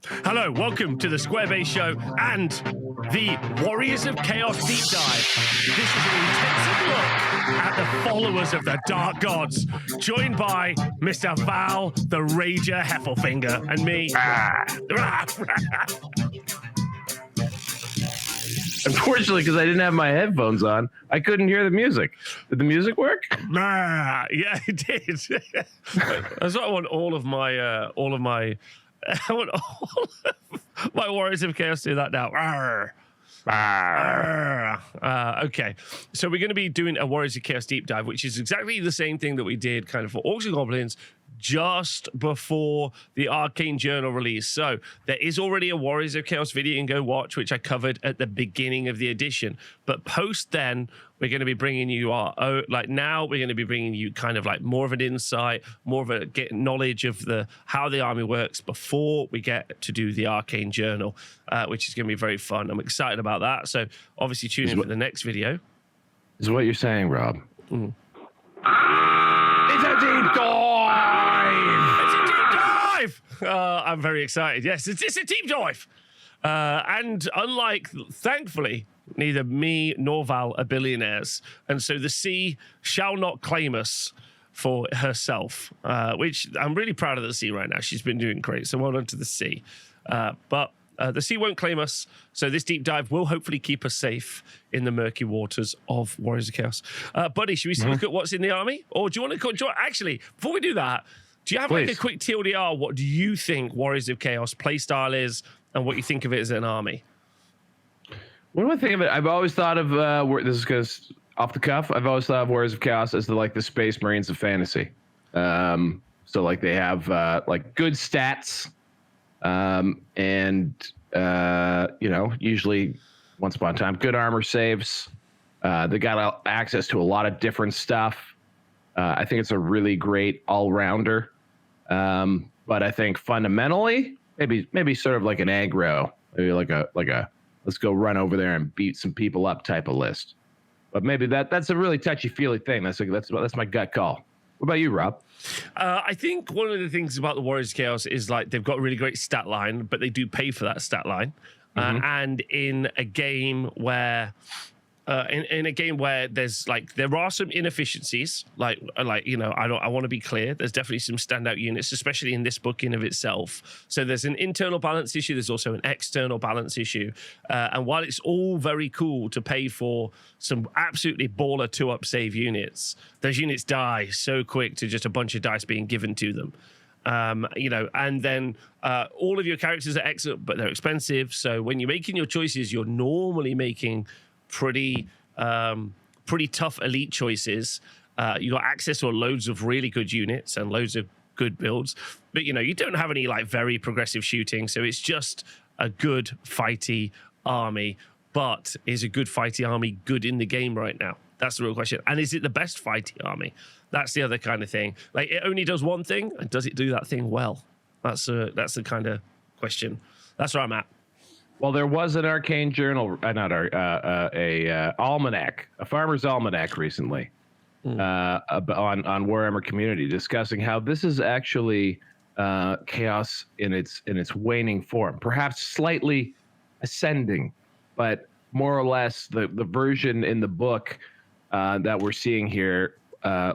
Hello, welcome to the Square Base Show and the Warriors of Chaos Deep Dive. This is an intensive look at the followers of the Dark Gods, joined by Mr. Val, the Rager Heffelfinger, and me. Unfortunately, because I didn't have my headphones on, I couldn't hear the music. Did the music work? Yeah, it did. That's what I want all of my Warriors of Chaos to do that now. Okay, so we're going to be doing a Warriors of Chaos deep dive, which is exactly the same thing that we did kind of for Orcs and Goblins just before the Arcane Journal release. So there is already a Warriors of Chaos video you can go watch, which I covered at the beginning of the edition. But post then, we're going to be bringing you we're going to be bringing you kind of like more of an insight, more of a knowledge of how the army works before we get to do the Arcane Journal, which is going to be very fun. I'm excited about that. So obviously tune in for the next video. Is what you're saying, Rob? Mm. It's a deep dive! It's a deep dive! I'm very excited. Yes, it's a deep dive. And unlike, thankfully, neither me nor Val are billionaires. And so the sea shall not claim us for herself, which I'm really proud of the sea right now. She's been doing great. So well done to the sea. But the sea won't claim us. So this deep dive will hopefully keep us safe in the murky waters of Warriors of Chaos. Buddy, should we look at what's in the army? Or do you want to actually, before we do that, do you have like a quick TLDR? What do you think Warriors of Chaos playstyle is and what you think of it as an army? What do I think of it? I've always thought of, this is because off the cuff, I've always thought of Warriors of Chaos as the Space Marines of fantasy. So like they have like good stats, and usually once upon a time, good armor saves. They got access to a lot of different stuff. I think it's a really great all-rounder. But I think fundamentally, maybe sort of like an aggro, maybe like a let's go run over there and beat some people up type of list. But maybe that's a really touchy-feely thing. That's my gut call. What about you, Rob? I think one of the things about the Warriors of Chaos is like they've got a really great stat line, but they do pay for that stat line. And in a game where in a game where there are some inefficiencies, I want to be clear, there's definitely some standout units, especially in this book in of itself. So there's an internal balance issue, there's also an external balance issue, and while it's all very cool to pay for some absolutely baller 2-up save units, those units die so quick to just a bunch of dice being given to them. And then all of your characters are excellent, but they're expensive. So when you're making your choices, you're normally making pretty tough elite choices. You got access to loads of really good units and loads of good builds, but you don't have any like very progressive shooting, so it's just a good fighty army. But is a good fighty army good in the game right now? That's the real question. And is it the best fighty army? That's the other kind of thing. Like, it only does one thing, and does it do that thing well? That's the kind of question. That's where I'm at. Well, there was an Arcane Journal, almanac, a farmer's almanac recently, on Warhammer Community, discussing how this is actually chaos in its waning form, perhaps slightly ascending, but more or less the version in the book that we're seeing here,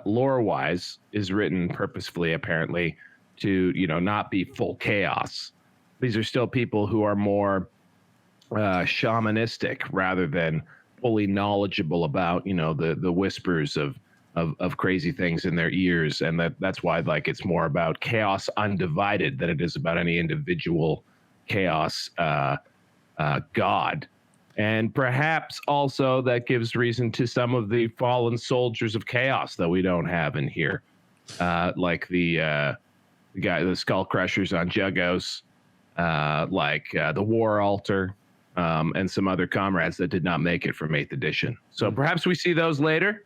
lore-wise, is written purposefully, apparently, to not be full chaos. These are still people who are more shamanistic rather than fully knowledgeable about the whispers of crazy things in their ears, and that's why it's more about chaos undivided than it is about any individual chaos god. And perhaps also that gives reason to some of the fallen soldiers of chaos that we don't have in here, like the skull crushers on Juggos, the war altar, and some other comrades that did not make it from 8th edition. So perhaps we see those later,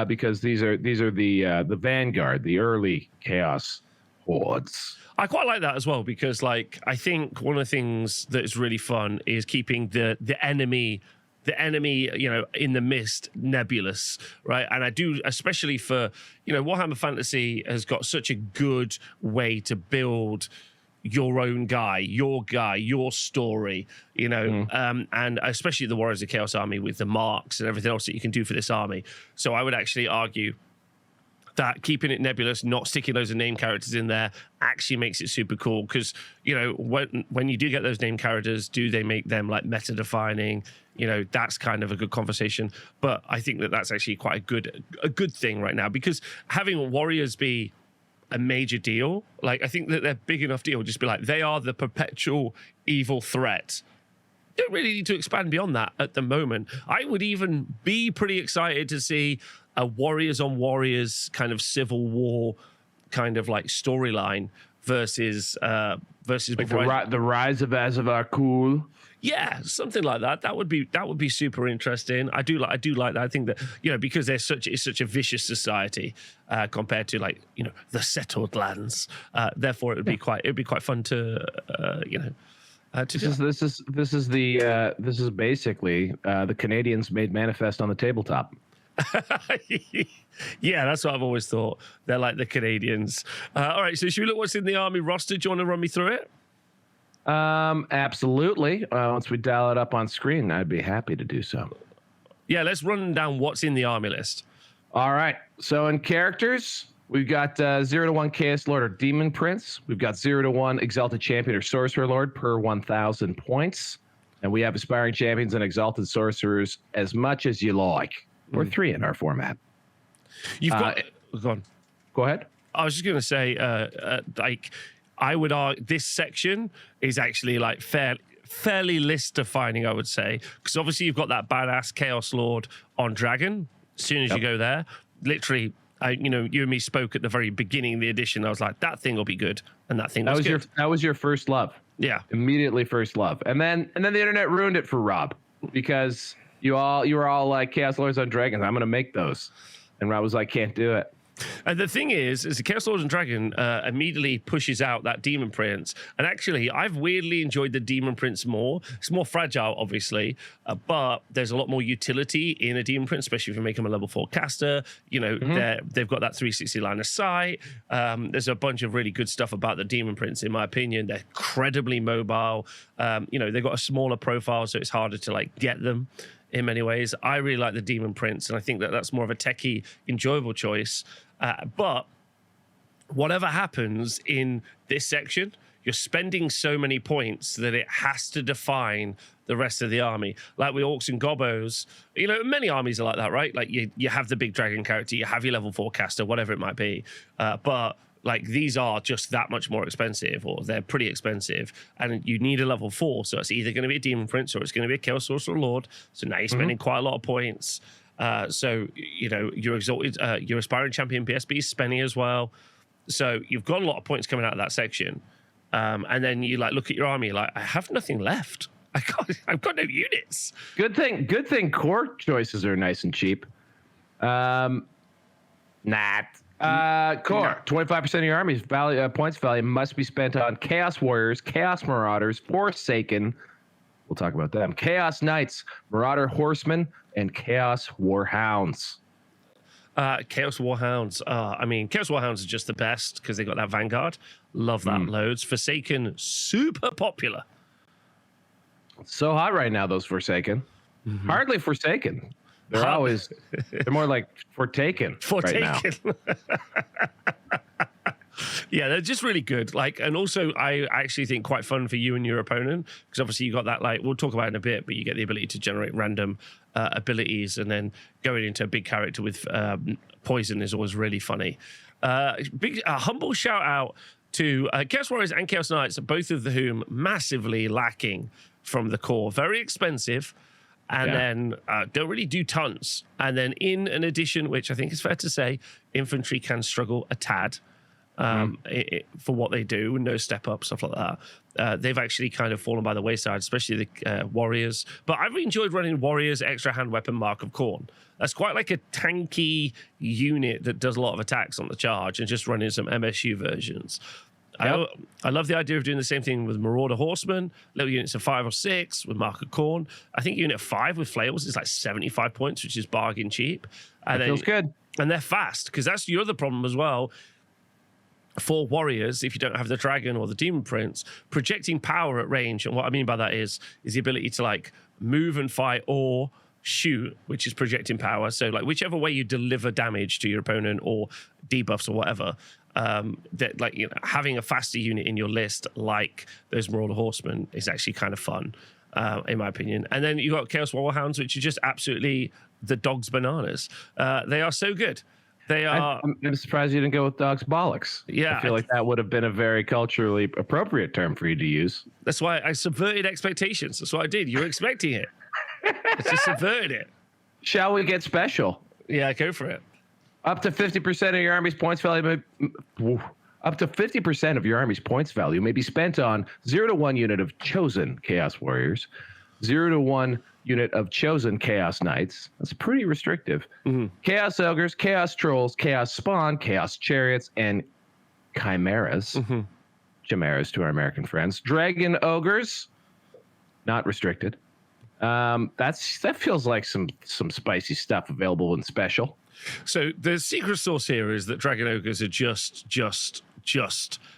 because these are the vanguard, the early chaos hordes. I quite like that as well, because I think one of the things that is really fun is keeping the enemy in the mist nebulous, right? And I do, especially for Warhammer Fantasy has got such a good way to build your own guy, your story, you know, and especially the Warriors of Chaos army with the marks and everything else that you can do for this army. So I would actually argue that keeping it nebulous, not sticking loads of name characters in there, actually makes it super cool. Because, you know, when you do get those name characters, do they make them like meta defining? You know, that's kind of a good conversation. But I think that that's actually quite a good thing right now, because having Warriors be a major deal, like I think that they're big enough deal, just be like, they are the perpetual evil threat. Don't really need to expand beyond that at the moment. I would even be pretty excited to see a Warriors on Warriors kind of civil war kind of like storyline versus like the rise of Azavar Cool. Yeah, something like that. That would be super interesting. I do like that. I think that, you know, because it's such a vicious society compared to, like, you know, the settled lands. Therefore, it'd be quite fun to you know. This is basically the Canadians made manifest on the tabletop. Yeah, that's what I've always thought. They're like the Canadians. All right, so should we look what's in the army roster? Do you want to run me through it? Absolutely. Once we dial it up on screen, I'd be happy to do so. Yeah, let's run down what's in the army list. All right. So in characters, we've got 0-1 Chaos Lord or Demon Prince. We've got 0-1 Exalted Champion or Sorcerer Lord per 1,000 points. And we have Aspiring Champions and Exalted Sorcerers as much as you like. We're 3 in our format. You've got... Go on. Go ahead. I was just going to say, like, I would argue this section is actually like fairly list defining, I would say, because obviously you've got that badass Chaos Lord on Dragon. As soon as you go there, literally, you know, you and me spoke at the very beginning of the edition. I was like, that thing will be good, and that thing was good. That was your first love. Yeah, immediately first love, and then the internet ruined it for Rob, because you were all like, Chaos Lords on Dragons, I'm gonna make those, and Rob was like, can't do it. And the thing is the Chaos Lords and Dragon immediately pushes out that Demon Prince. And actually, I've weirdly enjoyed the Demon Prince more. It's more fragile, obviously, but there's a lot more utility in a Demon Prince, especially if you make him a level 4 caster. You know, they've got that 360 line of sight. There's a bunch of really good stuff about the Demon Prince, in my opinion. They're incredibly mobile. You know, they've got a smaller profile, so it's harder to, like, get them in many ways. I really like the Demon Prince, and I think that that's more of a techie, enjoyable choice. But whatever happens in this section, you're spending so many points that it has to define the rest of the army. Like with Orcs and Gobbos, you know, many armies are like that, right? Like you have the big dragon character, you have your level 4 caster, whatever it might be. But like these are just that much more expensive, or they're pretty expensive, and you need a level 4. So it's either going to be a Demon Prince or it's going to be a Chaos Sorcerer Lord. So now you're spending quite a lot of points. So, you know, your Exalted, your Aspiring Champion PSB is spending as well. So you've got a lot of points coming out of that section. And then you like look at your army, like, I have nothing left. I've got no units. Good thing core choices are nice and cheap. Core 25% of your army's value, points value must be spent on Chaos Warriors, Chaos Marauders, Forsaken. We'll talk about them. Chaos Knights, Marauder Horsemen, and Chaos Warhounds. Chaos Warhounds. I mean, Chaos Warhounds are just the best because they got that Vanguard. Love that loads. Forsaken, super popular. So hot right now, those Forsaken. Hardly Forsaken. They're more like Fortaken. Right now. Yeah, they're just really good. Like, and also I actually think quite fun for you and your opponent, because obviously you got that, like, we'll talk about it in a bit, but you get the ability to generate random abilities, and then going into a big character with poison is always really funny. Humble shout out to Chaos Warriors and Chaos Knights, both of whom massively lacking from the core. Very expensive. And then don't really do tons. And then in an addition, which I think is fair to say, infantry can struggle a tad for what they do, no step up, stuff like that. They've actually kind of fallen by the wayside, especially the Warriors. But I've enjoyed running Warriors, Extra Hand Weapon, Mark of Khorne. That's quite like a tanky unit that does a lot of attacks on the charge, and just running some MSU versions. Yep. I love the idea of doing the same thing with Marauder Horsemen, little units of 5 or 6 with Mark of Khorne. I think unit 5 with Flails is like 75 points, which is bargain cheap. And feels good. And they're fast, because that's your other problem as well. for warriors, if you don't have the dragon or the demon prince, projecting power at range, and what I mean by that is the ability to like move and fight or shoot, which is projecting power. So like whichever way you deliver damage to your opponent or debuffs or whatever, that like, you know, having a faster unit in your list like those Marauder Horsemen is actually kind of fun, in my opinion. And then you got Chaos Warhounds, which are just absolutely the dog's bananas. They are so good. They are. I'm surprised you didn't go with dog's bollocks. Yeah, I feel like that would have been a very culturally appropriate term for you to use. That's why I subverted expectations. That's what I did. You're expecting it. I just subverted it. Shall we get special? Yeah, go for it. Up to 50% of your army's points value. Up to 50% of your army's points value may be spent on 0 to 1 unit of chosen Chaos Warriors, 0 to 1 unit of chosen Chaos Knights. That's pretty restrictive. Chaos Ogres, Chaos Trolls, Chaos Spawn, Chaos Chariots, and Chimeras. Chimeras to our American friends. Dragon Ogres, not restricted. That feels like some spicy stuff available in special. So the secret sauce here is that Dragon Ogres are just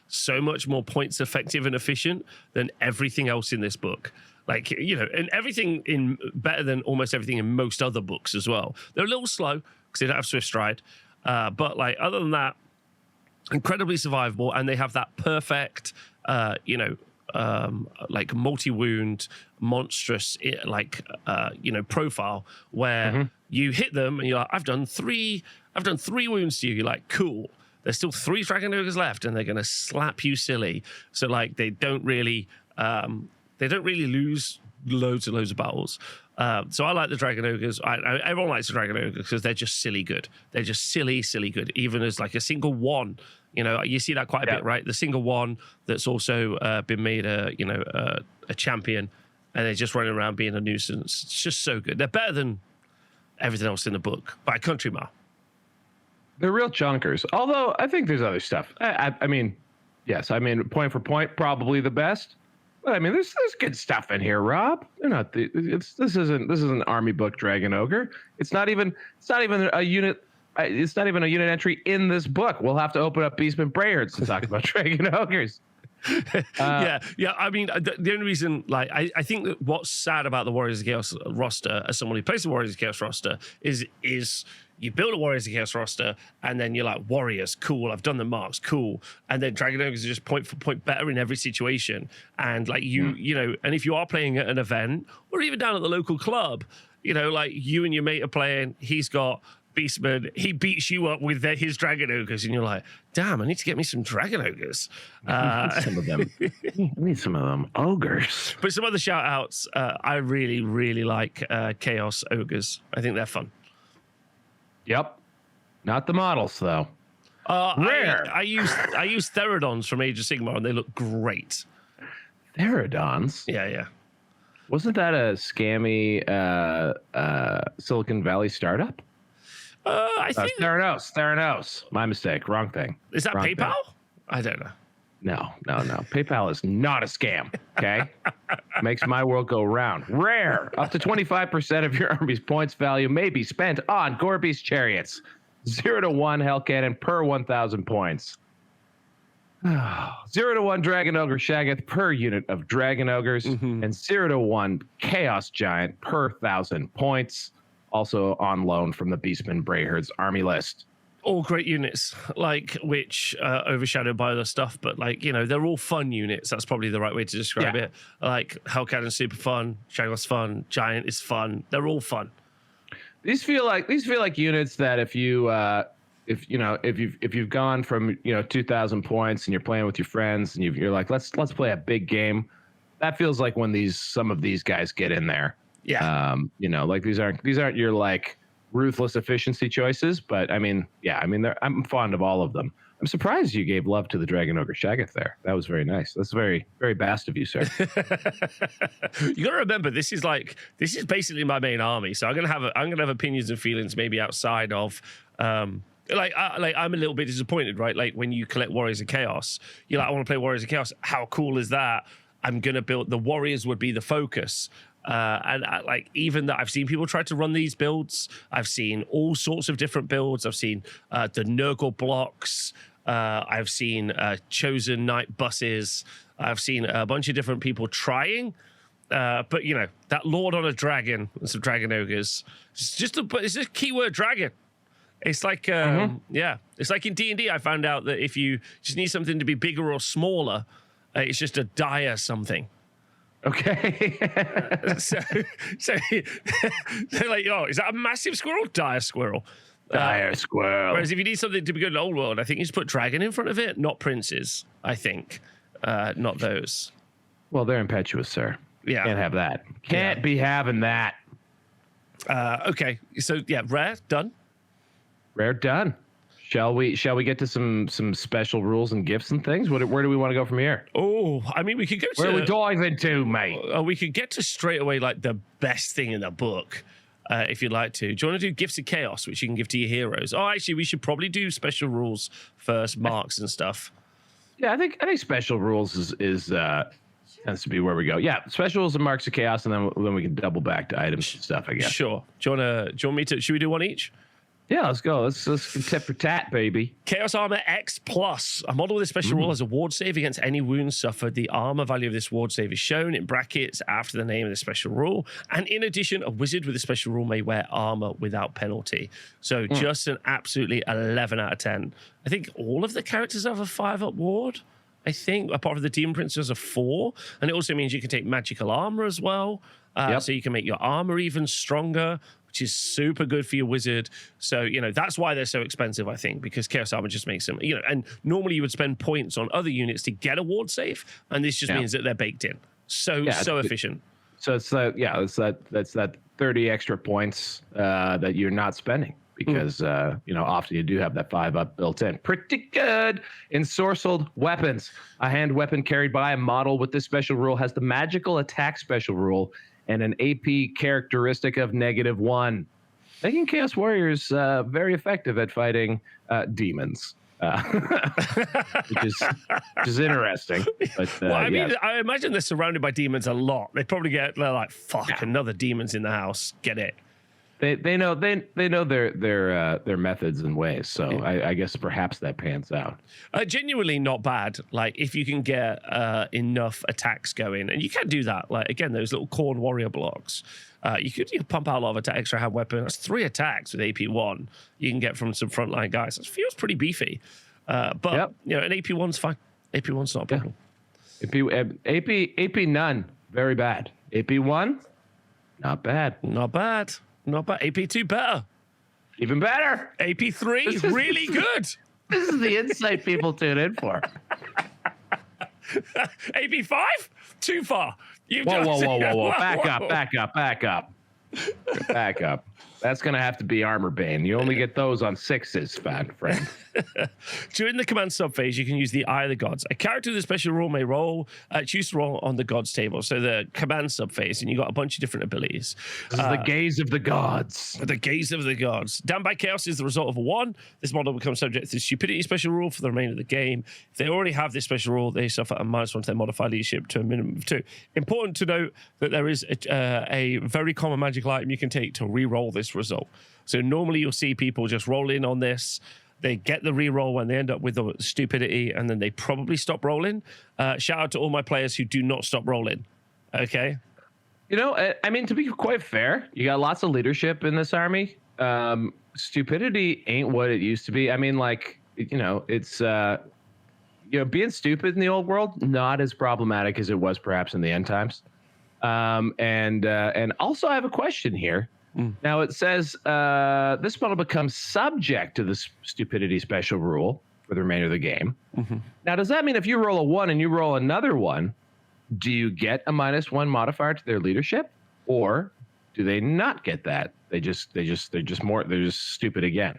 so much more points effective and efficient than everything else in this book. Like, you know, and everything in better than almost everything in most other books as well. They're a little slow because they don't have Swift Stride. But like, other than that, incredibly survivable. And they have that perfect, like multi-wound, monstrous, profile where you hit them and you're like, I've done three wounds to you. You're like, cool. There's still 3 Dragon Ogres left and they're going to slap you silly. So like, they don't really lose loads and loads of battles. So I like the Dragon Ogres. Everyone likes the Dragon Ogres because they're just silly good. They're just silly good. Even as like a single one, you know, you see that quite a bit, right? The single one that's also been made a champion, and they're just running around being a nuisance. It's just so good. They're better than everything else in the book by a country mile. They're real chunkers. Although I think there's other stuff. I mean, yes. I mean, point for point, probably the best. But I mean, there's good stuff in here, Rob. They're not. This isn't an army book Dragon Ogre. It's not even a unit. It's not even a unit entry in this book. We'll have to open up Beastman Brayards to talk about Dragon Ogres. Yeah. I mean, the only reason, like, I think that what's sad about the Warriors of Chaos roster, as someone who plays the Warriors of Chaos roster, is you build a Warriors of Chaos roster, and then you're like, Warriors, cool, I've done the marks, cool. And then Dragon Ogres are just point for point better in every situation. And like you know, and if you are playing at an event or even down at the local club, you know, like you and your mate are playing, he's got Beastman, he beats you up with his Dragon Ogres, and you're like, damn, I need to get me some Dragon Ogres. Some of them. I need some of them ogres. But some other shout outs, I really, really like Chaos Ogres. I think they're fun. Yep. Not the models, though. Rare. I use Therodons from Age of Sigmar, and they look great. Therodons? Yeah. Wasn't that a scammy Silicon Valley startup? I think Theranos. My mistake. Wrong thing. Is that Wrong PayPal? thing. I don't know. No. PayPal is not a scam. Okay, makes my world go round. Rare. Up to 25% of your army's points value may be spent on Gorby's chariots. 0 to 1 Hell Cannon per 1,000 points. 0 to 1 Dragon Ogre Shaggoth per unit of Dragon Ogres, and 0 to 1 Chaos Giant per 1,000 points. Also on loan from the Beastman Brayherd's army list. All great units, like, which overshadowed by other stuff, but like, you know, they're all fun units. That's probably the right way to describe it. Like Hellcannon's super fun, Shaggoth's fun, Giant is fun. They're all fun. These feel like units that if you've gone from 2,000 points and you're playing with your friends and you're like, let's play a big game. That feels like when some of these guys get in there. Yeah. Like these aren't your like ruthless efficiency choices, but I'm fond of all of them. I'm surprised you gave love to the Dragon Ogre Shaggoth there. That was very nice. That's very, very bast of you, sir. You got to remember, this is basically my main army. So I'm gonna have opinions and feelings maybe outside of I'm a little bit disappointed, right? Like when you collect Warriors of Chaos, you're like, I want to play Warriors of Chaos. How cool is that? I'm gonna build the Warriors would be the focus. Even that I've seen people try to run these builds. I've seen all sorts of different builds. I've seen the Nurgle blocks. I've seen chosen knight buses. I've seen a bunch of different people trying. But you know, that lord on a dragon and some dragon ogres. It's a keyword dragon. It's like it's like in D&D. I found out that if you just need something to be bigger or smaller, it's just a dire something. Okay. so they're like, oh, is that a massive squirrel? Dire squirrel. Dire squirrel. Whereas if you need something to be good in old world, I think you just put dragon in front of it, not princes. I think, not those. Well, they're impetuous, sir. Yeah, can't have that. Can't be having that. Okay, so yeah, rare done. Rare done. Shall we get to some special rules and gifts and things? Where do we want to go from here? Oh, I mean, we could go to... Where are we diving to, mate? We could get to straight away, like, the best thing in the book, if you'd like to. Do you want to do Gifts of Chaos, which you can give to your heroes? Oh, actually, we should probably do special rules first, marks and stuff. Yeah, I think special rules is tends to be where we go. Yeah, special rules and marks of chaos, and then we can double back to items and stuff, I guess. Sure. Do you want me to... Should we do one each? Yeah, let's go. Let's tit for tat, baby. Chaos Armor X Plus. A model with a special rule has a ward save against any wounds suffered. The armor value of this ward save is shown in brackets after the name of the special rule. And in addition, a wizard with a special rule may wear armor without penalty. So just an absolutely 11 out of 10. I think all of the characters have a 5-up ward. I think, apart from the Demon Prince, has a 4. And it also means you can take magical armor as well. So you can make your armor even stronger, which is super good for your wizard. So, you know, that's why they're so expensive, I think, because Chaos Armor just makes them, you know, and normally you would spend points on other units to get a ward save, and this just means that they're baked in. So efficient. So it's that's that 30 extra points that you're not spending because, you know, often you do have that 5-up built in. Pretty good. Ensorcelled weapons. A hand weapon carried by a model with this special rule has the magical attack special rule and an AP characteristic of -1, making Chaos Warriors very effective at fighting demons, which is interesting. But, well, I mean, I imagine they're surrounded by demons a lot. They probably they're like, fuck, another demon's in the house. Get it? They know their methods and ways. So I guess perhaps that pans out. Genuinely not bad. Like if you can get enough attacks going, and you can do that. Like again, those little Khorne warrior blocks. You could pump out a lot of extra hand weapon. That's 3 attacks with AP1. You can get from some frontline guys. That feels pretty beefy. But you know, an AP1's fine. AP1's not a problem. AP none, very bad. AP1, not bad. Not bad. Not bad. AP2 better. Even better. AP3 really good. This is the insight people tune in for. AP5 too far. Whoa. Back up. That's going to have to be Armor Bane. You only get those on 6s, friend. During the command subphase, you can use the Eye of the Gods. A character with a special rule may choose to roll on the Gods table. So the command subphase, and you got a bunch of different abilities. This is the gaze of the gods. The gaze of the gods. Damned by Chaos is the result of a 1. This model becomes subject to the stupidity special rule for the remainder of the game. If they already have this special rule, they suffer a -1 to their modified leadership to a minimum of 2. Important to note that there is a very common magical item you can take to re-roll this result. So normally you'll see people just roll in on this. They get the re-roll when they end up with the stupidity, and then they probably stop rolling. Shout out to all my players who do not stop rolling. Okay? You know, I mean, to be quite fair, you got lots of leadership in this army. Stupidity ain't what it used to be. I mean, like, you know, it's, you know, being stupid in the old world, not as problematic as it was perhaps in the end times. And also I have a question here. Now it says this model becomes subject to the stupidity special rule for the remainder of the game. Now, does that mean if you roll a 1 and you roll another 1, do you get a -1 modifier to their leadership, or do they not get that? They're just stupid again.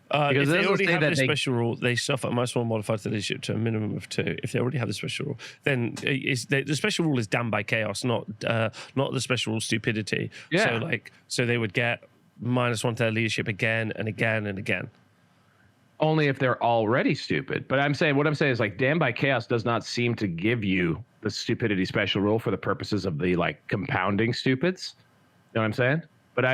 If they already have the special rule, they suffer a -1 modifier to leadership to a minimum of 2. If they already have the special rule, then the special rule is damned by chaos, not the special rule stupidity. Yeah. So they would get -1 to their leadership again and again and again. Only if they're already stupid. But what I'm saying is, like, damned by chaos does not seem to give you the stupidity special rule for the purposes of the, like, compounding stupids. You know what I'm saying? But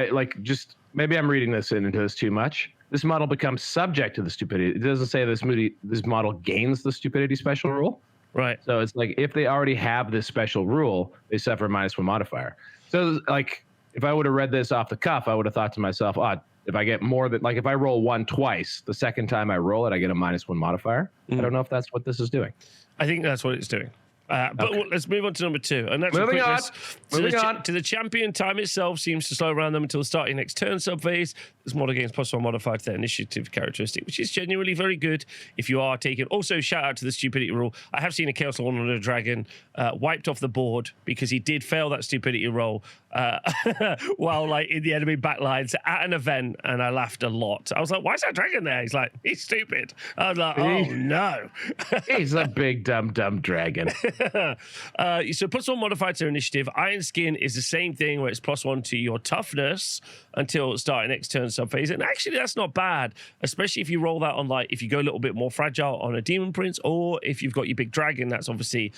maybe I'm reading this into this too much. this model becomes subject to the stupidity. It doesn't say this model gains the stupidity special rule. Right. So it's like if they already have this special rule, they suffer a -1 modifier. So like if I would have read this off the cuff, I would have thought to myself, if I get more than, like if I roll 1 twice, the second time I roll it, I get a -1 modifier. I don't know if that's what this is doing. I think that's what it's doing. But let's move on to number 2. And that's Moving on. To the champion, time itself seems to slow around them until the starting next turn subphase. This model gains +1 modifier to their initiative characteristic, which is genuinely very good if you are taking. Also, shout out to the stupidity rule. I have seen a Chaos Lord on a Dragon wiped off the board because he did fail that stupidity roll while like in the enemy backlines at an event, and I laughed a lot. I was like, why is that dragon there? He's like, he's stupid. I was like, oh no. He's a big dumb dragon. So +1 modifier to their initiative. Iron Skin is the same thing where it's +1 to your toughness until starting next turn subphase. And actually that's not bad, especially if you roll that on like if you go a little bit more fragile on a Demon Prince, or if you've got your big dragon, that's obviously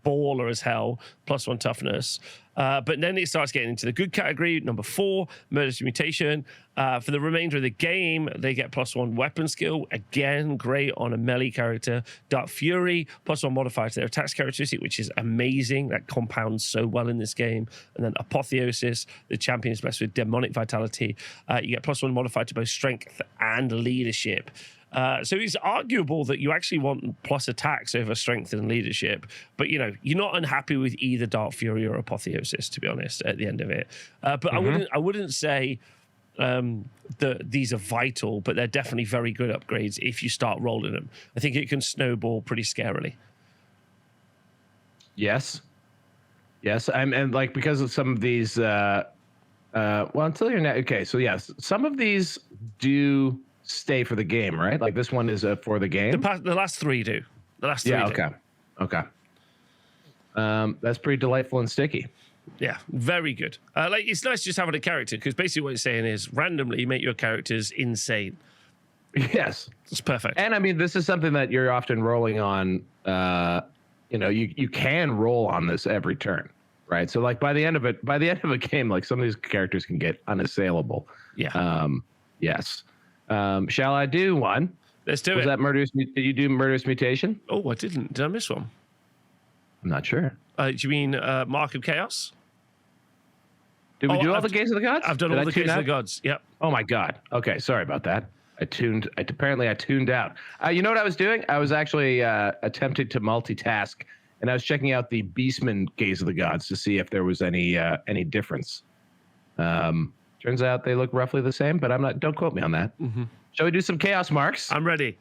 baller as hell, +1 toughness. But then it starts getting into the good category. Number 4, Murderous Mutation. For the remainder of the game, they get +1 weapon skill. Again, great on a melee character. Dark Fury, +1 modifier to their attacks characteristic, which is amazing. That compounds so well in this game. And then Apotheosis, the champion is blessed with Demonic Vitality. You get +1 modifier to both strength and leadership. So it's arguable that you actually want plus attacks over strength and leadership, but you know you're not unhappy with either Dark Fury or Apotheosis, to be honest. At the end of it, but I wouldn't say that these are vital, but they're definitely very good upgrades if you start rolling them. I think it can snowball pretty scarily. Yes, and like because of some of these, well, until you're not okay. So yes, some of these do stay for the game, right? Like this one is for the game. The last 3 do. The last 3 do. Okay. That's pretty delightful and sticky. Yeah, very good. Like it's nice just having a character, because basically what it's saying is randomly make your characters insane. Yes, it's perfect. And I mean, this is something that you're often rolling on. You can roll on this every turn, right? So like by the end of a game, like some of these characters can get unassailable. Yeah. Yes. Shall I do one? Let's do it. Was that murderous? Did you do Murderous Mutation? Oh, I didn't. Did I miss one? I'm not sure. Do you mean Mark of Chaos? Did we do all the Gaze of the Gods? I've done all the Gaze of the Gods. Yep. Oh my God. Okay, sorry about that. Apparently I tuned out. You know what I was doing? I was actually attempting to multitask, and I was checking out the Beastman Gaze of the Gods to see if there was any difference. Turns out they look roughly the same, but don't quote me on that. Mm-hmm. Shall we do some chaos marks? I'm ready.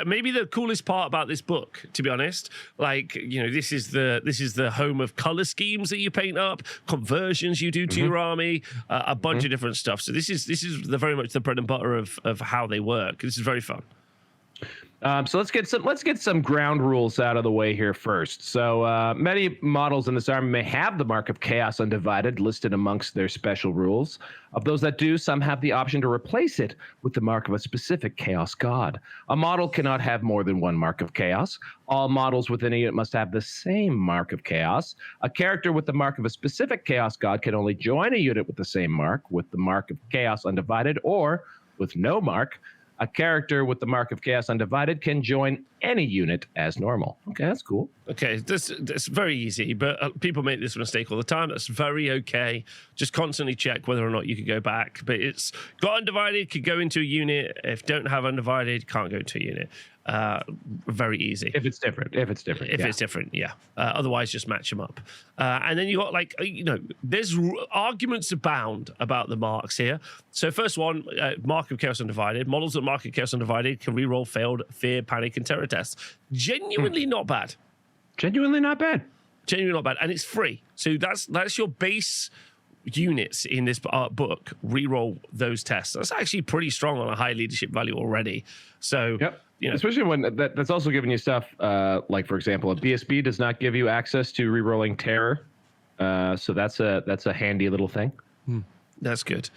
Maybe the coolest part about this book, to be honest, like, you know, this is the home of color schemes that you paint up, conversions you do to your army, a bunch of different stuff. So this is very much the bread and butter of how they work. This is very fun. So let's get some ground rules out of the way here first. So many models in this army may have the mark of Chaos Undivided listed amongst their special rules. Of those that do, some have the option to replace it with the mark of a specific Chaos God. A model cannot have more than one mark of Chaos. All models within a unit must have the same mark of Chaos. A character with the mark of a specific Chaos God can only join a unit with the same mark, with the mark of Chaos Undivided, or with no mark. A character with the mark of Chaos Undivided can join any unit as normal. Okay, that's cool. Okay, that's very easy, but people make this mistake all the time. That's very okay. Just constantly check whether or not you can go back. But it's got Undivided, could go into a unit. If don't have Undivided, can't go into a unit. Very easy. If it's different, it's different, yeah. Otherwise, just match them up. And then you got like, there's arguments abound about the marks here. So first one, mark of Chaos Undivided. Models that mark of Chaos Undivided can reroll failed fear, panic, and terror tests. Genuinely not bad. Genuinely not bad. And it's free. So that's your base units in this book. Reroll those tests. That's actually pretty strong on a high leadership value already. So yep. Especially when that's also giving you stuff like, for example, a BSB does not give you access to rerolling terror. So that's a handy little thing. That's good.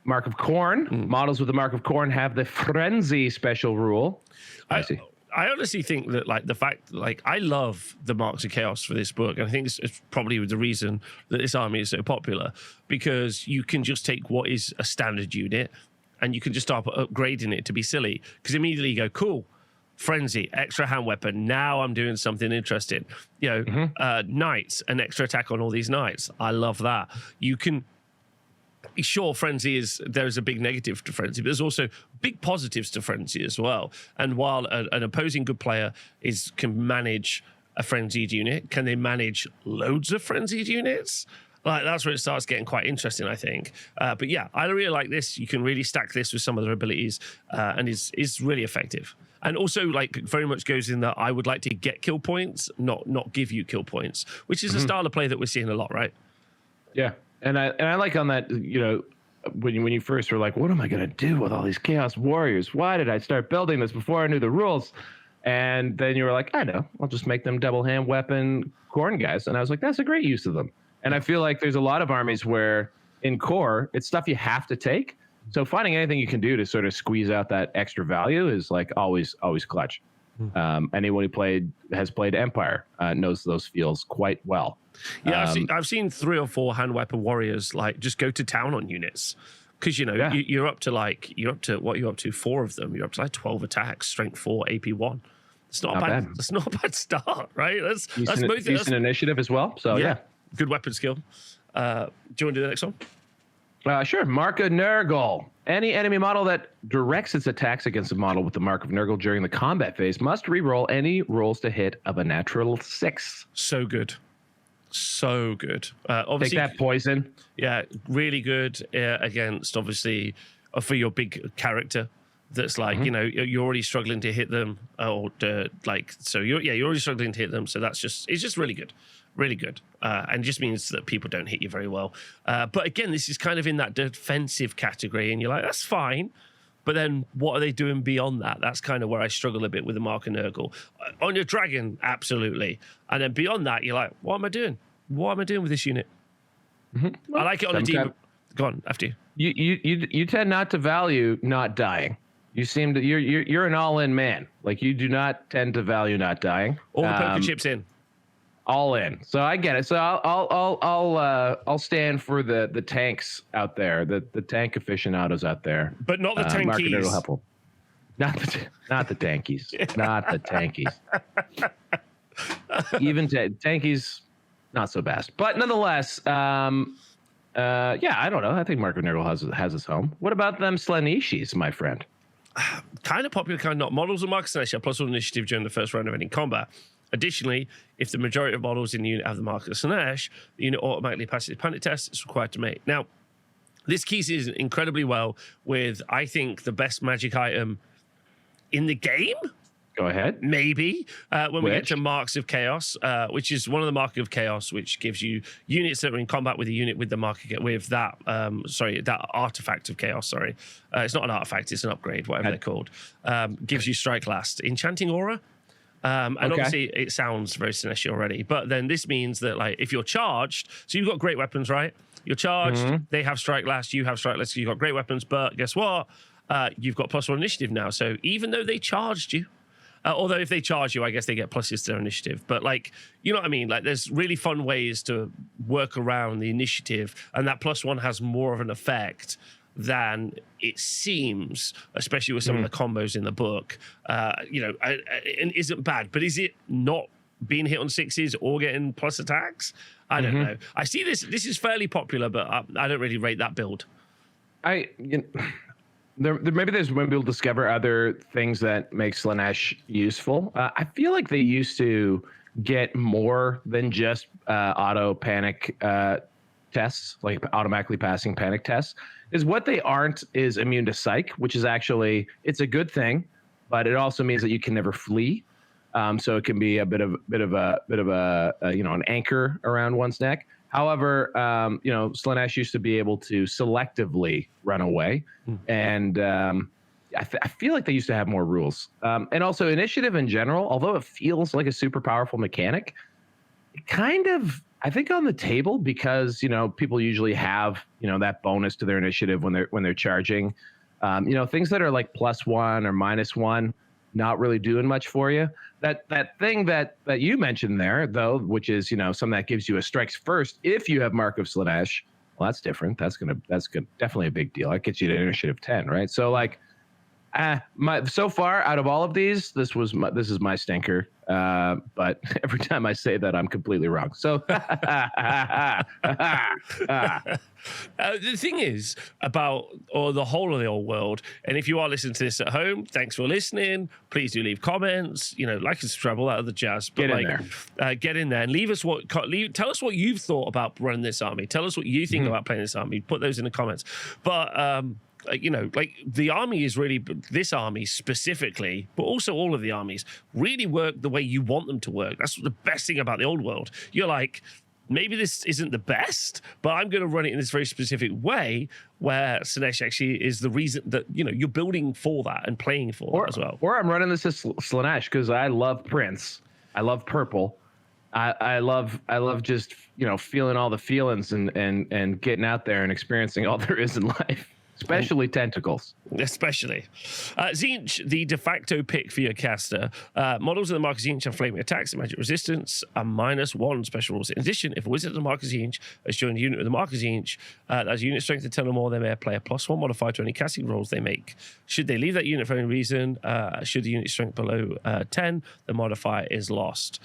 Mark of Corn. Models with the Mark of Corn have the Frenzy special rule. I see. I honestly think that, like, the fact, like, I love the Marks of Chaos for this book. And I think it's probably the reason that this army is so popular, because you can just take what is a standard unit and you can just start upgrading it to be silly, because immediately you go, cool, frenzy, extra hand weapon. Now I'm doing something interesting. Knights, an extra attack on all these knights. I love that. You can. Sure, frenzy there's a big negative to frenzy, but there's also big positives to frenzy as well. And while an opposing good player can manage a frenzied unit, can they manage loads of frenzied units? Like, that's where it starts getting quite interesting, I think. But yeah, I really like this. You can really stack this with some of their abilities, and is really effective. And also, like, very much goes in that I would like to get kill points, not give you kill points, which is a style of play that we're seeing a lot, right? Yeah. And I like on that, when you first were like, what am I going to do with all these Chaos Warriors? Why did I start building this before I knew the rules? And then you were like, I know, I'll just make them double hand weapon Khorne guys. And I was like, that's a great use of them. And I feel like there's a lot of armies where in core, it's stuff you have to take. So finding anything you can do to sort of squeeze out that extra value is like always clutch. Anyone who has played Empire knows those feels quite well. Yeah, I've seen 3 or 4 hand weapon warriors like just go to town on units, because you're up to what you're up to 4 of them. You're up to like 12 attacks, strength 4, AP 1. It's not bad. That's not a bad start, right? That's decent initiative as well. So yeah, good weapon skill. Do you want to do the next one? Sure. Mark of Nurgle. Any enemy model that directs its attacks against a model with the Mark of Nurgle during the combat phase must re-roll any rolls to hit of a natural 6. So good. Obviously, take that, poison. Yeah, really good against, obviously, for your big character. That's like, you're already struggling to hit them, you're already struggling to hit them. So it's just really good. Really good. And just means that people don't hit you very well. But again, this is kind of in that defensive category, and you're like, that's fine. But then what are they doing beyond that? That's kind of where I struggle a bit with the Mark of Nurgle. On your dragon, absolutely. And then beyond that, you're like, what am I doing? What am I doing with this unit? Well, I like it on a demon. Go on, after you. You tend not to value not dying. You seem to you're an all-in man. Like, you do not tend to value not dying. All the poker chips in. All in. So I get it. So I'll stand for the tanks out there, the tank aficionados out there. But not the tankies. Not the tankies. Not the tankies. Even tankies, not so bad. But nonetheless, I don't know. I think Mark of Nurgle has his home. What about them Slanishis, my friend? Kind of popular, kind of not. Models of Mark of Slanesh have +1 initiative during the first round of any combat. Additionally, if the majority of models in the unit have the Mark of Slanesh, the unit automatically passes the panic test it's required to make. Now, this keys is incredibly well with, I think, the best magic item in the game. Go ahead. Maybe. When we get to Marks of Chaos, which is one of the Mark of Chaos, which gives you units that are in combat with a unit with the Mark of with that artifact of Chaos, sorry. It's not an artifact, it's an upgrade, whatever they're called. Gives you Strike Last. Enchanting Aura. Obviously it sounds very Slanesh already, but then this means that, like, if you're charged, so you've got great weapons, right? You're charged, they have Strike Last, you have Strike Last, you've got great weapons, but guess what? You've got +1 initiative now. So even though they charged you, although if they charge you, I guess they get pluses to their initiative. But, like, you know what I mean? Like, there's really fun ways to work around the initiative, and that +1 has more of an effect than it seems, especially with some of the combos in the book. And isn't bad, but is it not being hit on 6s or getting plus attacks? I don't know. I see this is fairly popular, but I don't really rate that build. Maybe when people discover other things that make Slanesh useful. I feel like they used to get more than just auto panic tests, like automatically passing panic tests. Is what they aren't is immune to psych, which is actually, it's a good thing, but it also means that you can never flee. So it can be a bit of an anchor around one's neck. However, Slanesh used to be able to selectively run away, and I feel like they used to have more rules. And also initiative in general, although it feels like a super powerful mechanic, it kind of, I think, on the table, because people usually have that bonus to their initiative when they're charging. Things that are like +1 or -1, not really doing much for you. That thing that you mentioned there, though, which is something that gives you a strikes first if you have Mark of Slanesh, Well, that's different. That's good. Definitely a big deal. That gets you to initiative 10, right? So like, so far out of all of these, this is my stinker. But every time I say that, I'm completely wrong. So the thing is about the whole of the old world, and if you are listening to this at home, thanks for listening. Please do leave comments, like and subscribe, all that other jazz. But get in there and tell us what you've thought about running this army. Tell us what you think about playing this army. Put those in the comments. But the army is really, this army specifically, but also all of the armies really work the way you want them to work. That's the best thing about the old world. You're like, maybe this isn't the best, but I'm going to run it in this very specific way where Slaanesh actually is the reason that, you're building for that and playing for that as well. Or I'm running this as Slaanesh because I love Prince. I love purple. I love just, feeling all the feelings and getting out there and experiencing all there is in life. Especially tentacles. Especially. Tzeentch, the de facto pick for your caster. Models of the Mark of Tzeentch have flaming attacks and magic resistance, a -1 special rules. In addition, if a wizard of the Mark of Tzeentch has joined a unit with the Mark of Tzeentch that has unit strength of 10 or more, they may apply a +1 modifier to any casting rolls they make. Should they leave that unit for any reason, should the unit strength below 10, the modifier is lost.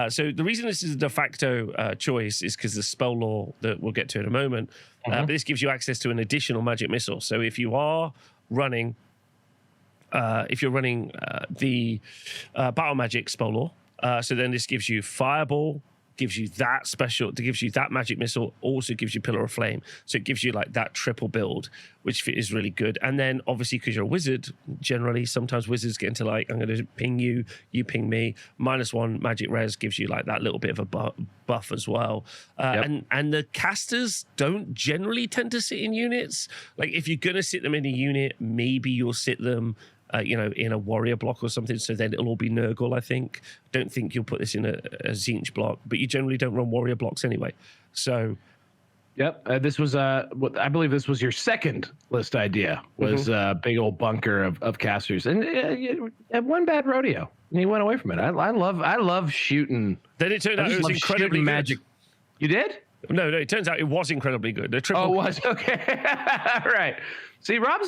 So the reason this is a de facto choice is because the spell law that we'll get to in a moment. But this gives you access to an additional magic missile. So if you are running, the battle magic spell law, so then this gives you fireball, gives you that magic missile, also gives you pillar of flame. So it gives you like that triple build, which is really good. And then obviously because you're a wizard, generally sometimes wizards get into like, I'm going to ping you, you ping me. -1 magic res gives you like that little bit of a buff as well. And the casters don't generally tend to sit in units. Like if you're going to sit them in a unit, maybe you'll sit them in a warrior block or something, so then it'll all be Nurgle, I think. Don't think you'll put this in a Tzeentch block, but you generally don't run warrior blocks anyway. So, this was I believe this was your second list idea, was a big old bunker of casters, and one bad rodeo, and he went away from it. I love shooting. Then it turned out it was incredibly magic. You did? No, it turns out it was incredibly good. The triple. Oh, it was? Okay. Right. See, Rob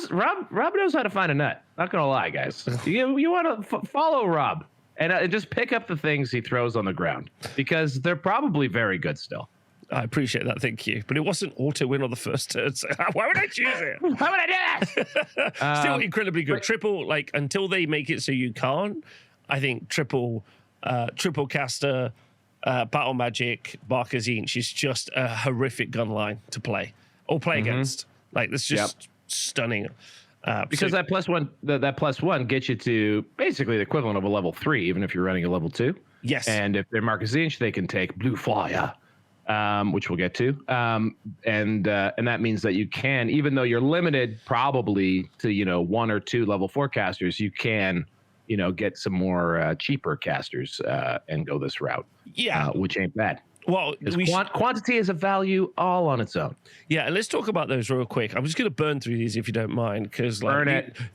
knows how to find a nut. Not gonna lie, guys. You want to follow Rob and just pick up the things he throws on the ground because they're probably very good still. I appreciate that, thank you. But it wasn't auto win on the first turn, so why would I choose it? Why would I do that? Still incredibly good. Triple, until they make it so you can't. I think triple caster. Battle Magic, Mark of Tzeentch is just a horrific gun line to play or play against. Like, that's just stunning. Because that +1 gets you to basically the equivalent of a level 3, even if you're running a level 2. Yes. And if they're Mark of Tzeentch, they can take Blue Fire, which we'll get to. And that means that you can, even though you're limited probably to 1 or 2 level 4 casters, you can get some more cheaper casters and go this route. Yeah. Which ain't bad. Well, quantity is a value all on its own. Yeah, and let's talk about those real quick. I'm just going to burn through these if you don't mind, because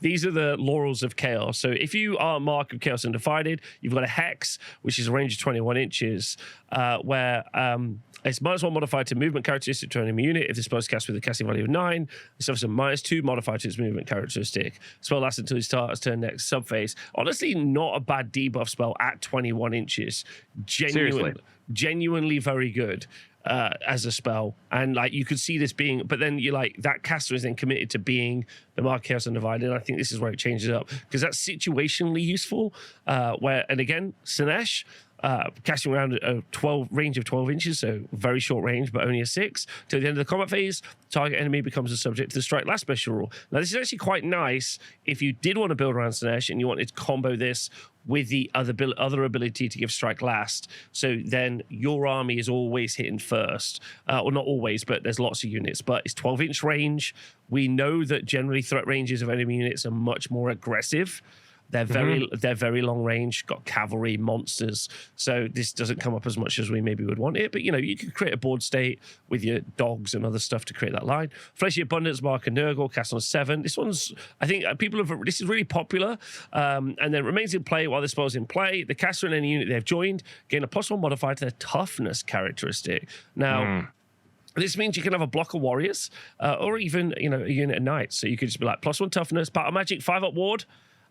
these are the laurels of chaos. So if you are Mark of Chaos Undivided, you've got a Hex, which is a range of 21 inches, where it's -1 modifier to movement characteristic to an enemy unit. If the spell is cast with a casting value of 9, it suffers a -2 modifier to its movement characteristic. Spell lasts until it starts turn next subphase. Honestly, not a bad debuff spell at 21 inches. Genuinely very good as a spell. And you could see this being, but then you're like, that caster is then committed to being the Mark of Chaos Undivided. And I think this is where it changes up because that's situationally useful. And again, Slaanesh, casting around a range of 12 inches, so very short range, but only a 6. Till the end of the combat phase, target enemy becomes a subject to the strike last special rule. Now, this is actually quite nice if you did want to build around Slaanesh and you wanted to combo this with the other ability to give strike last. So then your army is always hitting first. Or not always, but there's lots of units. But it's 12-inch range. We know that generally threat ranges of enemy units are much more aggressive. They're very long range, got cavalry, monsters. So this doesn't come up as much as we maybe would want it. But, you could create a board state with your dogs and other stuff to create that line. Fleshy Abundance, Mark and Nurgle, cast on 7. This one's, I think, this is really popular. And then remains in play while the spell's in play. The caster and any unit they've joined gain a +1 modifier to their toughness characteristic. Now, This means you can have a block of warriors, or even a unit of knights. So you could just be like +1 toughness, battle magic, 5-up ward.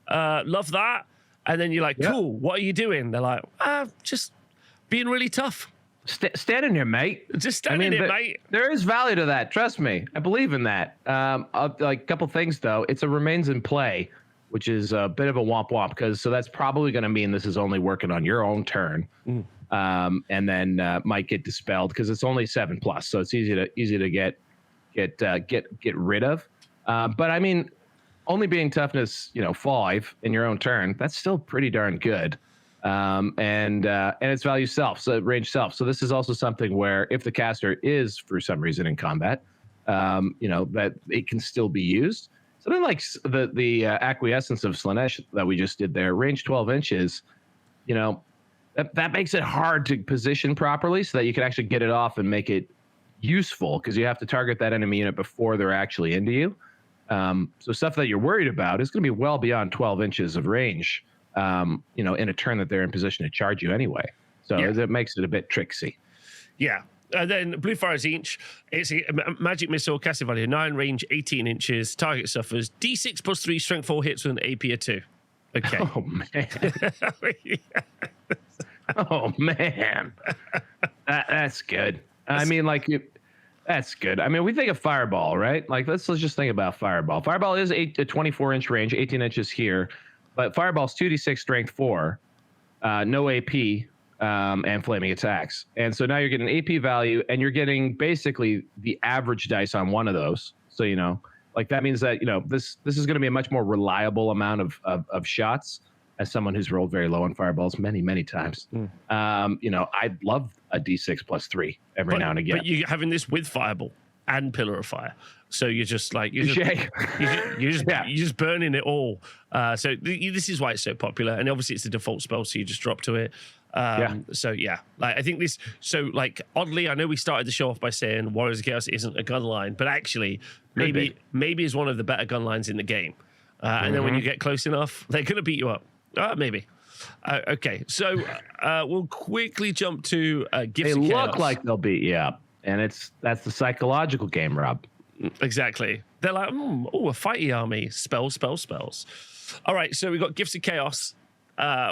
Love that. And then you're like, cool. What are you doing? They're like, just being really tough. Stand in here, mate. Just stand in here, mate. There is value to that. Trust me. I believe in that. Like a couple things though. It's a remains in play, which is a bit of a womp womp so that's probably going to mean this is only working on your own turn. And then might get dispelled because it's only 7+, so it's easy to get rid of. But I mean, only being toughness 5 in your own turn, that's still pretty darn good. And it's value self, so range self. So this is also something where if the caster is for some reason in combat, that it can still be used. Something like the acquiescence of Slaanesh that we just did there, range 12 inches. That makes it hard to position properly so that you can actually get it off and make it useful because you have to target that enemy unit before they're actually into you. So stuff that you're worried about is going to be well beyond 12 inches of range, in a turn that they're in position to charge you anyway. So it makes it a bit tricksy. Yeah. And then Blue Fire Zinch, it's a magic missile, casting value 9, range 18 inches, target suffers D6 +3, strength 4 hits with an AP of 2. Okay. Oh, man. Oh, man. That's good. I mean, that's good. I mean, we think of Fireball, right? Like, let's just think about Fireball. Fireball is a 24-inch range, 18 inches here, but Fireball's 2d6 strength 4, no AP, and flaming attacks. And so now you're getting AP value, and you're getting basically the average dice on one of those. So, that means that, this is going to be a much more reliable amount of shots as someone who's rolled very low on fireballs many, many times. I'd love a D6 +3 every now and again. But you're having this with Fireball and Pillar of Fire. So you're just like, you're just burning it all. So this is why it's so popular. And obviously it's the default spell, so you just drop to it. So yeah, I think this. So oddly, I know we started the show off by saying Warriors of Chaos isn't a gun line, but actually maybe is one of the better gun lines in the game. And then when you get close enough, they're going to beat you up. Maybe. Okay, so we'll quickly jump to Gifts of Chaos. They look like they'll beat you up, and that's the psychological game, Rob. Exactly. They're like, a fighty army. Spells. All right, so we've got Gifts of Chaos.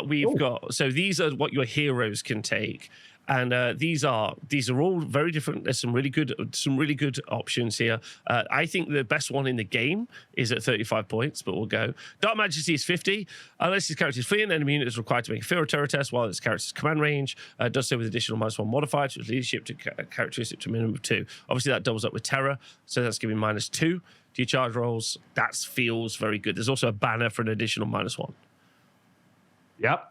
We've got, so these are what your heroes can take, and these are all very different. There's some really good options here. I think the best one in the game is at 35 points, but we'll go. Dark Majesty is 50. Unless his character is fleeing, enemy unit is required to make a fear or terror test while its character's command range. Does so with additional -1 modifier to its leadership to characteristic to a minimum of 2. Obviously that doubles up with terror, so that's giving -2 to your charge rolls. That feels very good. There's also a banner for an additional -1. Yep.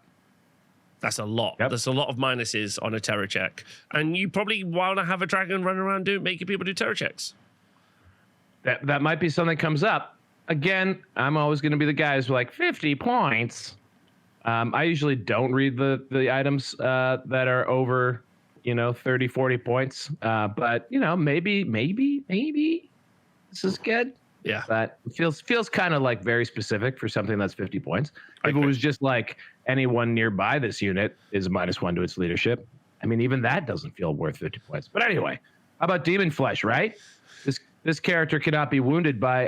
That's a lot. Yep. There's a lot of minuses on a terror check. And you probably want to have a dragon run around making people do terror checks. That might be something that comes up. Again, I'm always going to be the guy who's like, 50 points. I usually don't read the items that are over, 30, 40 points. But, maybe this is good. Yeah. But it feels kind of like very specific for something that's 50 points. If it was just like anyone nearby this unit is -1 to its leadership, I mean, even that doesn't feel worth 50 points. But anyway, how about Demon Flesh, right? This character cannot be wounded by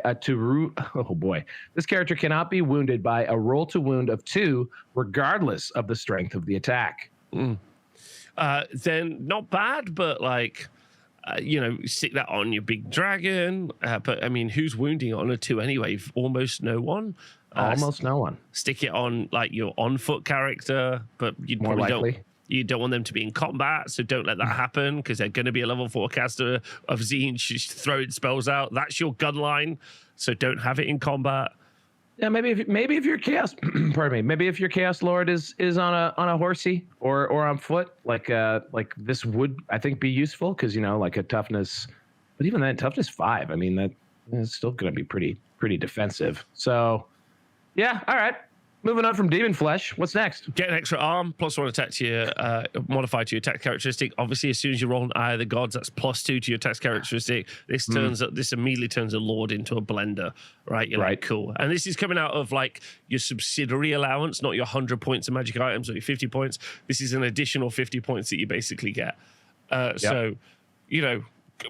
This character cannot be wounded by a roll to wound of 2, regardless of the strength of the attack. Then not bad, but stick that on your big dragon. But I mean, who's wounding it on a 2 anyway? Almost no one. Almost no one. Stick it on your on foot character, but you don't want them to be in combat, so don't let that happen because they're going to be a level 4 caster of Tzeentch throwing spells out. That's your gun line, so don't have it in combat. Yeah, maybe if your chaos, pardon me, maybe if your chaos lord is on a horsey or on foot, like this would I think be useful because like a toughness, but even then toughness 5. I mean that is still going to be pretty defensive. So yeah, all right. Moving on from Demon Flesh, what's next? Get an extra arm, +1 attack to your modified to your attack characteristic. Obviously, as soon as you roll an Eye of the Gods, that's +2 to your attack characteristic. This immediately turns a Lord into a blender, right? You're like, cool. And this is coming out of your subsidiary allowance, not your 100 points of magic items or your 50 points. This is an additional 50 points that you basically get. So,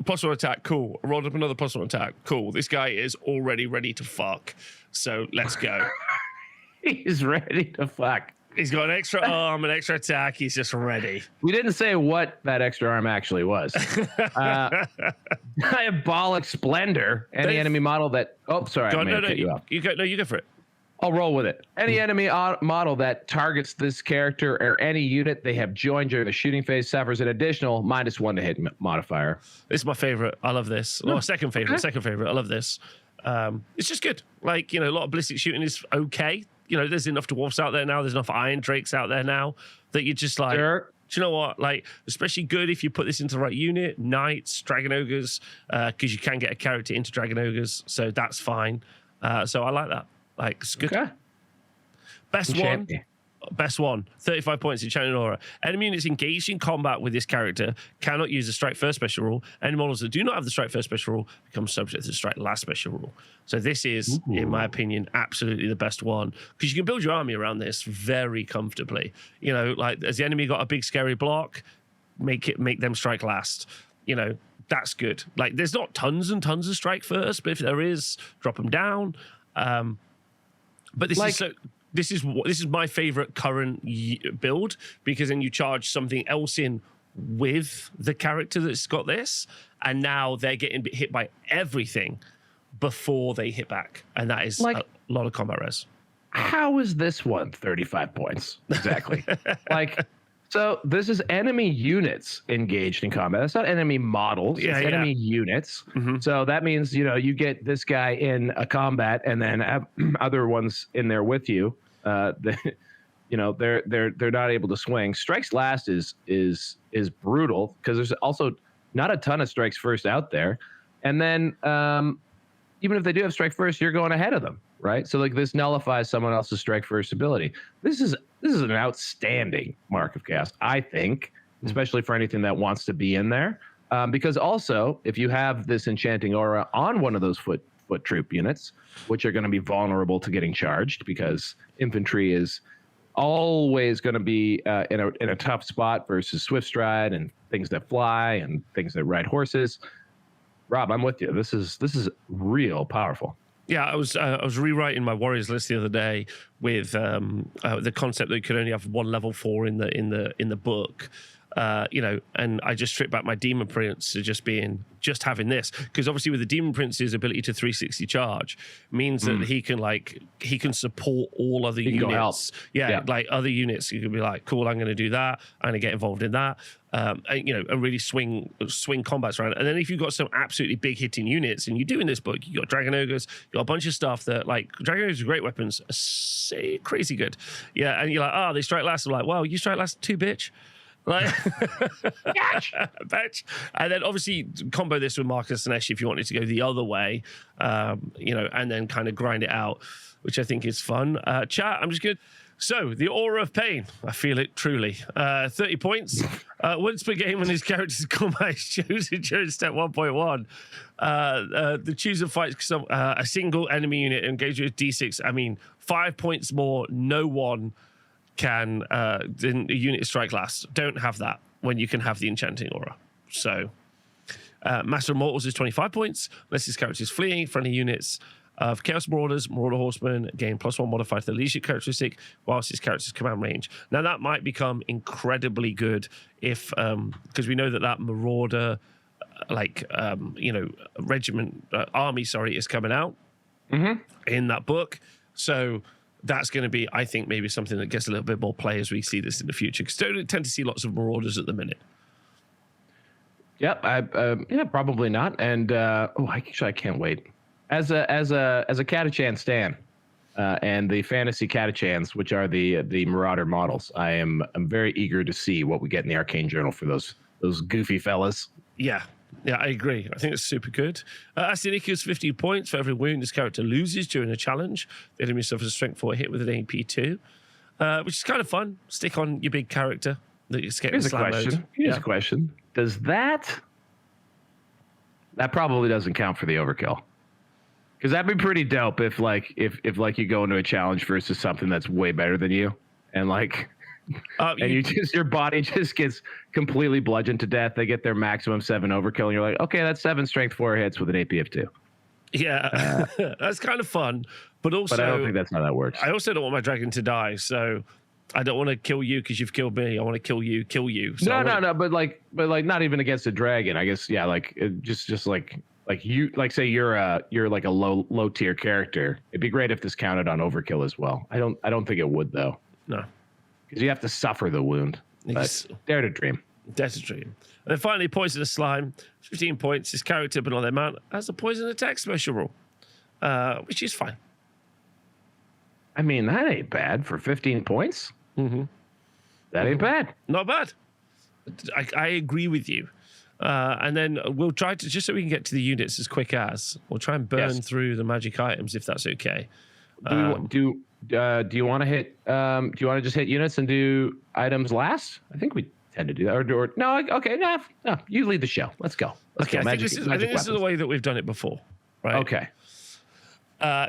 +1 attack, cool. I rolled up another +1 attack, cool. This guy is already ready to fuck. So let's go. He's ready to fuck. He's got an extra arm, an extra attack. He's just ready. We didn't say what that extra arm actually was. Diabolic Splendor. Any enemy model that... Oh, sorry. You go for it. I'll roll with it. Any enemy model that targets this character or any unit they have joined during the shooting phase suffers an additional -1 to hit modifier. This is my favorite. I love this. Or second favorite. Okay. Second favorite. I love this. It's just good. Like, a lot of ballistic shooting is okay. There's enough dwarfs out there now. There's enough Iron Drakes out there now that you're just like, sure. Do you know what? Like, especially good if you put this into the right unit, Knights, Dragon Ogres, because you can get a character into Dragon Ogres, so that's fine. So I like that. Like, it's good. Okay. Best one, 35 points, Enchanted Aura. Enemy units engaged in combat with this character cannot use the Strike First special rule. Any models that do not have the Strike First special rule become subject to the Strike Last special rule. So this is, in my opinion, absolutely the best one, because you can build your army around this very comfortably. Like, as the enemy got a big scary block, make them Strike Last. That's good. Like, there's not tons and tons of Strike First, but if there is, drop them down. But this is my favorite current build, because then you charge something else in with the character that's got this, and now they're getting hit by everything before they hit back, and that is a lot of combat res. How is this one 35 points exactly? So this is enemy units engaged in combat. That's not enemy models. It's enemy units. Mm-hmm. So that means, you get this guy in a combat and then have other ones in there with you. They're not able to swing. Strikes Last is brutal, because there's also not a ton of Strikes First out there. And then even if they do have Strike First, you're going ahead of them, right? So like, this nullifies someone else's Strike First ability. This is an outstanding Mark of Chaos, I think, especially for anything that wants to be in there. Because also, if you have this Enchanting Aura on one of those foot troop units, which are going to be vulnerable to getting charged, because infantry is always going to be in a tough spot versus Swift Stride and things that fly and things that ride horses. Rob, I'm with you. This is real powerful. Yeah, I was rewriting my Warriors list the other day with the concept that you could only have one level 4 in the book. And I just stripped back my Demon Prince to just having this, because obviously with the Demon Prince's ability to 360 charge means that he can support all other units. Like other units, you could be like, cool, I'm going to do that, I'm going to get involved in that, and really swing combats around. And then if you've got some absolutely big hitting units, and you do in this book, you got Dragon Ogres, you got a bunch of stuff that, like, Dragon Ogres are great weapons, crazy good. Yeah, and you're like, they strike last. I'm like, wow, you strike last too, bitch. Like, bitch. And then obviously combo this with Marcus and Esh if you wanted to go the other way, and then kind of grind it out, which I think is fun. Chat, I'm just good. So, the Aura of Pain, I feel it truly. 30 points. Once per game when his character's combat is chosen during step 1.1. The chooser fights a single enemy unit engaged with D6. I mean, 5 points more, no one can the unit strike last. Don't have that when you can have the Enchanting Aura. So Master of Mortals is 25 points unless his character is fleeing. Friendly units of Chaos Marauders, Marauder Horsemen gain +1 modifier to the leadership characteristic whilst his character's command range. Now that might become incredibly good if because we know that Marauder regiment army is coming out in that book. So that's going to be, I think, maybe something that gets a little bit more play as we see this in the future, because don't tend to see lots of Marauders at the minute. Yep, probably not. And I can't wait. As a Catachan stan, and the fantasy Catachans, which are the Marauder models, I'm very eager to see what we get in the Arcane Journal for those goofy fellas. Yeah, I agree. I think it's super good. Astinicus 15 points for every wound this character loses during a challenge. The enemy suffers a strength 4 hit with an AP 2, which is kind of fun. Stick on your big character that you're getting slam mode. Here's a question. Does that probably doesn't count for the overkill? Because that'd be pretty dope if you go into a challenge versus something that's way better than you, and and your body just gets completely bludgeoned to death. They get their maximum 7 overkill, and you're like, okay, that's 7 strength 4 hits with an AP of 2. Yeah, that's kind of fun, but I don't think that's how that works. I also don't want my dragon to die, so I don't want to kill you because you've killed me. I want to kill you. So no, but not even against a dragon. I guess just like you, say you're like a low tier character. It'd be great if this counted on overkill as well. I don't think it would though. No, because you have to suffer the wound. But dare to dream. Dare to dream. And then finally, poisonous slime, 15 points. His character, but on their mount, has a poison attack special rule, which is fine. I mean, that ain't bad for 15 points. Mm-hmm. That ain't bad. Not bad. I agree with you. And then we'll try to, just so we can get to the units as quick as, we'll try and burn through the magic items if that's okay. Do you want to hit? Do you want to just hit units and do items last? I think we tend to do that. Or no? Okay, no. You lead the show. Let's go. I think this is the way that we've done it before. Right. Okay.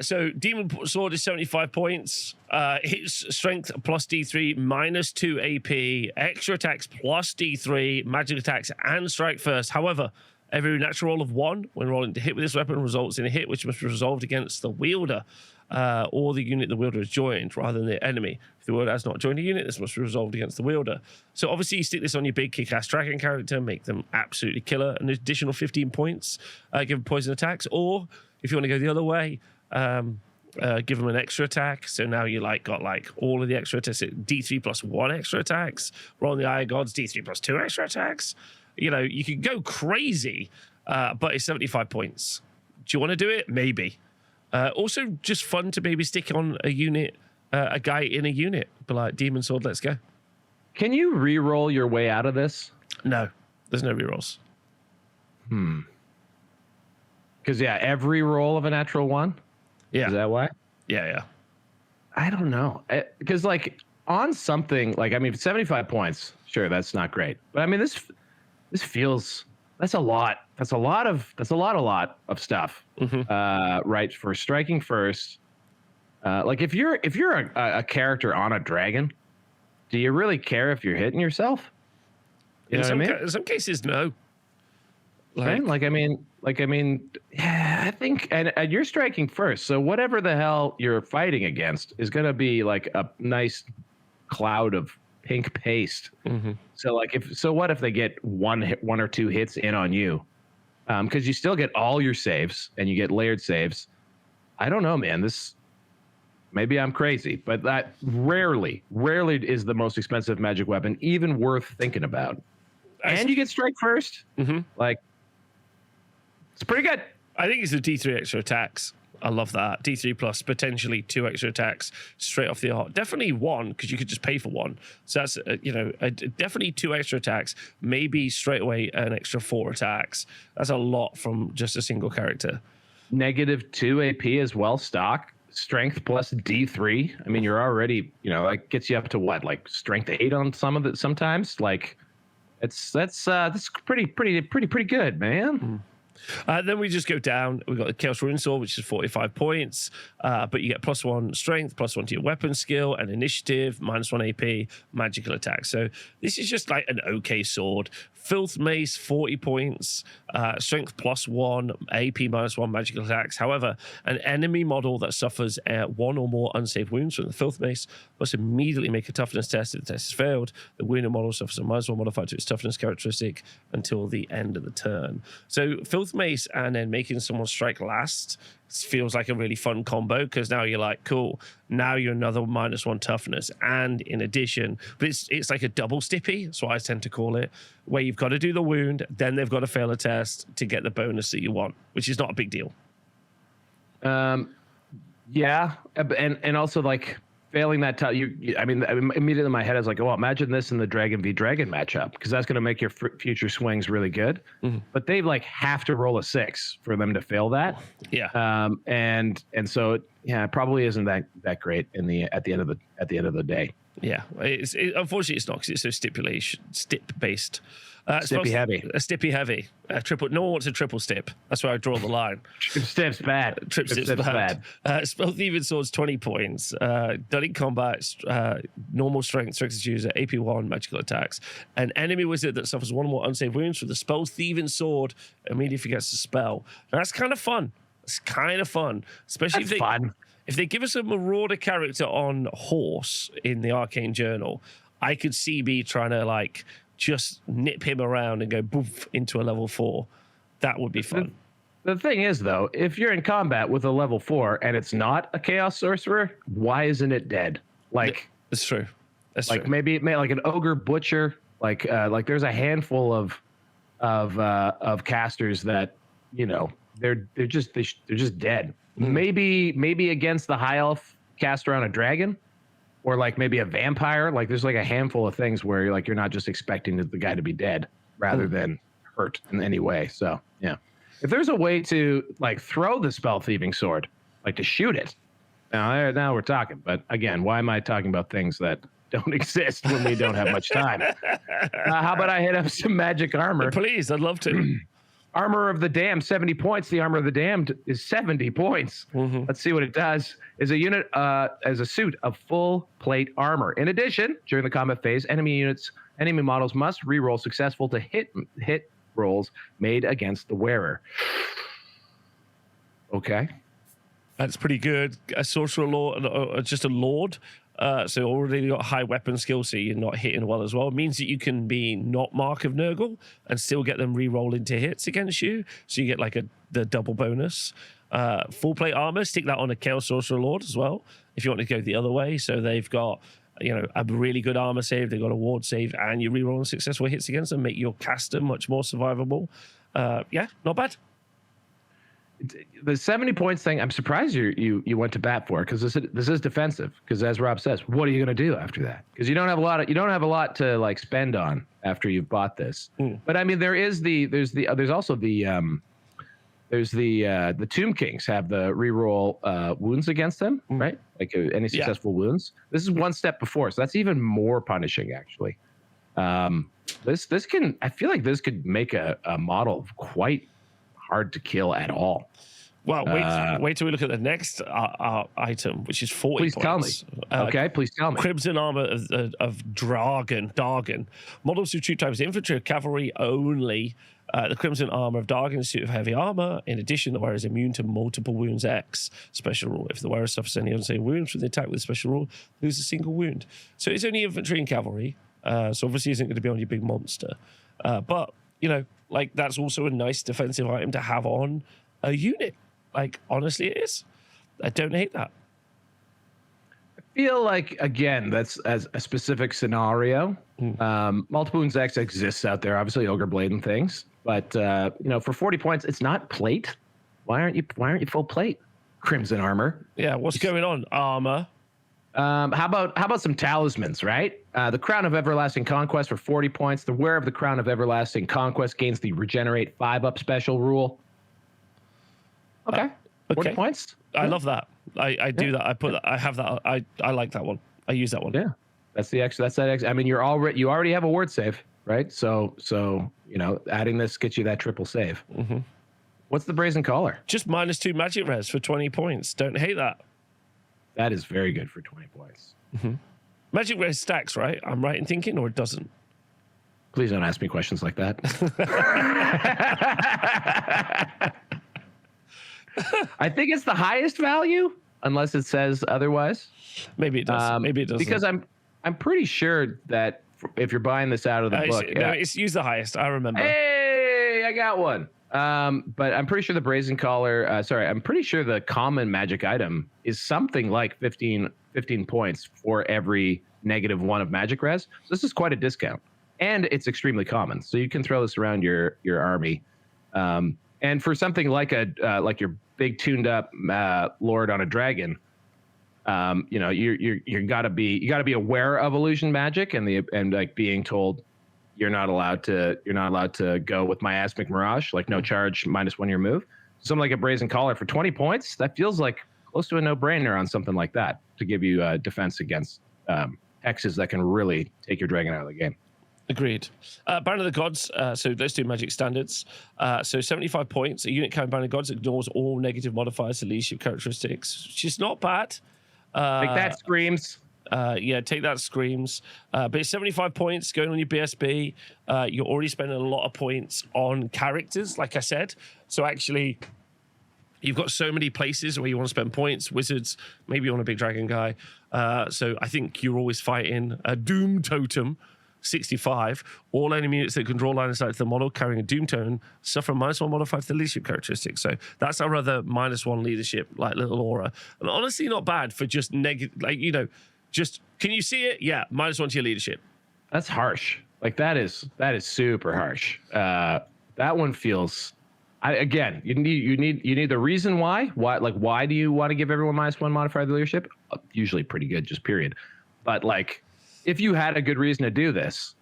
So Demon Sword is 75 points. Hits strength plus D3 minus 2 AP. Extra attacks plus D3. Magic attacks and strike first. However, every natural roll of 1 when rolling to hit with this weapon results in a hit which must be resolved against the wielder or the unit the wielder has joined rather than the enemy. If the wielder has not joined a unit, this must be resolved against the wielder. So obviously you stick this on your big kick-ass dragon character, make them absolutely killer. An additional 15 points, give them poison attacks. Or if you want to go the other way, give them an extra attack. So now you got all of the extra attacks, D3 plus 1 extra attacks. Roll on the Eye of Gods, D3 plus 2 extra attacks. You can go crazy, but it's 75 points. Do you want to do it? Maybe. Also, just fun to maybe stick on a unit, a guy in a unit, but like Demon Sword, let's go. Can you re-roll your way out of this? No, there's no re-rolls. Because every roll of a natural 1. Yeah. Is that why? Yeah. I don't know. Because on something 75 points, sure, that's not great. But I mean, this feels, that's a lot. That's a lot of stuff. Mm-hmm. Right, for striking first. If you're a character on a dragon, do you really care if you're hitting yourself? You know what I mean? In some cases, no. I think, and you're striking first, so whatever the hell you're fighting against is going to be like a nice cloud of pink paste. Mm-hmm. So what if they get one or 2 hits in on you? Because you still get all your saves and you get layered saves. I don't know, man. Maybe I'm crazy, but that rarely is the most expensive magic weapon even worth thinking about. And you get strike first. Mm-hmm. It's pretty good. I think it's the D3 extra attacks. I love that. D3 plus potentially 2 extra attacks straight off the art. Definitely 1, because you could just pay for 1. So that's, definitely 2 extra attacks. Maybe straight away an extra 4 attacks. That's a lot from just a single character. Negative 2 AP as well, stock. Strength plus D3. I mean, you're already, gets you up to what, strength 8 on some of it sometimes? That's pretty good, man. Mm. Then we just go down. We've got the Chaos Rune Sword, which is 45 points, but you get +1 strength, +1 to your weapon skill, and initiative, -1 AP, magical attack. So this is just like an okay sword. Filth Mace, 40 points, strength +1, AP -1, magical attacks. However, an enemy model that suffers 1 or more unsaved wounds from the Filth Mace must immediately make a toughness test. If the test is failed, the wounded model suffers a -1 modifier to its toughness characteristic until the end of the turn. So Filth Mace and then making someone strike last feels like a really fun combo, because now you're like, cool, now you're another -1 toughness, and in addition, but it's like a double stippy, that's what I tend to call it, where you've got to do the wound, then they've got to fail a test to get the bonus that you want, which is not a big deal. Yeah, and also failing that immediately in my head I was like, oh, imagine this in the Dragon v Dragon matchup, because that's going to make your future swings really good. Mm-hmm. But they have to roll a 6 for them to fail that. Yeah. And so it probably isn't that great at the end of the day. Yeah, unfortunately it's not because it's so stip based. Stippy heavy. A stippy heavy. Triple. No one wants a triple stip. That's where I draw the line. Trip stip's bad. Trip stip's bad. Spell Thieving Sword's 20 points. Done in combat, normal strength, strength user, AP 1, magical attacks. An enemy wizard that suffers 1 or more unsaved wounds from the spell Thieving Sword immediately forgets the spell. Now, that's kind of fun. It's kind of fun, especially if they give us a Marauder character on horse in the Arcane Journal. I could see me trying to like just nip him around and go boof into a level 4. That would be fun. The thing is, though, if you're in combat with a level 4 and it's not a Chaos Sorcerer, why isn't it dead? Like, that's true. That's like true. maybe like an Ogre Butcher. Like there's a handful of casters that, you know, they're just dead. Maybe against the High Elf caster on a dragon. Or like maybe a vampire. Like there's like a handful of things where you're not just expecting the guy to be dead rather than hurt in any way. So yeah, if there's a way to like throw the Spell Thieving Sword, like to shoot it, now we're talking. But again, why am I talking about things that don't exist when we don't have much time? How about I hit up some magic armor? Please, I'd love to. Armor of the Damned, 70 points. The Armor of the Damned is 70 points. Let's see what it does. Is a unit as a suit of full plate armor. In addition, during the combat phase, enemy models must reroll successful to hit rolls made against the wearer. Okay. That's pretty good. A sorcerer lord, just a lord. So already got high weapon skill, so you're not hitting well as well. It means that you can be not Mark of Nurgle and still get them re-roll into hits against you. So you get like the double bonus. Full plate armor, stick that on a Chaos Sorcerer Lord as well, if you want to go the other way. So they've got, you know, a really good armor save, they've got a ward save, and you re-roll successful hits against them, make your caster much more survivable. Yeah, not bad. The 70 points thing, I'm surprised you went to bat for, because this is defensive. Because as Rob says, what are you going to do after that? Because you don't have a lot to like spend on after you've bought this. But I mean, there's also the Tomb Kings have the reroll wounds against them, right? Like any successful wounds. This is one step before, so that's even more punishing actually. This can, I feel like this could make a model quite hard to kill at all. Well, wait till we look at the next item, which is 40 please points. Tell me. Okay, please tell me. Crimson armor of Dargan. Models who shoot types infantry or cavalry only. The Crimson armor of Dargan is a suit of heavy armor. In addition, the wearer is immune to multiple wounds X. Special rule. If the wearer suffers any unsaved wounds from the attack with a special rule, lose a single wound. So it's only infantry and cavalry. So obviously isn't going to be on your big monster. But, you know, like that's also a nice defensive item to have on a unit. Like, honestly, it is. I don't hate that. I feel like, again, that's as a specific scenario. Multiple wounds X exists out there, obviously Ogre Blade and things. But you know, for 40 points, it's not plate. Why aren't you full plate? Crimson armor. Yeah, what's going on? Armor. How about some talismans, right? The Crown of Everlasting Conquest for 40 points. The wearer of the Crown of Everlasting Conquest gains the regenerate 5-up special rule. Okay. 40 points. I love that. I do that. I have that. I like that one. I use that one. Yeah. That's the extra. That's that extra. I mean, you already have a word save, right? So you know, adding this gets you that triple save. What's the Brazen Collar? Just -2 magic res for 20 points. Don't hate that. That is very good for 20 points. Magic res stacks, right? I'm right in thinking, or it doesn't? Please don't ask me questions like that. I think it's the highest value, unless it says otherwise. Maybe it does. Maybe it doesn't. Because I'm pretty sure that if you're buying this out of the book, no, it's use the highest. I remember. Hey, I got one. But I'm pretty sure the Brazen Collar. I'm pretty sure the common magic item is something like 15 points for every -1 of magic res. So this is quite a discount, and it's extremely common. So you can throw this around your army. And for something like like your big tuned up lord on a dragon, you know, you gotta be aware of illusion magic and like being told you're not allowed to go with miasmic mirage, like no charge -1 your move. Something like a Brazen Collar for 20 points, that feels like close to a no-brainer on something like that to give you defense against hexes that can really take your dragon out of the game. Agreed. Banner of the Gods. So let's do Magic Standards. So 75 points. A unit carrying Banner of the Gods ignores all negative modifiers to leadership characteristics, which is not bad. Take that, Screams. Yeah, take that, Screams. But it's 75 points going on your BSB. You're already spending a lot of points on characters, like I said. So actually, you've got so many places where you want to spend points. Wizards, maybe you want a big dragon guy. So I think you're always fighting a Doom Totem. 65. All enemy units that can draw line of sight to the model carrying a Doom Totem suffer a -1 modifier to the leadership characteristic. So that's our other -1 leadership, like little aura. And honestly, not bad for just negative, like, you know, just, can you see it? Yeah, -1 to your leadership. That's harsh. Like that is super harsh. That one feels. You need the reason why. Why do you want to give everyone -1 modifier to the leadership? Usually pretty good, just period. But like, if you had a good reason to do this,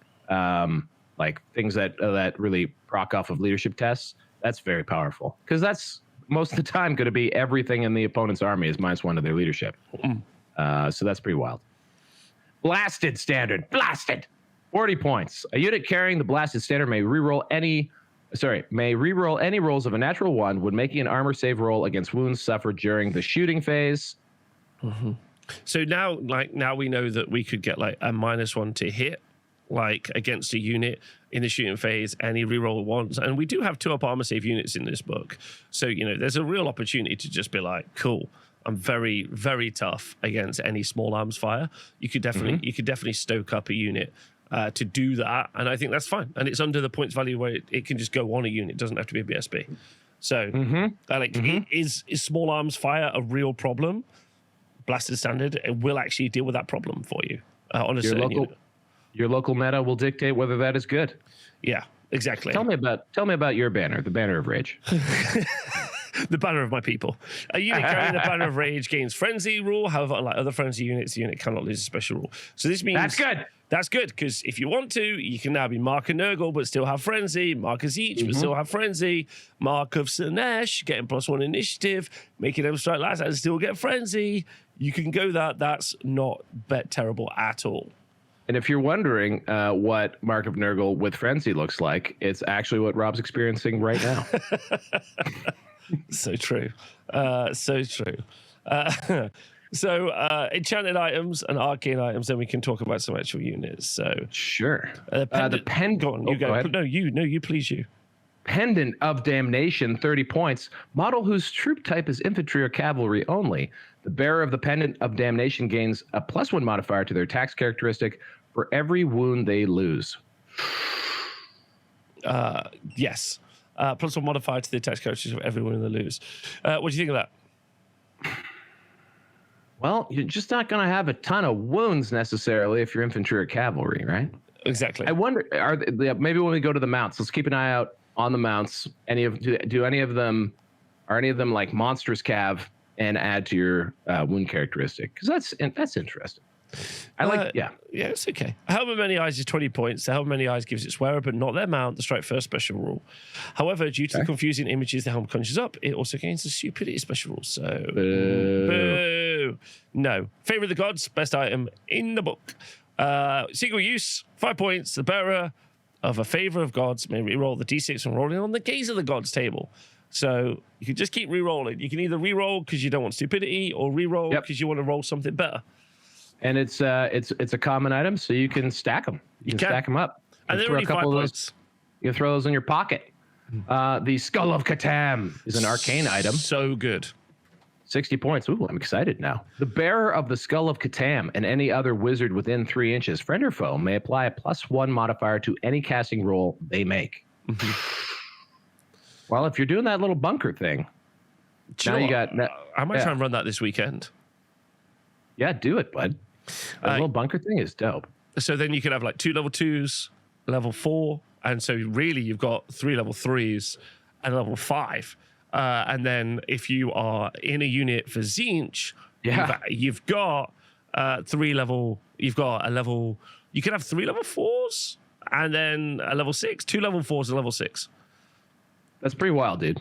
like things that really proc off of leadership tests, that's very powerful, because that's most of the time going to be everything in the opponent's army is -1 to their leadership. So that's pretty wild. Blasted standard, blasted, 40 points. A unit carrying the blasted standard may reroll any rolls of a natural 1 when making an armor save roll against wounds suffered during the shooting phase. Mm-hmm. So now we know that we could get like a -1 to hit, like against a unit in the shooting phase, and he reroll once. And we do have 2-up armor save units in this book. So, you know, there's a real opportunity to just be like, cool, I'm very, very tough against any small arms fire. You could definitely stoke up a unit to do that. And I think that's fine. And it's under the points value where it can just go on a unit. It doesn't have to be a BSB. So is small arms fire a real problem? Blasted standard, it will actually deal with that problem for you. Your local meta will dictate whether that is good. Yeah, exactly. Tell me about your banner, the Banner of Rage. The Banner of my people. A unit carrying the Banner of Rage gains Frenzy rule. However, unlike other Frenzy units, the unit cannot lose a special rule. So this means that's good. That's good, because if you want to, you can now be Mark of Nurgle, but still have Frenzy. Mark of Zeech, but still have Frenzy. Mark of Sinesh, getting +1 initiative, making them strike last and still get Frenzy. You can go that. That's not terrible at all. And if you're wondering what Mark of Nurgle with Frenzy looks like, it's actually what Rob's experiencing right now. So true. So true. So enchanted items and arcane items, then we can talk about some actual units. So sure. The pendant. Go on, you go. Ahead. No, you please you. Pendant of Damnation, 30 points. Model whose troop type is infantry or cavalry only. The bearer of the Pendant of Damnation gains a +1 modifier to their attacks characteristic for every wound they lose. Yes. +1 modifier to the attacks characteristic of every wound they lose. What do you think of that? Well, you're just not going to have a ton of wounds necessarily if you're infantry or cavalry, right? Exactly. I wonder, maybe when we go to the mounts, let's keep an eye out on the mounts. Are any of them like monstrous cav and add to your wound characteristic? Because that's interesting. Yeah, it's okay. However many eyes is 20 points. However many eyes gives its wearer, but not their mount, the strike first special rule. However, due to the confusing images the helm conjures up, it also gains the stupidity special rule. So, boo. No. Favor of the Gods, best item in the book. Single use, 5 points. The bearer of a favor of gods may reroll the d6 and roll it on the Gaze of the Gods table. So you can just keep re-rolling. You can either re-roll because you don't want stupidity, or re-roll because you want to roll something better. And it's a common item, so you can stack them. You can stack them up. And they're only 5 points. You can throw those in your pocket. The Skull of Catan is an arcane item. So good. 60 points. Ooh, I'm excited now. The bearer of the Skull of Catan and any other wizard within 3 inches, friend or foe, may apply a +1 modifier to any casting roll they make. Well, if you're doing that little bunker thing, I might try and run that this weekend. Yeah, do it, bud. That little bunker thing is dope. So then you could have like 2 level 2s, level 4, and so really you've got 3 level 3s and level 5. And then if you are in a unit for Zeech, you've got 3 level. You've got a level. You can have 3 level 4s and then a level 6, 2 level 4s, and level 6. That's pretty wild, dude.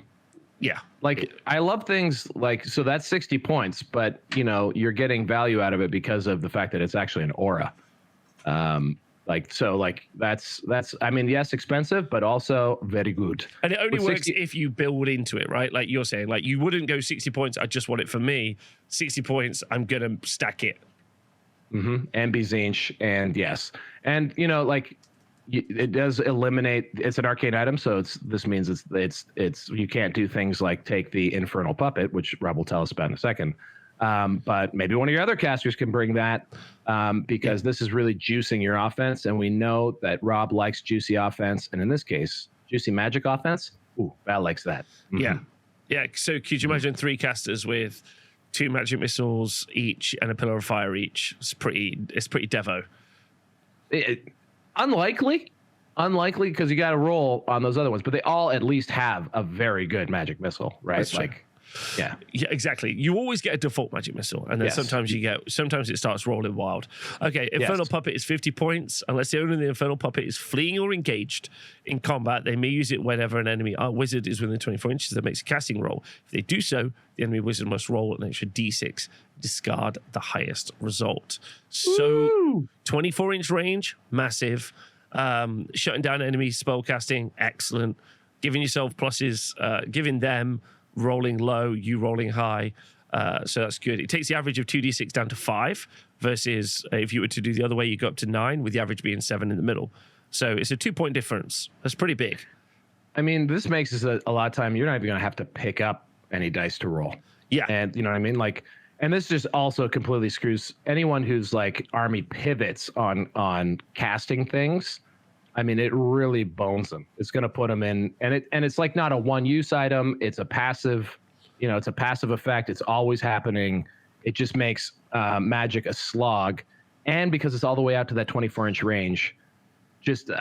Yeah. Like, I love things like, so that's 60 points, but, you know, you're getting value out of it because of the fact that it's actually an aura. That's I mean, yes, expensive, but also very good. And it only With works if you build into it, right? Like you're saying, like you wouldn't go 60 points. I just want it for me. 60 points. I'm gonna stack it. And be Zinch, and yes, and it does eliminate. It's an arcane item, so this means it's you can't do things like take the Infernal Puppet, which Rob will tell us about in a second. But maybe one of your other casters can bring that, because this is really juicing your offense, and we know that Rob likes juicy offense, and in this case, juicy magic offense. Ooh, Val likes that. Yeah. So could you imagine 3 casters with 2 magic missiles each and a pillar of fire each? It's pretty devo. Unlikely because you got to roll on those other ones, but they all at least have a very good magic missile, right? That's true. Yeah, exactly. You always get a default magic missile, and then sometimes it starts rolling wild. Okay, Infernal Puppet is 50 points. Unless the owner of the Infernal Puppet is fleeing or engaged in combat, they may use it whenever an enemy wizard is within 24 inches that makes a casting roll. If they do so, the enemy wizard must roll an extra d6, discard the highest result. So 24-inch range, massive. Shutting down enemy spell casting, excellent. Giving yourself pluses, giving them rolling low, you rolling high. So that's good. It takes the average of 2d6 down to 5 versus if you were to do the other way, you go up to 9 with the average being 7 in the middle. So it's a 2-point difference. That's pretty big. I mean, this makes this a lot of time. You're not even going to have to pick up any dice to roll. Yeah. And you know what I mean? Like, and this just also completely screws anyone who's like army pivots on casting things. I mean, it really bones them. It's going to put them in, and it's like not a one-use item. It's a passive, it's a passive effect. It's always happening. It just makes magic a slog, and because it's all the way out to that 24-inch range, just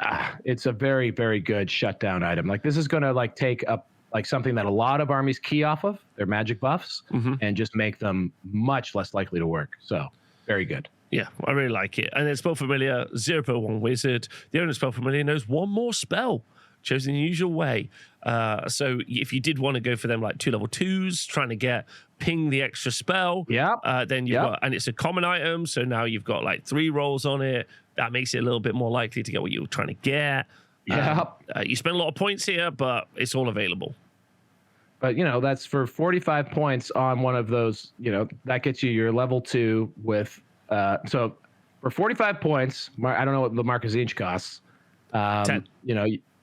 it's a very, very good shutdown item. Like this is going to like take up like something that a lot of armies key off of their magic buffs, and just make them much less likely to work. So very good. Yeah, I really like it. And then spell familiar, 0/1 wizard. The owner of spell familiar knows one more spell, chosen in the usual way. So if you did want to go for them like 2 level 2s, trying to get ping the extra spell, then you've got, and it's a common item, so now you've got like 3 rolls on it. That makes it a little bit more likely to get what you were trying to get. You spend a lot of points here, but it's all available. But, that's for 45 points on one of those, that gets you your level 2 with... so for 45 points, I don't know what the Marcus Inch costs. 10.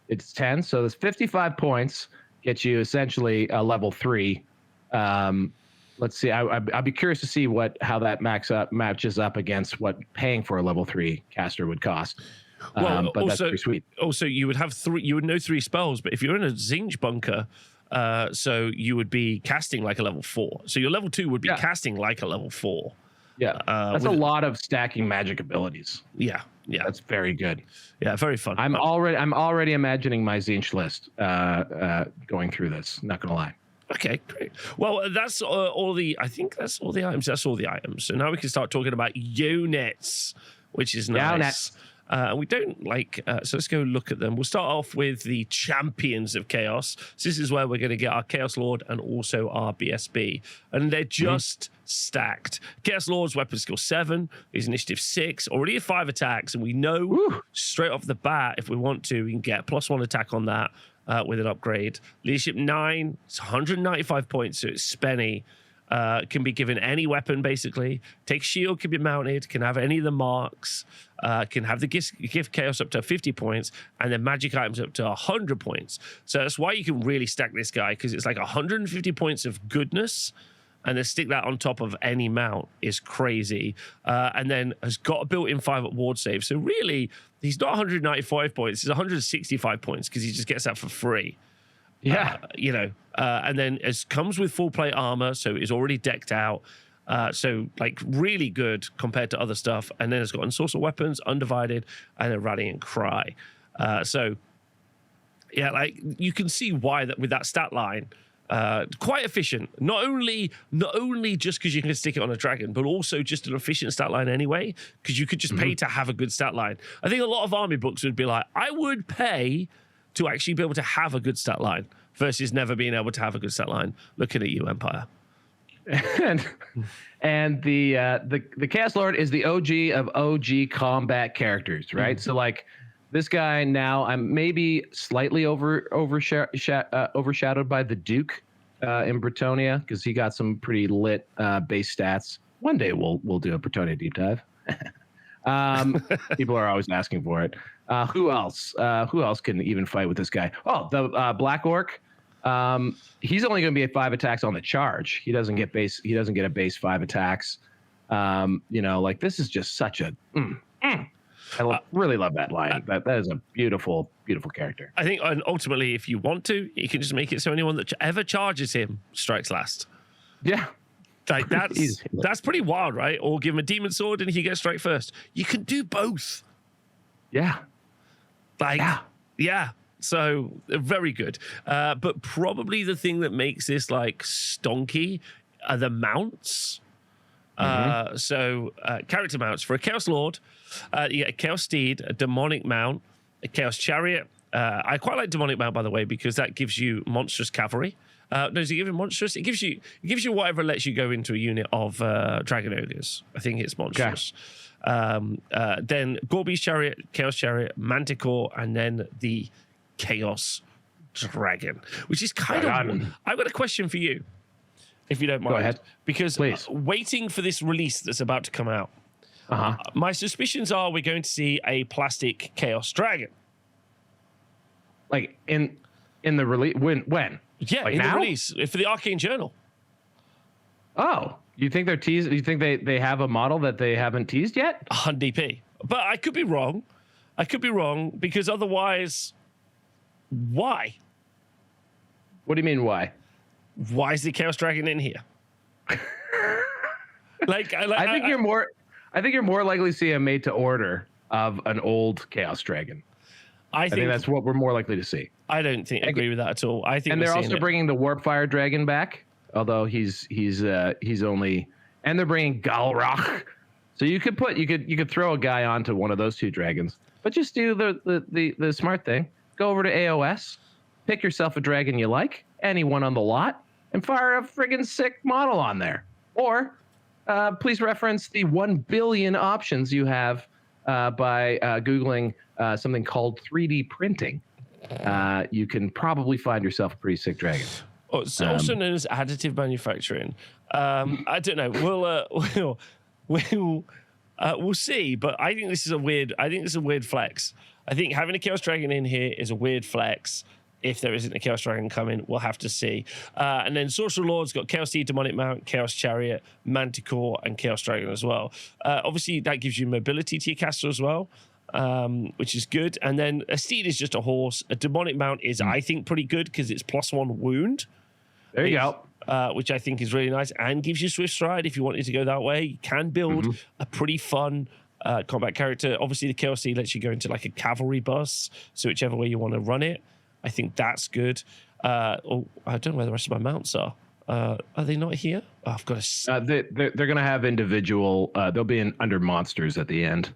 It's 10. So there's 55 points, gets you essentially a level 3. Let's see. I'd be curious to see how that matches up against what paying for a level 3 caster would cost. Well, but that's pretty sweet. Also, you would have 3. You would know 3 spells, but if you're in a Zinch bunker, so you would be casting like a level 4. So your level 2 would be casting like a level 4. Yeah, that's a lot of stacking magic abilities. Yeah, that's very good. Yeah, very fun. I'm already imagining my Zinch list going through this. Not gonna lie. Okay, great. Well, that's all the. I think that's all the items. That's all the items. So now we can start talking about units, which is nice. We don't like, so let's go look at them. We'll start off with the champions of chaos. So this is where we're going to get our Chaos Lord and also our BSB. And they're just stacked. Chaos Lord's weapon skill 7, his initiative 6, already at 5 attacks. And we know straight off the bat, if we want to, we can get +1 attack on that with an upgrade. Leadership 9, it's 195 points, so it's spenny. Can be given any weapon, basically. Take shield, can be mounted, can have any of the marks, can have the gift chaos up to 50 points, and then magic items up to 100 points. So that's why you can really stack this guy, because it's like 150 points of goodness, and then stick that on top of any mount is crazy. And then has got a built-in 5 up ward save. So really, he's not 195 points, he's 165 points, because he just gets that for free. And then it comes with full plate armor, so it's already decked out. So like really good compared to other stuff. And then it's got ensorcel weapons, undivided, and a rallying cry. Like you can see why that with that stat line, quite efficient. Not only just because you can stick it on a dragon, but also just an efficient stat line anyway, because you could just pay to have a good stat line. I think a lot of army books would be like, I would pay to actually be able to have a good stat line versus never being able to have a good stat line. Looking at you, Empire. and the Chaos Lord is the OG of OG combat characters, right? So like this guy now, I'm maybe slightly overshadowed by the Duke in Bretonia because he got some pretty lit base stats. One day we'll do a Bretonia deep dive. People are always asking for it. Who else? Who else can even fight with this guy? Oh, the Black Orc. He's only going to be at 5 attacks on the charge. He doesn't get a base 5 attacks. Like this is just such a. I really love that line. That is a beautiful, beautiful character. I think, and ultimately, if you want to, you can just make it so anyone that ever charges him strikes last. Yeah. Like that's pretty wild, right? Or give him a demon sword and he gets strike first. You can do both. Yeah. Yeah. So very good. But probably the thing that makes this like stonky are the mounts. So character mounts for a Chaos Lord, you get a Chaos Steed, a Demonic Mount, a Chaos Chariot. I quite like Demonic Mount, by the way, because that gives you monstrous cavalry. No, does it give you monstrous? It gives you whatever lets you go into a unit of Dragon Ogres. I think it's monstrous. Okay. Then Gorby's Chariot, Chaos Chariot, Manticore, and then the Chaos Dragon, which is kind of. I've got a question for you, if you don't mind. Go ahead. Because waiting for this release that's about to come out, my suspicions are we're going to see a plastic Chaos Dragon. Like in the release when? Yeah, like in now? the release for the Arcane Journal. Oh, you think they're teased? You think they have a model that they haven't teased yet? 100p. But I could be wrong. Because otherwise, why? What do you mean why? Why is the Chaos Dragon in here? I think you're more likely to see a made to order of an old Chaos Dragon. I think that's what we're more likely to see. I don't agree with that at all. I think, and they're also bringing the Warpfire Dragon back, although he's only, and they're bringing Galrock. So you could throw a guy onto one of those two dragons, but just do the smart thing. Go over to AOS, pick yourself a dragon you like, anyone on the lot, and fire a friggin' sick model on there. Or please reference the 1 billion options you have by Googling something called 3D printing. You can probably find yourself a pretty sick dragon. Oh, it's also known as additive manufacturing. I don't know. We'll see. But I think this is a weird flex. I think having a Chaos Dragon in here is a weird flex. If there isn't a Chaos Dragon coming, we'll have to see. And then Sorcerer Lord's got Chaos Steed, Demonic Mount, Chaos Chariot, Manticore, and Chaos Dragon as well. Obviously, that gives you mobility to your caster as well, which is good. And then a Steed is just a horse. A Demonic Mount is, I think, pretty good because it's +1 wound. There you go. Which I think is really nice and gives you Swift Stride if you wanted to go that way. You can build a pretty fun combat character. Obviously, the Chaos Steed lets you go into like a cavalry bus, so whichever way you want to run it. I think that's good. I don't know where the rest of my mounts are. Are they not here? Oh, I've got to. They're going to have individual. They'll be under monsters at the end.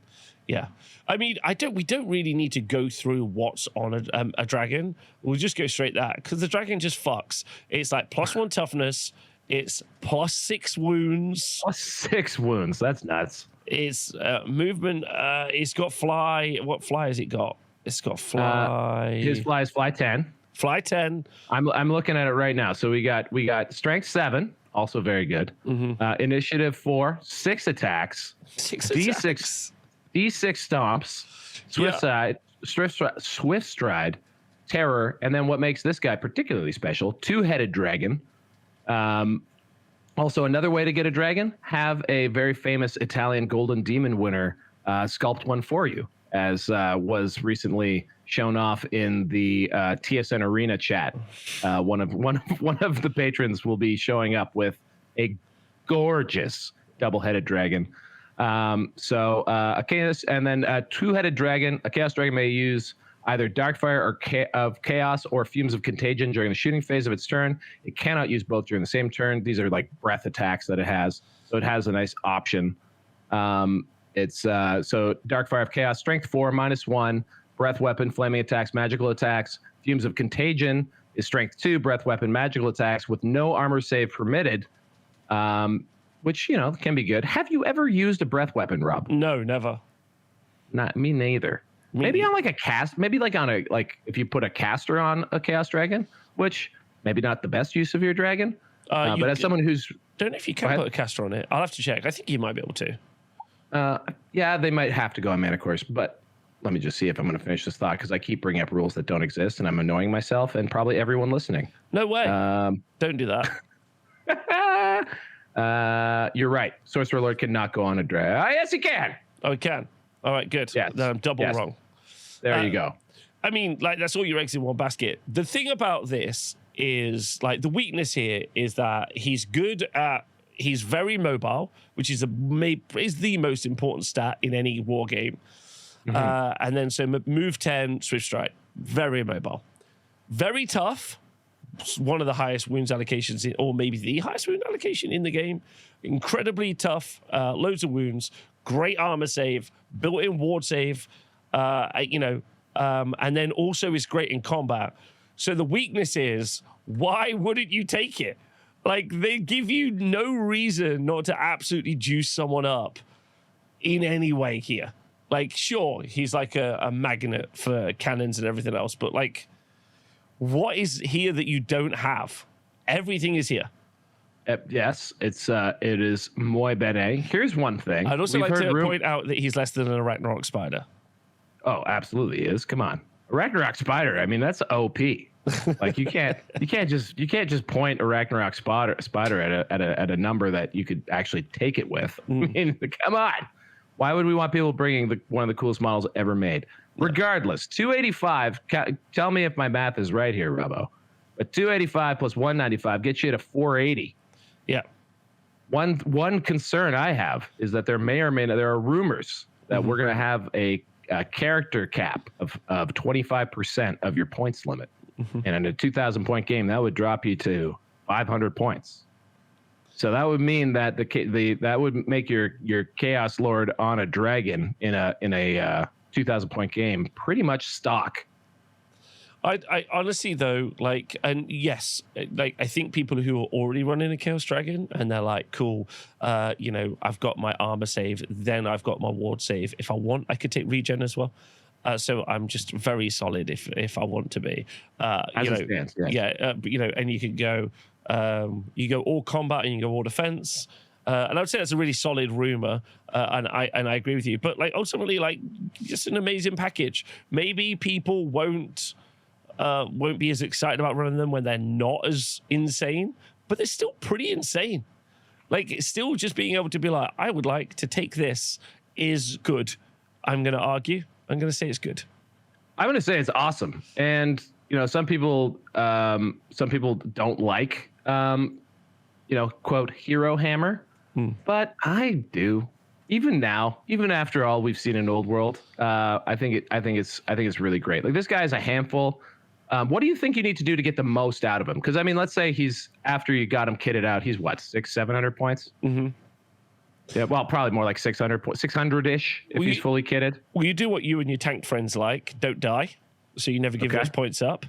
Yeah, I mean, we don't really need to go through what's on a dragon. We'll just go straight that because the dragon just fucks. It's like +1 toughness. It's +6 wounds. +6 wounds. That's nuts. It's movement. It's got fly. What fly has it got? It's got fly. His fly is fly 10. Fly 10. I'm looking at it right now. So we got strength 7, also very good. Initiative 4, 6 attacks. 6 D6 stomps, swift stride, terror, and then what makes this guy particularly special, 2-headed dragon. Also, another way to get a dragon, have a very famous Italian Golden Demon winner sculpt one for you, as was recently shown off in the TSN Arena chat. One of the patrons will be showing up with a gorgeous double-headed dragon. So a chaos, and then a 2-headed dragon. A chaos dragon may use either Darkfire of Chaos or Fumes of Contagion during the shooting phase of its turn. It cannot use both during the same turn. These are like breath attacks that it has, so it has a nice option. It's so Darkfire of Chaos, Strength 4, -1, breath weapon, flaming attacks, magical attacks. Fumes of Contagion is Strength 2, breath weapon, magical attacks with no armor save permitted. which can be good. Have you ever used a breath weapon, Rob? No, never. Not me neither. Maybe on like a cast, maybe like on a if you put a caster on a Chaos Dragon, which maybe not the best use of your dragon. But as someone who's don't know if you can put a caster on it. I'll have to check. I think you might be able to. Yeah, they might have to go on mana course, but let me just see if I'm going to finish this thought because I keep bringing up rules that don't exist and I'm annoying myself and probably everyone listening. No way. Don't do that. You're right. Sorcerer Lord cannot go on a dragon. Yes, he can. Oh, he can. All right, good. Yes. Then I'm double wrong. There you go. I mean, like, that's all your eggs in one basket. The thing about this is, like, the weakness here is that he's very mobile, which is the most important stat in any war game. And then so move 10, swift strike, very mobile, very tough. One of the highest wounds allocations, or maybe the highest wound allocation in the game. Incredibly tough, loads of wounds, great armor save, built-in ward save, and then also is great in combat. So the weakness is, why wouldn't you take it? Like, they give you no reason not to absolutely juice someone up in any way here. Like, sure, he's like a magnet for cannons and everything else, but like, what is here that you don't have? Everything is here. Yes, it is muy bene. Here's one thing. I'd also like to point out that he's less than an Ragnarok Spider. Oh, absolutely he is. Come on. A Ragnarok Spider, I mean, that's OP. Like you can't just point a Ragnarok spider at a number that you could actually take it with. I mean, come on. Why would we want people bringing one of the coolest models ever made? Regardless, 285. Tell me if my math is right here, Robbo. But 285 plus 195 gets you to 480. Yeah. One concern I have is that there are rumors that we're going to have a character cap of 25% of your points limit. And in a 2,000 point game, that would drop you to 500 points. So that would mean that that would make your Chaos Lord on a dragon in a 2,000 point game pretty much stock. I honestly though, like, and yes, like, I think people who are already running a Chaos Dragon and they're like, cool, I've got my armor save, then I've got my ward save. If I want, I could take regen as well. So I'm just very solid if I want to be. And you can go, all combat and you go all defense. And I would say that's a really solid rumor, and I agree with you. But like ultimately, like, just an amazing package. Maybe people won't be as excited about running them when they're not as insane, but they're still pretty insane. Like, still just being able to be like, I would like to take this is good. I'm going to argue. I'm going to say it's good. I'm going to say it's awesome. And, some people don't like, quote, hero hammer, but I do. Even now, even after all we've seen in Old World, I think it's really great. Like, this guy's a handful. What do you think you need to do to get the most out of him? Because I mean, let's say after you got him kitted out, he's what, 600-700 points? Mm-hmm. Yeah, well, probably more like 600-ish if he's fully kitted. Well, you do what you and your tanked friends like. Don't die, so you never give those points up.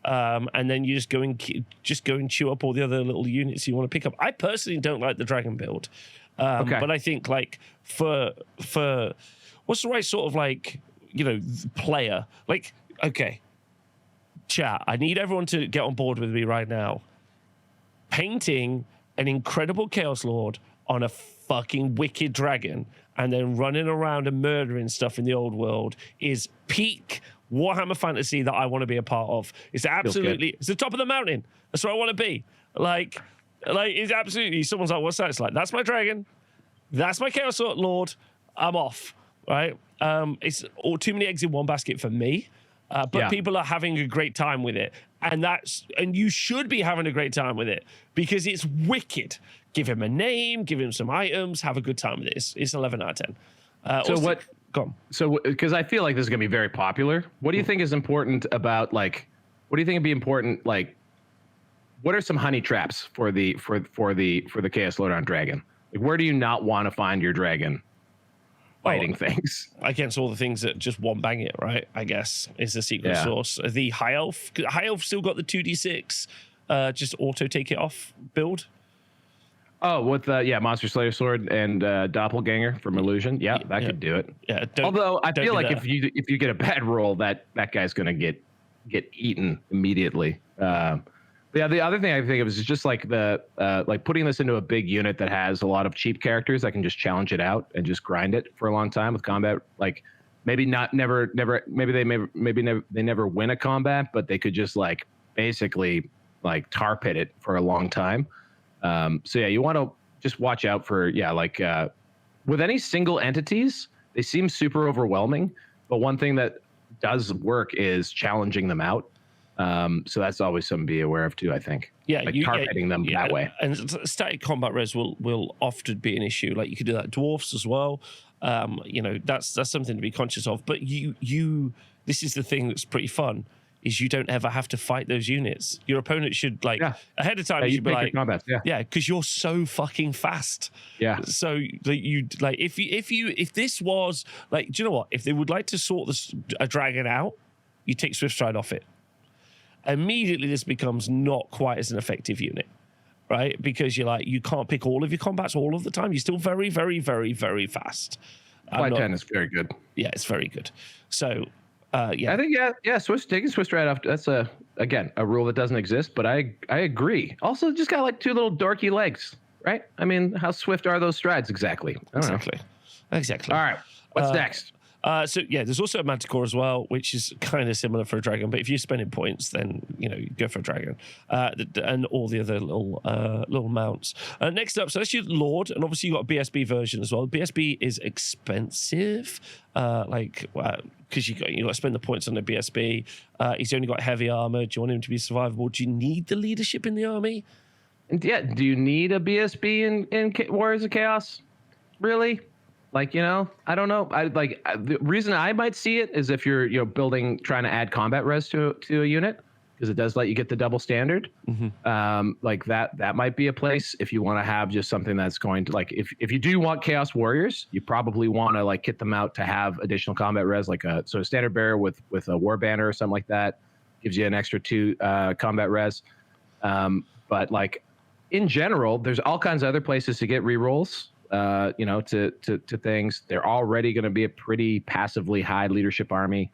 And then you just go and chew up all the other little units you want to pick up. I personally don't like the dragon build, but I think like for what's the right sort of like player? Like, okay, chat. I need everyone to get on board with me right now. Painting an incredible Chaos Lord on a fucking wicked dragon and then running around and murdering stuff in the old world is peak Warhammer fantasy that I want to be a part of. It's absolutely, it's the top of the mountain. That's where I want to be. Like it's absolutely, someone's like, what's that? It's like, that's my dragon. That's my Chaos Lord. I'm off, right? It's all too many eggs in one basket for me. But people are having a great time with it. And you should be having a great time with it because it's wicked. Give him a name, give him some items, have a good time with it. It's 11 out of 10. Go on. So, because I feel like this is going to be very popular. What do you think is important about, like, what do you think would be important? Like, what are some honey traps for the Chaos Lord on Dragon? Like, where do you not want to find your dragon fighting things? Against all the things that just one bang it, right? I guess is the secret source. The High Elf still got the 2d6, just auto take it off build. Oh, with Monster Slayer Sword and Doppelganger from Illusion. Yeah, that could do it. Yeah. Although I feel like if you get a bad roll, that guy's gonna get eaten immediately. Yeah, the other thing I think of is just like like putting this into a big unit that has a lot of cheap characters that can just challenge it out and just grind it for a long time with combat. Like maybe they never win a combat, but they could just like basically like tar pit it for a long time. So yeah, you want to just watch out for with any single entities, they seem super overwhelming. But one thing that does work is challenging them out. So that's always something to be aware of too, I think. Yeah, like targeting them that way. And static combat res will often be an issue. Like you could do that dwarfs as well. That's something to be conscious of. But this is the thing that's pretty fun, is you don't ever have to fight those units. Your opponent should ahead of time. You should be like, because you're so fucking fast. Yeah. So you like if this was like, do you know what? If they would like to sort a dragon out, you take Swift Stride off it. Immediately this becomes not quite as an effective unit, right? Because you can't pick all of your combats all of the time. You're still very, very, very, very fast. Flight 10 is very good. Yeah, it's very good. So, I think taking Swift Stride off, that's a rule that doesn't exist, but I agree. Also, just got like two little dorky legs, right? I mean, how swift are those strides exactly? I don't know. Exactly. All right, what's next? There's also a Manticore as well, which is kind of similar for a dragon. But if you're spending points, then you go for a dragon, and all the other little mounts. Next up, so that's your Lord, and obviously you got a BSB version as well. BSB is expensive, because you got to spend the points on the BSB. He's only got heavy armor. Do you want him to be survivable? Do you need the leadership in the army? And do you need a BSB in Warriors of Chaos? Really? Like, I don't know. The reason I might see it is if you're, trying to add combat res to a unit, because it does let you get the double standard. Mm-hmm. Like that might be a place if you want to have just something that's going to if you do want Chaos Warriors, you probably want to kit them out to have additional combat res, like a standard bearer with a war banner or something like that gives you an extra 2 combat res. But in general, there's all kinds of other places to get rerolls. To things. They're already going to be a pretty passively high leadership army,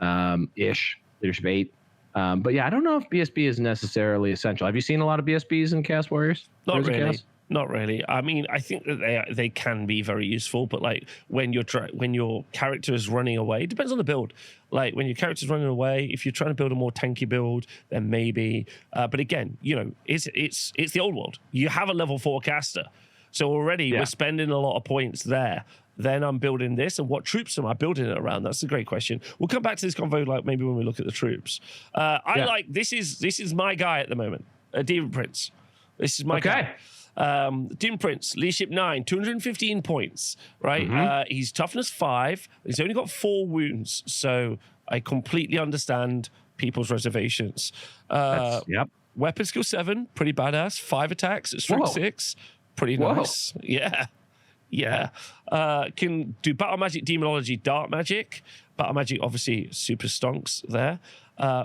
leadership 8. But yeah, I don't know if BSB is necessarily essential. Have you seen a lot of BSBs in Chaos Warriors? Not really. I mean, I think that they can be very useful, but when your character is running away, it depends on the build. Like when your character's running away, if you're trying to build a more tanky build, then maybe. But again, it's the old world. You have a level 4 caster. So already we're spending a lot of points there. Then I'm building this, and what troops am I building it around? That's a great question. We'll come back to this convo maybe when we look at the troops. This is my guy at the moment, Demon Prince. This is my guy. Demon Prince, leadership 9, 215 points. Right, mm-hmm. He's toughness 5. He's only got 4 wounds, so I completely understand people's reservations. Weapon skill 7, pretty badass. 5 attacks at strength 6. Pretty nice. Yeah. Can do battle magic, demonology, dark magic. Battle magic, obviously, super stonks there.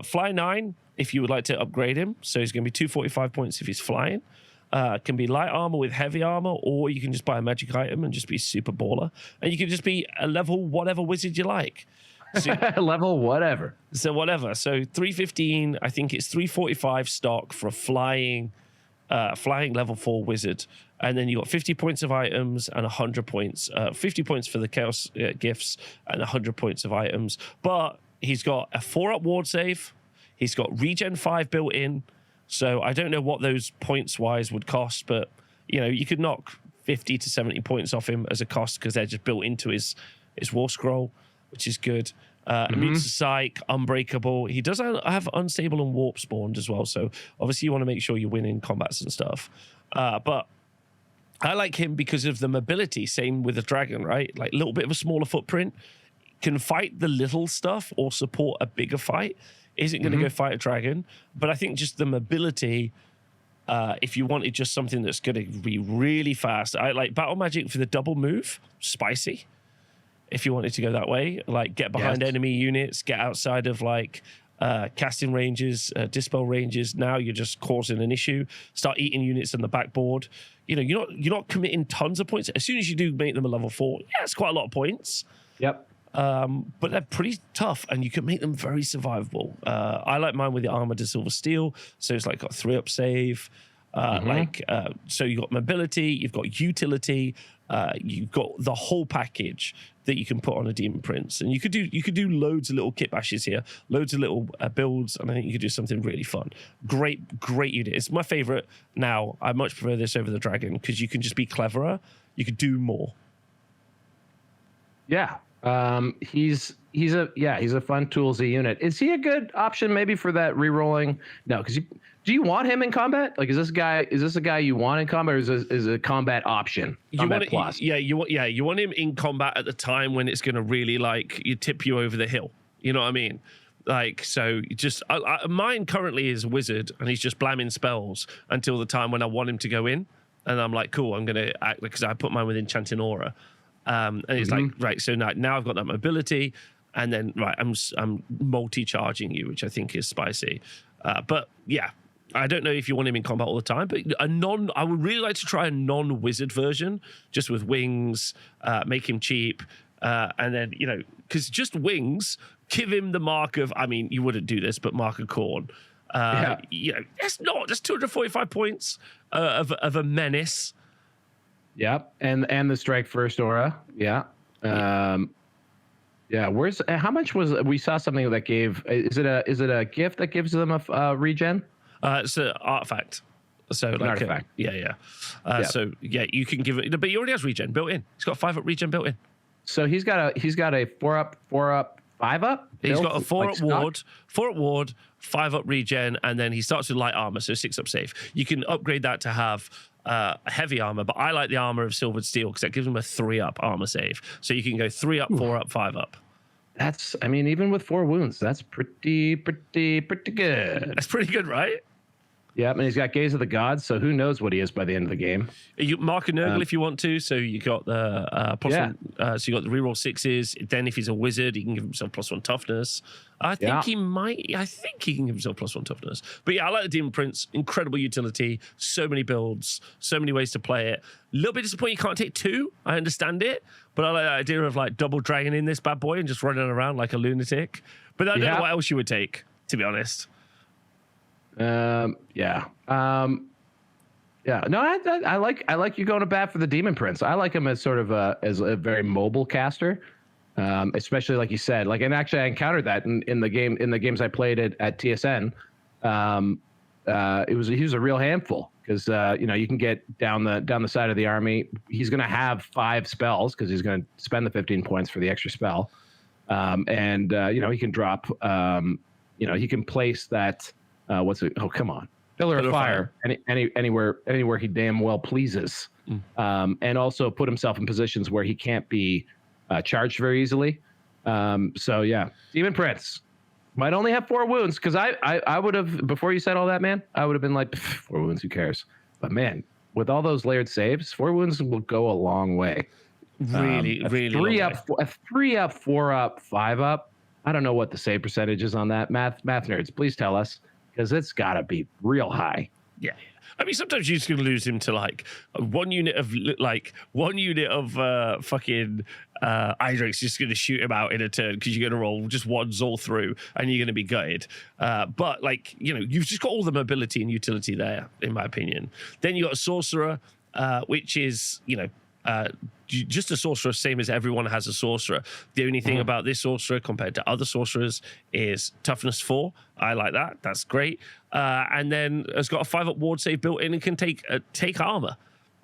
Fly 9, if you would like to upgrade him. So he's going to be 245 points if he's flying. Can be light armor with heavy armor, or you can just buy a magic item and just be super baller. And you can just be a level whatever wizard you like. So, level whatever. So whatever. So 315, I think it's 345 stock for a flying level 4 wizard. And then you got 50 points of items and 100 points, 50 points for the chaos gifts and 100 points of items. But he's got a 4-up ward save. He's got regen 5 built in. So I don't know what those points wise would cost, but you could knock 50 to 70 points off him as a cost because they're just built into his war scroll, which is good. Immune to Psych, Unbreakable. He does have Unstable and Warp Spawned as well. So obviously you want to make sure you're winning combats and stuff. But I like him because of the mobility. Same with the dragon, right? Like a little bit of a smaller footprint. Can fight the little stuff or support a bigger fight. Isn't going to go fight a dragon. But I think just the mobility, if you wanted just something that's going to be really fast. I like battle magic for the double move. Spicy. If you wanted to go that way, like get behind enemy units, get outside of casting ranges, dispel ranges. Now you're just causing an issue. Start eating units on the backboard. You're not committing tons of points. As soon as you do make them a level 4, yeah, it's quite a lot of points. Yep. But they're pretty tough, and you can make them very survivable. I like mine with the armor to silver steel, so it's like got 3-up save. So you've got mobility, you've got utility, you've got the whole package that you can put on a Demon Prince, and you could do loads of little kit bashes here, loads of little builds, and I think you could do something really fun. Great unit. It's my favorite now. I much prefer this over the dragon because you can just be cleverer. You could do more. Yeah. He's a fun toolsy unit. Is he a good option maybe for that rerolling? No, because do you want him in combat? Like, is this a guy you want in combat, or is a combat option? Combat plus. You want him in combat at the time when it's going to really tip you over the hill. You know what I mean? Like, so just mine currently is wizard, and he's just blamming spells until the time when I want him to go in, and I'm like, cool, I'm going to act because I put mine with enchanting aura. And it's like, right, so now I've got that mobility, and then I'm multi-charging you, which I think is spicy. But yeah, I don't know if you want him in combat all the time, but I would really like to try a non-wizard version, just with wings, make him cheap, and then because just wings, give him the mark of. I mean, you wouldn't do this, but mark of Khorne. That's 245 points of a menace. Yep, and the strike first aura. Yeah. Where's how much was we saw something that gave? Is it a gift that gives them a regen? It's an artifact. So an artifact. So yeah, you can give it, but he already has regen built in. He's got 5-up regen built in. So he's got a 4-up, 5-up. He's got a 4-up ward, 5-up regen, and then he starts with light armor, so 6-up save. You can upgrade that to have heavy armor, but I like the armor of silvered steel because that gives him a 3-up armor save. So you can go 3-up, 4-up, 5-up. That's, I mean, even with 4 wounds, that's pretty good. That's pretty good, right? Yeah, and he's got Gaze of the Gods, so who knows what he is by the end of the game. You mark a Nurgle if you want to, so you got the +1, so you got the reroll 6s. Then if he's a wizard, he can give himself +1 toughness. I think he can give himself +1 toughness. But yeah, I like the Demon Prince. Incredible utility. So many builds. So many ways to play it. A little bit disappointed you can't take 2. I understand it. But I like the idea of double dragon in this bad boy and just running around like a lunatic. But I don't know what else you would take, to be honest. No, I like you going to bat for the Demon Prince. I like him as sort of a very mobile caster, especially like you said. And actually, I encountered that in the games I played at TSN. He was a real handful because you can get down the side of the army. He's going to have 5 spells because he's going to spend the 15 points for the extra spell, and he can drop. He can place that. What's it? Oh, come on. Pillar of Fire. Anywhere he damn well pleases. And also put himself in positions where he can't be charged very easily. So yeah, Demon Prince might only have 4 wounds because I would have, before you said all that, man, I would have been like, 4 wounds, who cares? But man, with all those layered saves, 4 wounds will go a long way. Really. 3-up, 4-up, 5-up. I don't know what the save percentage is on that. Math nerds, please tell us. Because it's got to be real high. Yeah. I mean, sometimes you're just going to lose him to one unit of fucking Idrix just going to shoot him out in a turn because you're going to roll just ones all through and you're going to be gutted. But you've just got all the mobility and utility there, in my opinion. Then you got a sorcerer, which is, just a sorcerer, same as everyone has a sorcerer. The only thing about this sorcerer compared to other sorcerers is toughness 4. I like that. That's great. And then it's got a 5-up ward save built in and can take armor.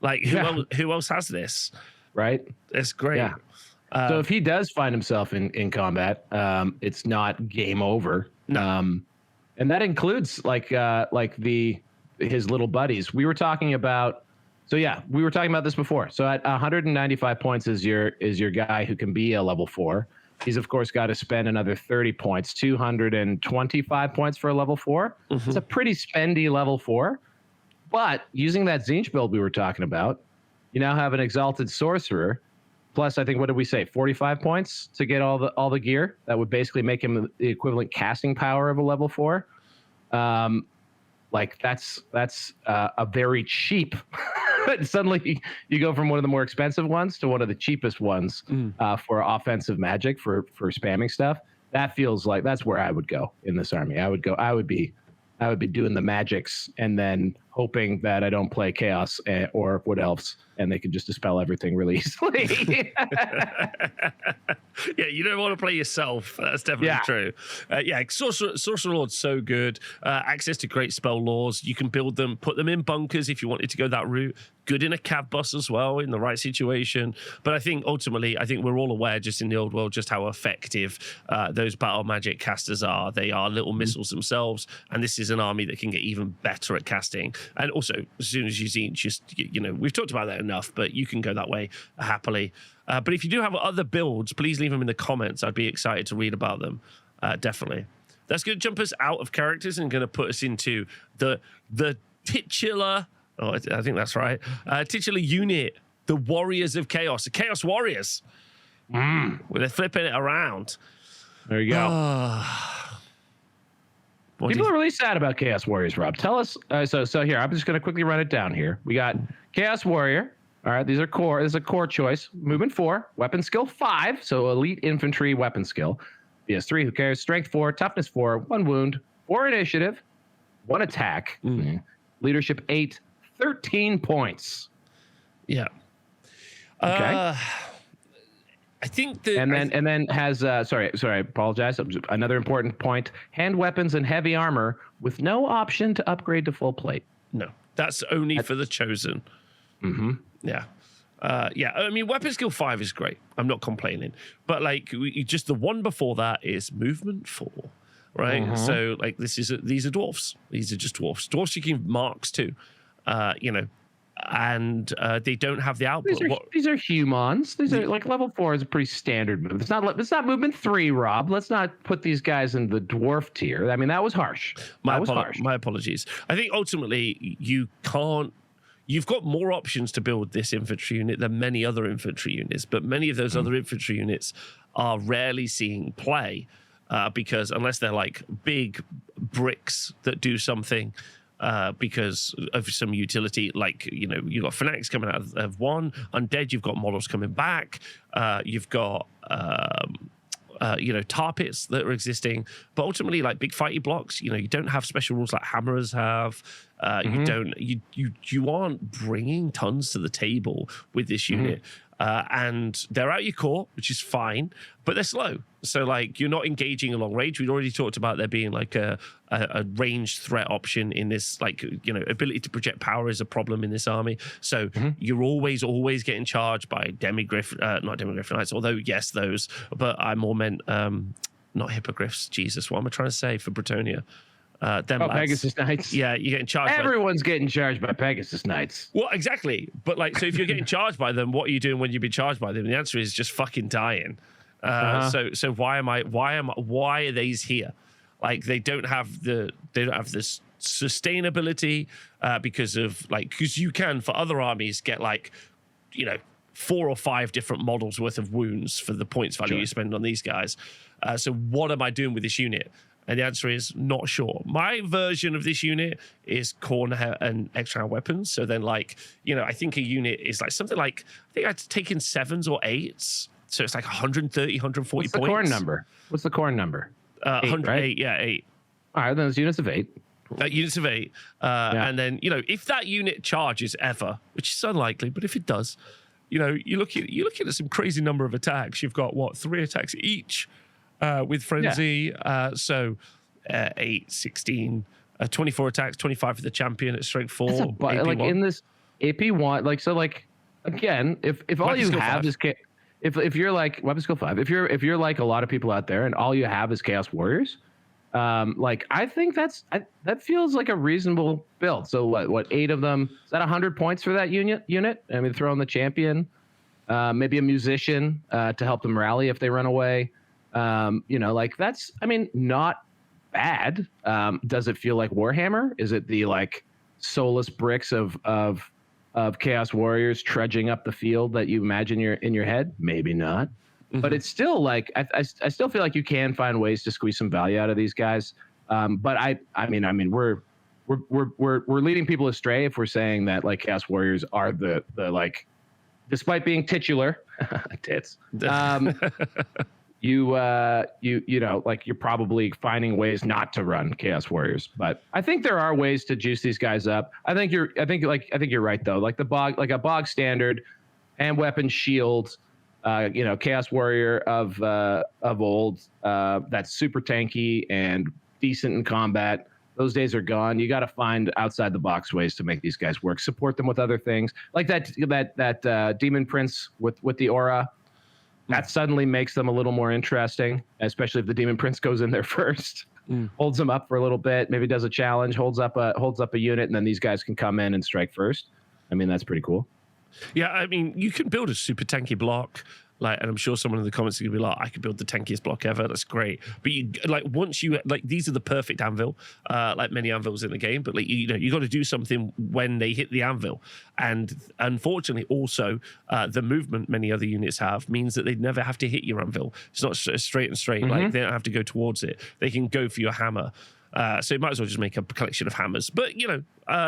Who else has this? Right. That's great. Yeah. So if he does find himself in combat, it's not game over. No. And that includes his little buddies. We were talking about. So yeah, we were talking about this before. So at 195 points is your guy who can be a level 4. He's of course got to spend another 30 points, 225 points for a level 4. It's a pretty spendy level 4. But using that Tzeentch build we were talking about, you now have an exalted sorcerer plus I think, what did we say, 45 points to get all the gear that would basically make him the equivalent casting power of a level 4. Like that's a very cheap. Suddenly you go from one of the more expensive ones to one of the cheapest ones for offensive magic for spamming stuff. That feels like that's where I would go in this army. I would be doing the magics and then hoping that I don't play chaos or wood elves and they can just dispel everything really easily. Yeah, you don't want to play yourself. That's definitely true. Sorcerer Lord's so good. Access to great spell laws. You can build them, put them in bunkers if you wanted to go that route. Good in a cav bus as well, in the right situation. But I think ultimately, we're all aware just in the old world just how effective those battle magic casters are. They are little missiles themselves, and this is an army that can get even better at casting. And also, as soon as you see, just, we've talked about that enough, but you can go that way happily. But if you do have other builds, please leave them in the comments. I'd be excited to read about them. Definitely. That's going to jump us out of characters and going to put us into the titular, I think that's right, titular unit, the Warriors of Chaos, the Chaos Warriors. Where they're flipping it around. There you go. People are really sad about Chaos Warriors, Rob. Tell us. So here, I'm just going to quickly run it down here. We got Chaos Warrior. All right, these are core. This is a core choice. Movement 4, weapon skill 5, so elite infantry weapon skill. BS3, who cares? Strength 4, toughness 4, 1 wound, 4 initiative, 1 attack. Leadership 8, 13 points. Yeah. Okay. I think that, and then has sorry, I apologize. Another important point: hand weapons and heavy armor with no option to upgrade to full plate. No, that's only for the chosen. Yeah. I mean, weapon skill 5 is great. I'm not complaining, but like just the one before that is movement 4, right? So like these are dwarfs. These are just dwarfs. Dwarfs you can marks too, and they don't have the output. These are humans. These are like level 4 is a pretty standard move. It's not movement 3, Rob. Let's not put these guys in the dwarf tier. I mean, that was harsh. My apologies. I think ultimately you've got more options to build this infantry unit than many other infantry units, but many of those other infantry units are rarely seeing play because unless they're like big bricks that do something because of some utility, like, you've got fanatics coming out of 1, undead, you've got models coming back, you've got tar pits that are existing, but ultimately like big fighty blocks, you don't have special rules like hammerers have. You aren't bringing tons to the table with this unit. And they're out your core, which is fine, but they're slow. So like you're not engaging along range. We'd already talked about there being like a ranged threat option in this, like, ability to project power is a problem in this army. So you're always getting charged by not Demigryph Knights, although yes, those, but I more meant not hippogriffs. Jesus, what am I trying to say for Bretonia? Pegasus Knights. Yeah, you're getting charged. Everyone's getting charged by Pegasus Knights. Well, exactly. But like, so if you're getting charged by them, what are you doing when you've been charged by them? The answer is just fucking dying. So why are these here? Like they don't have this sustainability because you can for other armies get like 4 or 5 different models worth of wounds for the points value you spend on these guys. So what am I doing with this unit? And the answer is not sure. My version of this unit is core and extra weapons. So then, like, I think a unit is like something like, I think I'd taken 7s or 8s. So it's like 130, 140 What's the points. What's the core number? 108, right? Yeah, 8. All right, then it's units of 8. Units of 8. And then, if that unit charges ever, which is unlikely, but if it does, you're looking at some crazy number of attacks. You've got, 3 attacks each. With Frenzy, so 8, 16, 24 attacks, 25 for the champion at strength 4. Like in this AP1, like, so like, again, if all you have is if you're like weapon skill 5, if you're like a lot of people out there and all you have is Chaos Warriors, like I think that feels like a reasonable build. So what 8 of them, is that 100 points for that unit? I mean, throw in the champion, maybe a musician to help them rally if they run away. Like that's, I mean, not bad. Does it feel like Warhammer? Is it the like soulless bricks of of Chaos Warriors trudging up the field that you imagine you're in your head? Maybe not. But it's still like I still feel like you can find ways to squeeze some value out of these guys. But I mean we're leading people astray if we're saying that like Chaos Warriors are the like, despite being titular tits. You know, like you're probably finding ways not to run Chaos Warriors, but I think there are ways to juice these guys up. I think you're right though. Like a bog standard and weapon shield, you know, Chaos Warrior of old, that's super tanky and decent in combat. Those days are gone. You got to find outside the box ways to make these guys work. Support them with other things, like that Demon Prince with the aura. That suddenly makes them a little more interesting, especially if the Demon Prince goes in there first, holds them up for a little bit, maybe does a challenge, holds up a unit, and then these guys can come in and strike first. I mean, that's pretty cool. Yeah, I mean, you can build a super tanky block. Like, and I'm sure someone in the comments are gonna be like, I could build the tankiest block ever. That's great. But you like once you like these are the perfect anvil, like many anvils in the game. But like you know, you got to do something when they hit the anvil. And unfortunately, also the movement many other units have means that they never have to hit your anvil. It's not straight. Like they don't have to go towards it. They can go for your hammer. So you might as well just make a collection of hammers. But you know,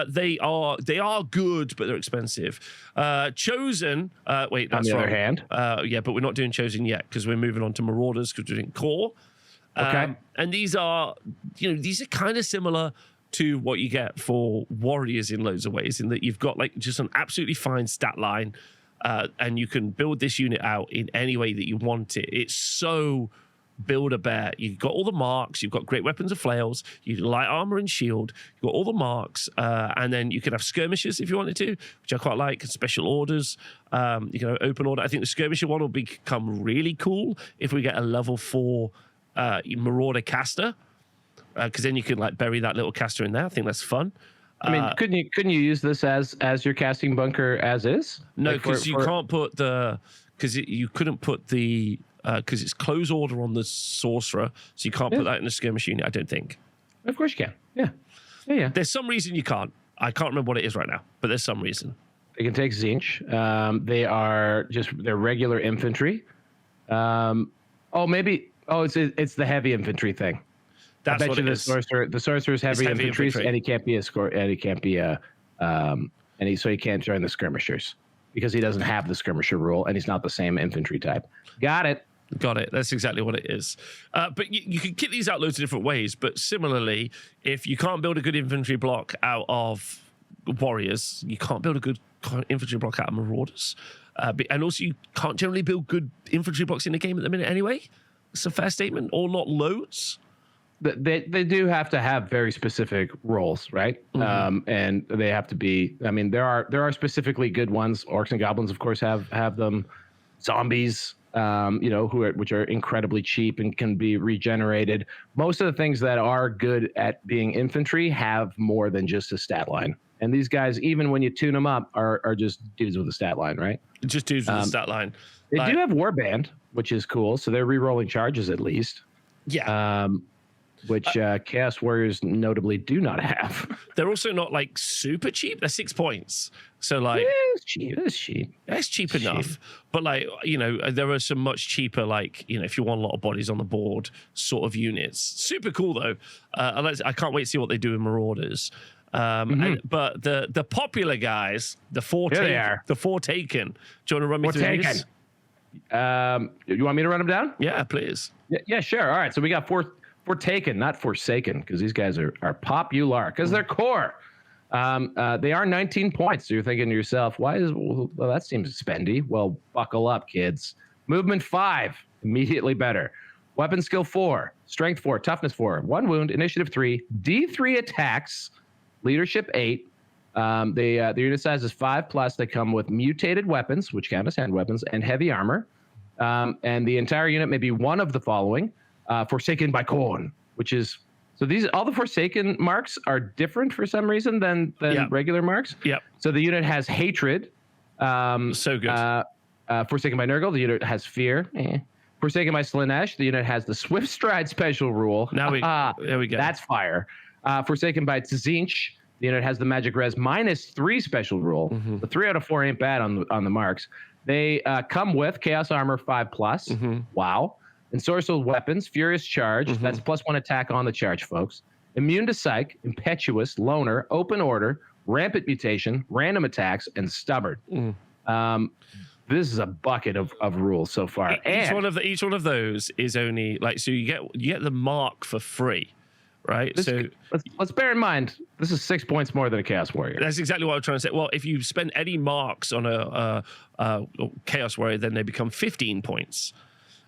they are good, but they're expensive. Chosen. Wait, that's on the wrong. other hand, yeah, but we're not doing Chosen yet because we're moving on to Marauders because we're doing Core. Okay. And these are kind of similar to what you get for Warriors in loads of ways, in that you've got like just an absolutely fine stat line, and you can build this unit out in any way that you want it. It's so Build-A-Bear. You've got all the marks, you've got great weapons and flails, you light armor and shield, you've got all the marks, and then you can have skirmishers if you wanted to, which I quite like, and special orders. You can have open order. I think the skirmisher one will become really cool if we get a level 4 Marauder caster, because then you can like bury that little caster in there. I think that's fun. I mean, couldn't you use this as your casting bunker as is? No, because you can't put you couldn't put the because it's close order on the sorcerer, so you can't put that in the skirmish unit, I don't think. Of course you can. Yeah. There's some reason you can't. I can't remember what it is right now, but there's some reason. They can take Zinch. They're regular infantry. It's the heavy infantry thing. That's I bet what you it the sorcerer's heavy infantry, and he can't be a score, and he can't be so he can't join the skirmishers because he doesn't have the skirmisher rule, and he's not the same infantry type. Got it. That's exactly what it is. But you can kit these out loads of different ways. But similarly, if you can't build a good infantry block out of Warriors, you can't build a good infantry block out of Marauders. And also, you can't generally build good infantry blocks in the game at the minute anyway. It's a fair statement, or not loads. They do have to have very specific roles, right? And they have to be. I mean, there are specifically good ones. Orcs and goblins, of course, have them. Zombies, which are incredibly cheap and can be regenerated. Most of the things that are good at being infantry have more than just a stat line. And these guys, even when you tune them up, are just dudes with a stat line, right? Just dudes with a stat line. They do have Warband, which is cool. So they're re-rolling charges at least. Yeah. Which Chaos Warriors notably do not have. They're also not like super cheap. They're 6 points. So like it's cheap. It's cheap enough. But like, there are some much cheaper, like, if you want a lot of bodies on the board sort of units. Super cool though. I can't wait to see what they do in Marauders. But the popular guys, the four taken. Do you want to run me through these? You want me to run them down? Yeah, please. Yeah, sure. All right. So we got four taken, not forsaken, because these guys are popular because they're core. They are 19 points. So you're thinking to yourself, that seems spendy. Well, buckle up, kids. Movement 5, immediately better. Weapon skill 4, strength 4, toughness 4, 1 wound, initiative 3, D3 attacks, leadership 8. The unit size is 5+. They come with mutated weapons, which count as hand weapons, and heavy armor. And the entire unit may be one of the following: Forsaken by Khorne, which is all the Forsaken marks are different for some reason than regular marks. Yep. So the unit has hatred. So good. Forsaken by Nurgle, the unit has fear. Forsaken by Slaanesh, the unit has the Swift Stride special rule. There we go. That's fire. Forsaken by Tzinch, The unit has the magic res -3 special rule. The 3 out of 4 ain't bad on the marks. They come with chaos armor 5+. Wow. Ensorcelled weapons, furious charge. That's +1 attack on the charge, folks. Immune to psych, impetuous, loner, open order, rampant mutation, random attacks, and stubborn. This is a bucket of rules so far. Each one of those is only like, so you get the mark for free, right? Let's bear in mind this is 6 points more than a Chaos Warrior. That's exactly what I'm trying to say. Well, if you spend any marks on a Chaos Warrior, then they become 15 points.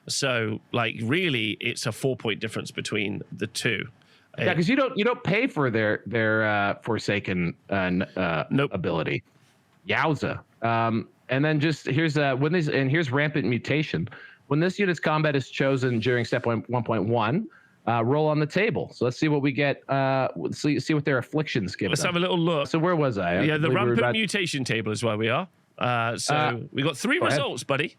So, like, really, it's a 4-point difference between the two. Yeah, because you don't pay for their Forsaken ability. Yowza. And then just here's here's Rampant Mutation. When this unit's combat is chosen during step 1.1, roll on the table. So let's see what we get. See what their afflictions give. Let's have a little look. So where was I? Yeah, the Rampant Mutation table is where we are. We got 3 results, buddy.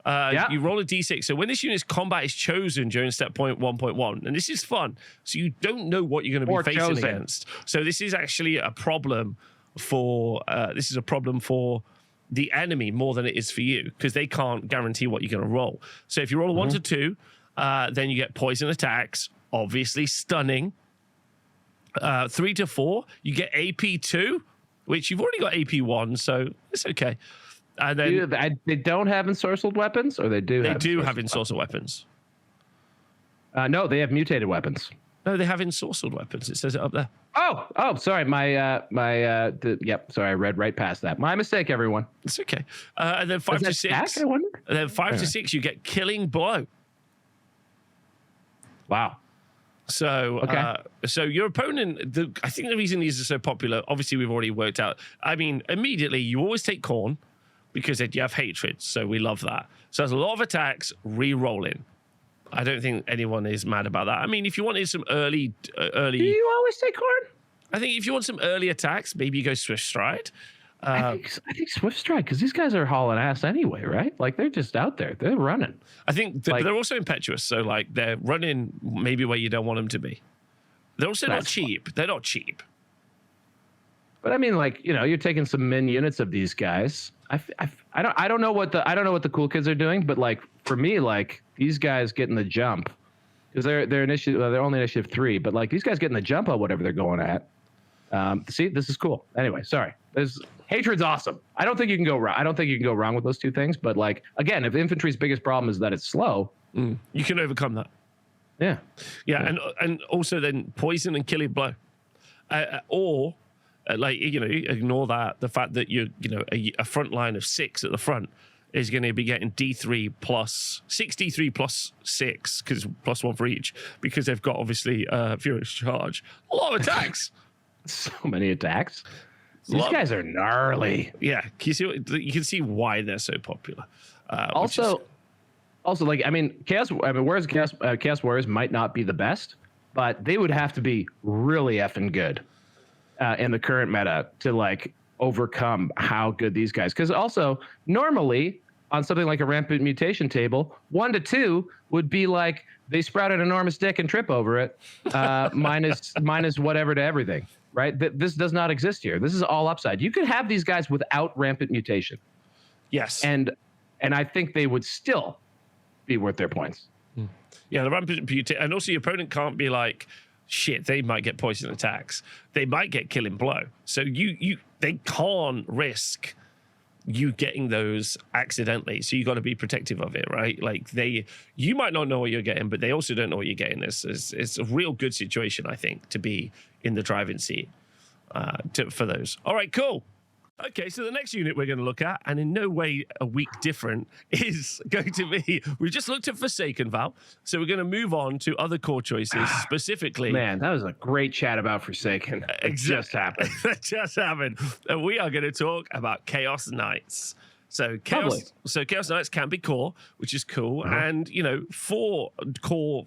You roll a d6. So when this unit's combat is chosen during step 1.1, and this is fun, so you don't know what you're going to be facing against. So this is actually a problem for the enemy more than it is for you, because they can't guarantee what you're going to roll. So if you roll a 1 to 2, then you get poison attacks, obviously stunning. 3 to 4, you get AP2, which you've already got AP1, so it's okay. And then they don't have ensorcelled weapons, or they do. They do have ensorcelled weapons. No, they have mutated weapons. No, they have ensorcelled weapons. It says it up there. Oh, sorry. Yep. Sorry, I read right past that. My mistake, everyone. It's okay. And then 5 to 6. I wonder. And then 5 to 6, you get killing blow. Wow. So, so your opponent, I think the reason these are so popular, obviously we've already worked out. I mean, immediately you always take Khorne because you have hatred. So we love that. So there's a lot of attacks re-rolling. I don't think anyone is mad about that. I mean, if you wanted some early. Do you always take Khorne? I think if you want some early attacks, maybe you go Swift Stride. I think Swift Stride, because these guys are hauling ass anyway, right? Like, they're just out there. They're running. I think but they're also impetuous. So, like, they're running maybe where you don't want them to be. They're also not cheap. They're not cheap. But I mean, like, you're taking some min units of these guys. I don't know what the cool kids are doing, but like for me, like these guys getting the jump because they're only initiative 3, but like these guys getting the jump on whatever they're going at. See, this is cool. Anyway, sorry. Hatred's awesome. I don't think you can go wrong. I don't think you can go wrong with those two things. But like again, if infantry's biggest problem is that it's slow, you can overcome that. Yeah. And also then poison and killing blow, or. Ignore that. The fact that a front line of 6 at the front is going to be getting D3 plus 6 D3 plus 6 because +1 for each because they've got obviously furious charge. A lot of attacks. So many attacks. These guys are gnarly. Yeah, you can see why they're so popular. Also, like Chaos Warriors might not be the best, but they would have to be really effing good. In the current meta to like overcome how good these guys, because also normally on something like a rampant mutation table, 1 to 2 would be like they sprout an enormous dick and trip over it, minus whatever to everything, right? This does not exist here. This is all upside. You could have these guys without rampant mutation, yes, and I think they would still be worth their points. Yeah, the rampant mutation, and also your opponent can't be like, shit, they might get poison attacks. They might get killing blow. So they can't risk you getting those accidentally. So you got to be protective of it, right? Like you might not know what you're getting, but they also don't know what you're getting. It's a real good situation, I think, to be in the driving seat for those. All right, cool. Okay, so the next unit we're going to look at, and in no way a week different, is going to be, we just looked at Forsaken, Val, so we're going to move on to other core choices, specifically. Man, that was a great chat about Forsaken. It just happened. It just happened. And we are going to talk about Chaos Knights. So Chaos Knights can be core, which is cool, and, 4 core,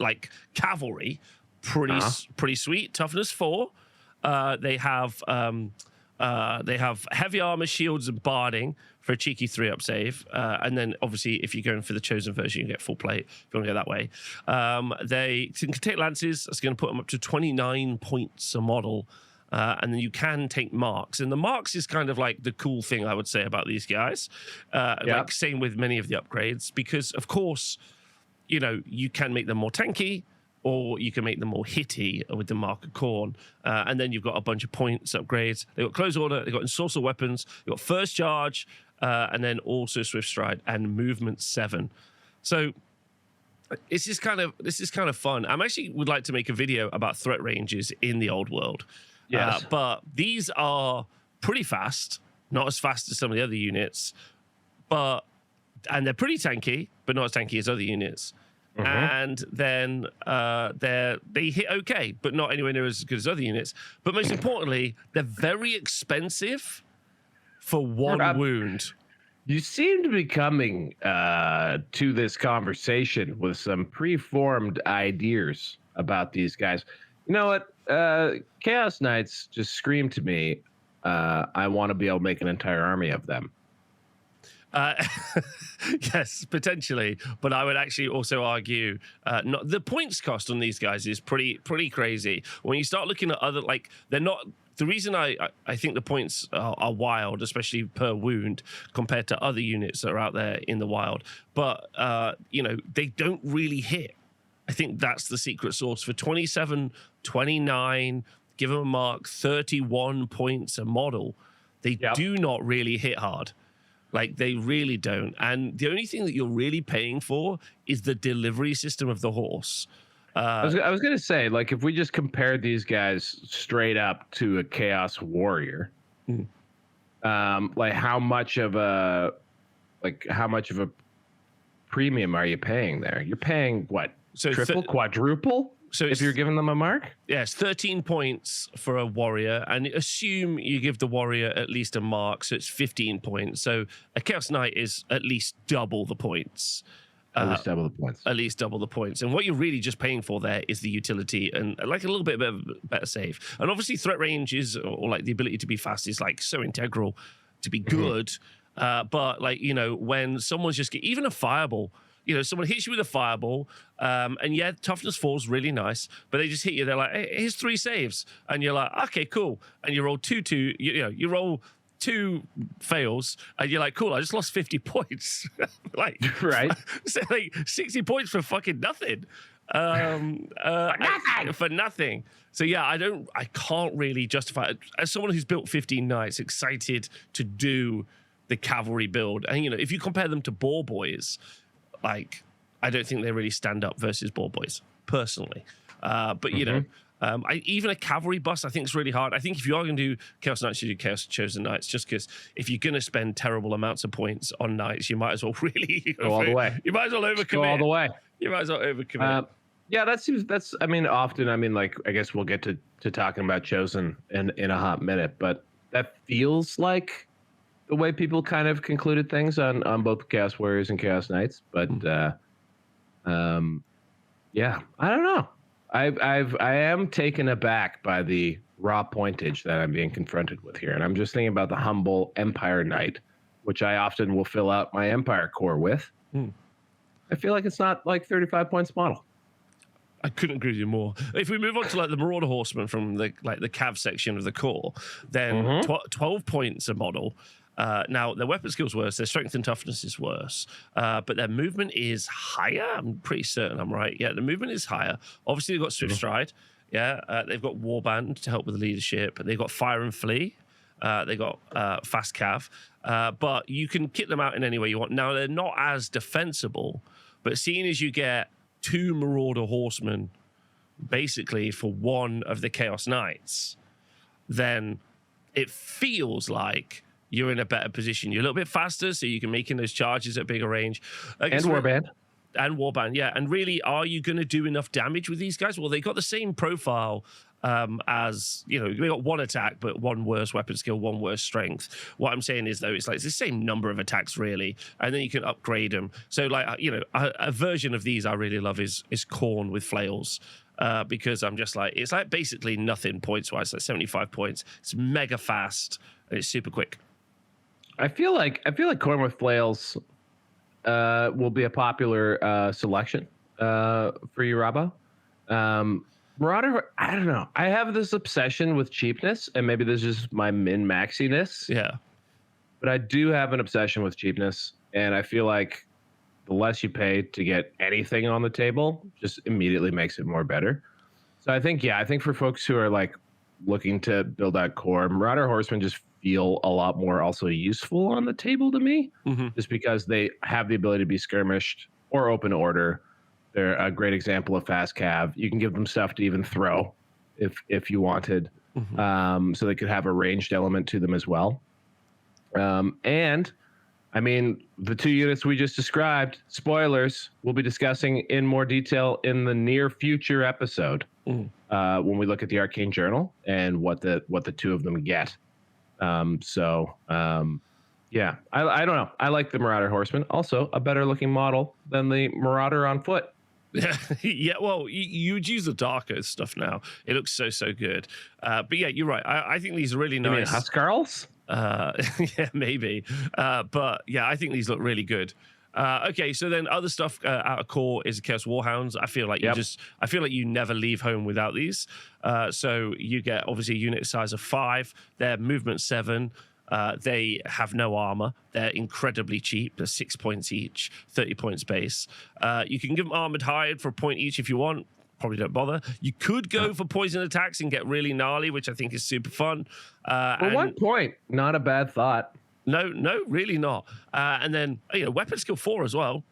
like, cavalry, pretty sweet, toughness 4. They have heavy armor, shields, and barding for a cheeky 3-up save. And then, obviously, if you're going for the chosen version, you get full plate if you want to go that way. They can take lances. That's going to put them up to 29 points a model. and then you can take marks. And the marks is kind of like the cool thing I would say about these guys. Like same with many of the upgrades, because of course, you know, you can make them more tanky, or you can make them more hitty with the Mark of Khorne. And then you've got a bunch of points upgrades. They've got Close Order, they've got Ensorcel Weapons, they've got First Charge, and then also Swift Stride and Movement 7. So this is kind of fun. I actually would like to make a video about threat ranges in the old world. Yes. But these are pretty fast, not as fast as some of the other units, and they're pretty tanky, but not as tanky as other units. And then they hit okay, but not anywhere near as good as other units. But most importantly, they're very expensive for one wound. You seem to be coming to this conversation with some preformed ideas about these guys. You know what? Chaos Knights just screamed to me, I want to be able to make an entire army of them. Yes, potentially, but I would actually also argue not the points cost on these guys is pretty crazy. When you start looking at other, like, they're not the reason I think the points are wild, especially per wound compared to other units that are out there in the wild. But you know, they don't really hit. I think that's the secret sauce for 27, 29. Give them a mark, 31 points a model. They do not really hit hard. Like, they really don't. And the only thing that you're really paying for is the delivery system of the horse. I was going to say, like, if we just compared these guys straight up to a Chaos Warrior, like, how much of a premium are you paying there? You're paying what? So triple, quadruple? So if you're giving them a mark? Yes, 13 points for a warrior, and assume you give the warrior at least a mark, so it's 15 points. So a Chaos Knight is at least double the points. At least double the points. At least double the points. And what you're really just paying for there is the utility and like a little bit of better save. And obviously threat range is, or like the ability to be fast is like so integral to be good. But like, you know, when someone's just even a fireball, you know, someone hits you with a fireball, and yeah, toughness 4 is really nice, but they just hit you. They're like, hey, here's 3 saves. And you're like, okay, cool. And you roll 2, you roll 2 fails, and you're like, cool, I just lost 50 points. Like, right. So like 60 points for fucking nothing. For nothing. So yeah, I can't really justify it. As someone who's built 15 knights, excited to do the cavalry build. And, you know, if you compare them to boar boys, like, I don't think they really stand up versus boar boys, personally. But, you know, even a cavalry bus, I think it's really hard. I think if you are going to do Chaos Knights, you do Chaos Chosen Knights, just because if you're going to spend terrible amounts of points on Knights, you might as well really go all the way. You might as well overcommit. Go all the way. You might as well overcommit. Yeah, I mean, often, I mean, like, I guess we'll get to talking about Chosen in a hot minute, but that feels like the way people kind of concluded things on both Chaos Warriors and Chaos Knights. But, yeah, I don't know. I am taken aback by the raw pointage that I'm being confronted with here. And I'm just thinking about the humble Empire Knight, which I often will fill out my Empire core with. I feel like it's not like 35 points model. I couldn't agree with you more. If we move on to like the Marauder Horseman from the cav section of the core, then 12 points a model. Now, their weapon skill's worse, their strength and toughness is worse, but their movement is higher. I'm pretty certain I'm right. Yeah, the movement is higher. Obviously, they've got Swift Stride. Yeah, they've got Warband to help with the leadership. They've got Fire and Flee. They got Fast Cav. But you can kit them out in any way you want. Now, they're not as defensible, but seeing as you get 2 Marauder Horsemen basically for 1 of the Chaos Knights, then it feels like you're in a better position. You're a little bit faster, so you can make in those charges at bigger range. And Warband. And Warband, yeah. And really, are you going to do enough damage with these guys? Well, they got the same profile as, you know, they got 1 attack, but 1 worse weapon skill, 1 worse strength. What I'm saying is, though, it's like it's the same number of attacks, really, and then you can upgrade them. So, like, you know, a version of these I really love is Khorne with flails. Because I'm just like, it's like basically nothing points-wise, like 75 points. It's mega fast, and it's super quick. I feel like Khorne with flails will be a popular selection for you, Robbo. Marauder, I don't know. I have this obsession with cheapness, and maybe this is my min-maxiness. Yeah. But I do have an obsession with cheapness, and I feel like the less you pay to get anything on the table just immediately makes it more better. So I think for folks who are like looking to build out core, Marauder Horsemen just feel a lot more also useful on the table to me, just because they have the ability to be skirmished or open order. They're a great example of fast cav. You can give them stuff to even throw if you wanted. So they could have a ranged element to them as well. And I mean, the two units we just described, spoilers, we'll be discussing in more detail in the near future episode when we look at the Arcane Journal and what the two of them get. Yeah, I don't know. I like the Marauder Horseman. Also, a better looking model than the Marauder on foot. Yeah, well, you would use the darker stuff now. It looks so good. But yeah, you're right. I think these are really nice. You mean Huskarls? Yeah, maybe. But yeah, I think these look really good. Okay, so then other stuff out of core is Chaos Warhounds. I feel like you never leave home without these. So you get obviously a unit size of 5. They're movement 7. They have no armor. They're incredibly cheap. They're 6 points each, 30 points base. You can give them armored hide for a point each if you want. Probably don't bother. You could go for poison attacks and get really gnarly, which I think is super fun. For 1 point, not a bad thought. No, really not. And then weapon skill 4 as well.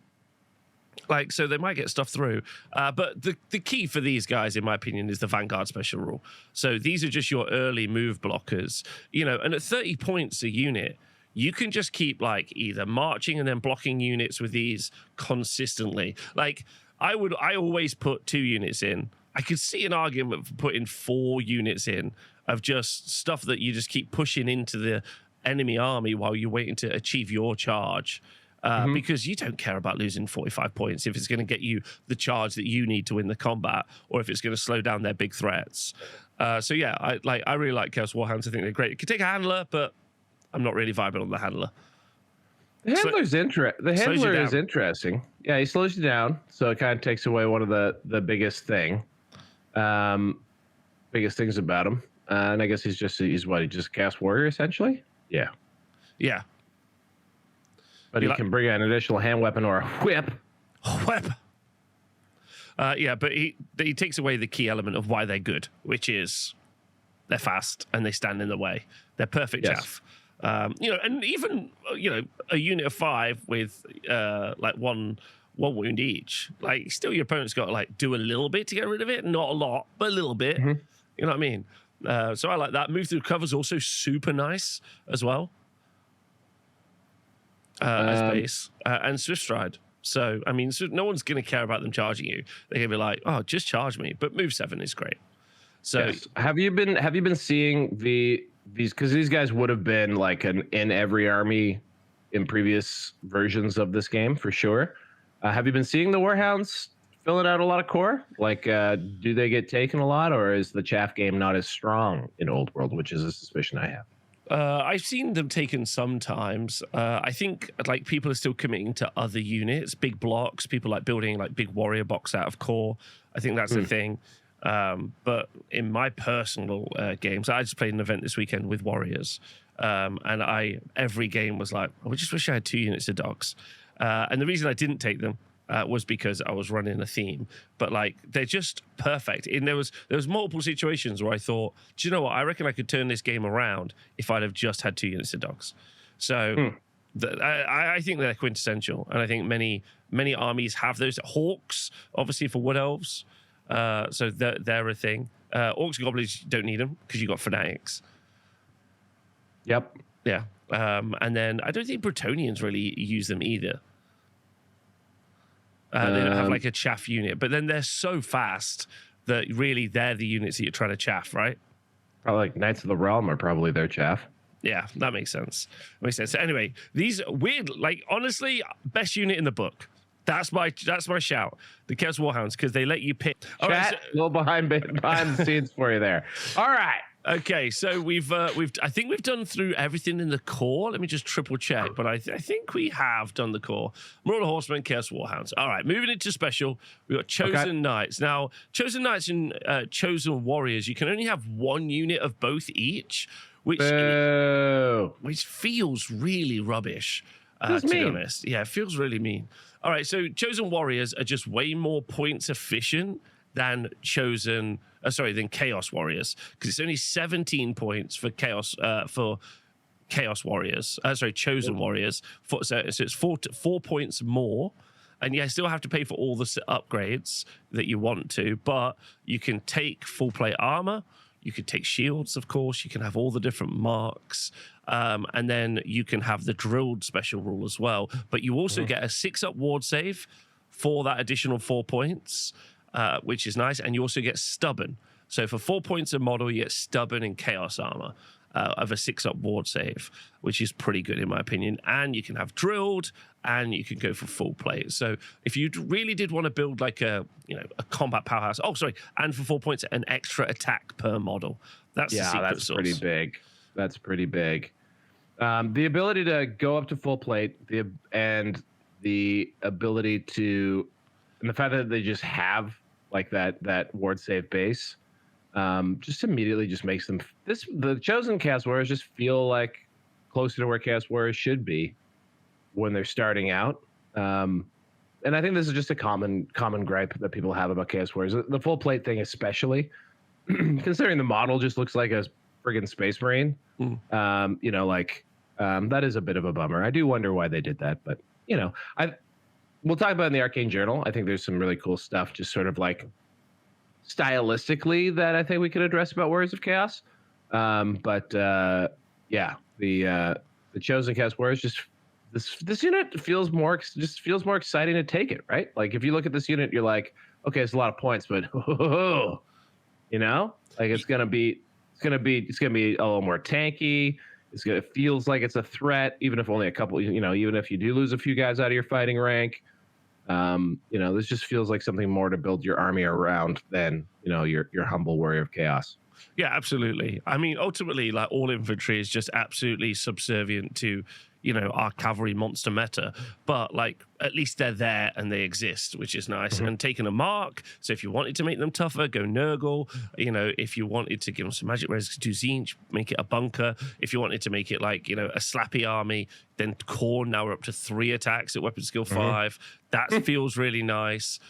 Like, so they might get stuff through. But the key for these guys, in my opinion, is the Vanguard special rule. So these are just your early move blockers. And at 30 points a unit, you can just keep like either marching and then blocking units with these consistently. Like I always put 2 units in. I could see an argument for putting 4 units in of just stuff that you just keep pushing into the enemy army while you're waiting to achieve your charge. Because you don't care about losing 45 points if it's going to get you the charge that you need to win the combat, or if it's going to slow down their big threats. So yeah, I really like Chaos Warhounds. I think they're great. You could take a handler, but I'm not really vibing on the handler. The handler is interesting. Yeah, he slows you down, so it kind of takes away one of the biggest things about him. And I guess he's just a Chaos Warrior essentially. Yeah. But he can bring an additional hand weapon or a whip. Yeah, but he takes away the key element of why they're good, which is they're fast and they stand in the way. They're perfect chaff. And even a unit of 5 with like one wound each. Like still, your opponent's got to like do a little bit to get rid of it. Not a lot, but a little bit. You know what I mean? So I like that. Move through cover's also super nice as well. As base and Swift Stride. So I mean, no one's going to care about them charging you. They're going to be like, "Oh, just charge me." But move 7 is great. So have you been seeing these because these guys would have been like in every army in previous versions of this game for sure. Have you been seeing the Warhounds filling out a lot of core? Like, do they get taken a lot, or is the chaff game not as strong in Old World, which is a suspicion I have? I've seen them taken sometimes. I think like people are still committing to other units, big blocks. People like building like big warrior box out of core. I think that's the thing. But in my personal games, I just played an event this weekend with warriors, and every game was like, I just wish I had 2 units of dogs. And the reason I didn't take them was because I was running a theme, but like they're just perfect. And there was multiple situations where I thought, do you know what? I reckon I could turn this game around if I'd have just had 2 units of dogs. So I think they're quintessential, and I think many armies have those. Hawks, obviously for wood elves, so they're a thing. Orcs and goblins don't need them because you got fanatics. Yep. Yeah. And then I don't think Bretonians really use them either. They don't have like a chaff unit, but then they're so fast that really they're the units that you're trying to chaff, right? Probably like Knights of the Realm are probably their chaff. Yeah, that makes sense. So anyway, these weird, like honestly, best unit in the book. That's my shout. The Chaos Warhounds, because they let you pick. Chat, a little behind the scenes for you there. All right. Okay, so I think we've done through everything in the core. Let me just triple check, but I think we have done the core. Marauder Horsemen, Chaos Warhounds. All right, moving into special, we've got Chosen Knights. Now, Chosen Knights and Chosen Warriors, you can only have one unit of both each, which feels really rubbish. To be honest, yeah, it feels really mean. All right, so Chosen Warriors are just way more points efficient than than Chaos Warriors, because it's only 17 points for Chaos Warriors. Chosen Warriors. So it's 4 points more, and you still have to pay for all the upgrades that you want to, but you can take full plate armor. You could take shields, of course. You can have all the different marks. And then you can have the drilled special rule as well. But you also get a 6-up ward save for that additional 4 points, which is nice. And you also get stubborn. So for 4 points a model, you get stubborn and chaos armor of a 6-up ward save, which is pretty good in my opinion. And you can have drilled, and you can go for full plate. So if you really did want to build like a combat powerhouse, and for 4 points, an extra attack per model. That's the secret sauce. Pretty big. That's pretty big. The ability to go up to full plate, and the ability to, and the fact that they just have like that ward save base, just immediately just makes them the Chosen Chaos Warriors just feel like closer to where Chaos Warriors should be when they're starting out. And I think this is just a common gripe that people have about Chaos Warriors. The full plate thing, especially considering the model just looks like a friggin' Space Marine. That is a bit of a bummer. I do wonder why they did that, but we'll talk about it in the Arcane Journal. I think there's some really cool stuff, just sort of like stylistically, that I think we could address about Warriors of Chaos. The Chosen Chaos Warriors, just this unit feels more exciting to take it, right? Like if you look at this unit, you're like, okay, it's a lot of points, but it's gonna be a little more tanky. It feels like it's a threat, even if only a couple. Even if you do lose a few guys out of your fighting rank, this just feels like something more to build your army around than your humble Warrior of Chaos. Yeah, absolutely. I mean, ultimately, like all infantry is just absolutely subservient to our cavalry monster meta, but like at least they're there and they exist, which is nice. And taking a mark, so if you wanted to make them tougher, go Nurgle. If you wanted to give them some magic res, do Zinch, make it a bunker. If you wanted to make it like a slappy army, then Khorne, now we're up to 3 attacks at weapon skill 5. That feels really nice.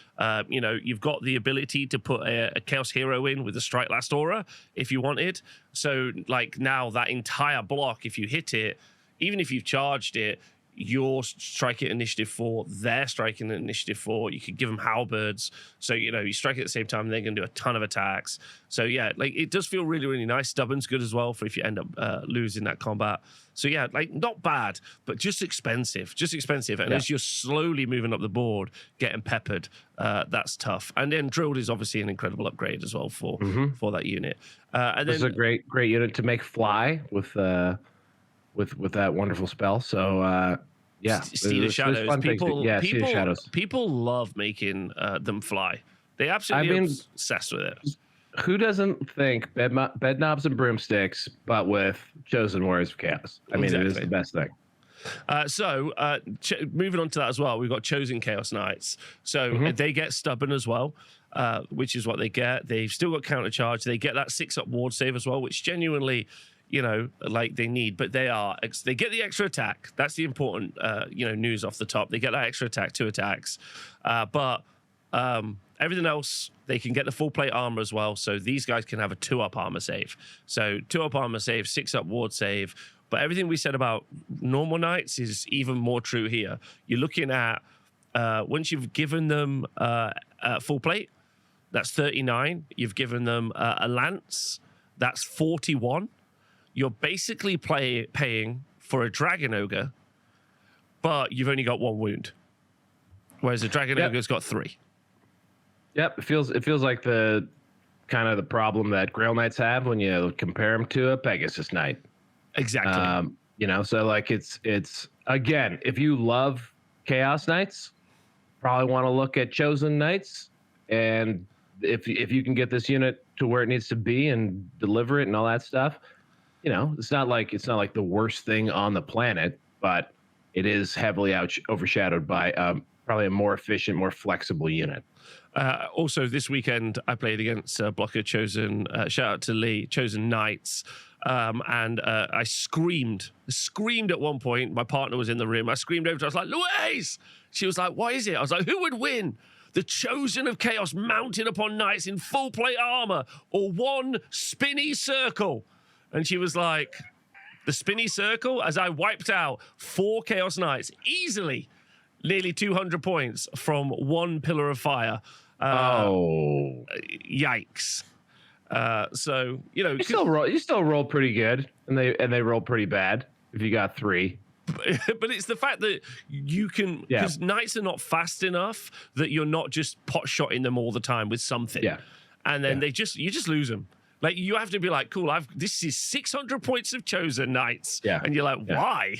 You've got the ability to put a Chaos Hero in with a Strike Last Aura if you wanted. So like now that entire block, if you hit it, even if you've charged it, you're striking initiative 4, they're striking initiative 4. You could give them halberds. So, you strike at the same time, they're going to do a ton of attacks. So, yeah, like it does feel really, really nice. Stubborn's good as well for if you end up losing that combat. So, yeah, like not bad, but just expensive. And as you're slowly moving up the board, getting peppered, that's tough. And then Drilled is obviously an incredible upgrade as well for that unit. And this is a great unit to make fly with that wonderful spell. So Steed of Shadows. People love making them fly. They absolutely obsessed with it. Who doesn't think bed knobs and broomsticks, but with Chosen Warriors of Chaos? I mean, it is the best thing. Moving on to that as well, we've got Chosen Chaos Knights. So they get stubborn as well, which is what they get. They've still got counter charge. They get that 6-up ward save as well, which genuinely like they need, but they get the extra attack. That's the important, news off the top. They get that extra attack, 2 attacks. But everything else, they can get the full plate armor as well. So these guys can have a 2-up armor save. So 2-up armor save, 6-up ward save. But everything we said about normal knights is even more true here. You're looking at, once you've given them full plate, that's 39. You've given them a lance, that's 41. You're basically paying for a Dragon Ogre, but you've only got 1 wound. Whereas a Dragon Ogre's got 3. Yep, it feels like the kind of the problem that Grail Knights have when you compare them to a Pegasus Knight. Exactly. So like it's again, if you love Chaos Knights, probably want to look at Chosen Knights, and if you can get this unit to where it needs to be and deliver it and all that stuff. You know, it's not like the worst thing on the planet, but it is heavily overshadowed by probably a more efficient, more flexible unit. Also, this weekend I played against Blocker Chosen. Shout out to Lee, Chosen Knights. And I screamed at one point. My partner was in the room. I screamed over to her. I was like, Louise! She was like, what is it? I was like, who would win? The Chosen of Chaos mounted upon knights in full plate armor or one spinny circle? And she was like, the spinny circle? As I wiped out 4 Chaos Knights easily, nearly 200 points from one pillar of fire. Yikes. So, you know, you still roll pretty good, and they roll pretty bad if you got 3. But it's the fact that you can, because knights are not fast enough that you're not just pot shotting them all the time with something. Yeah. And then you just lose them. Like, you have to be like, cool, this is 600 points of Chosen Knights. Yeah. And you're like, why?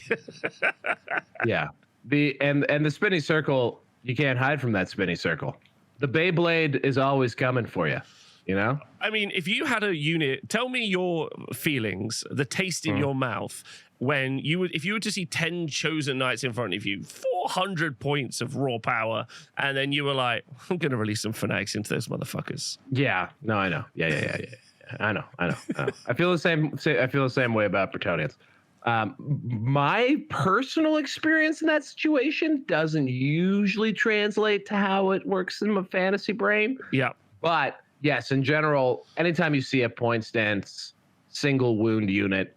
Yeah. And the spinning circle, you can't hide from that spinning circle. The Beyblade is always coming for you. You know? I mean, if you had a unit, tell me your feelings, the taste in your mouth when if you were to see 10 Chosen Knights in front of you, 400 points of raw power, and then you were like, I'm going to release some fanatics into those motherfuckers. Yeah. No, I know. Yeah. I know. I feel the same way about Bretonians. My personal experience in that situation doesn't usually translate to how it works in my fantasy brain. Yeah. But yes, in general, anytime you see a point stance single wound unit,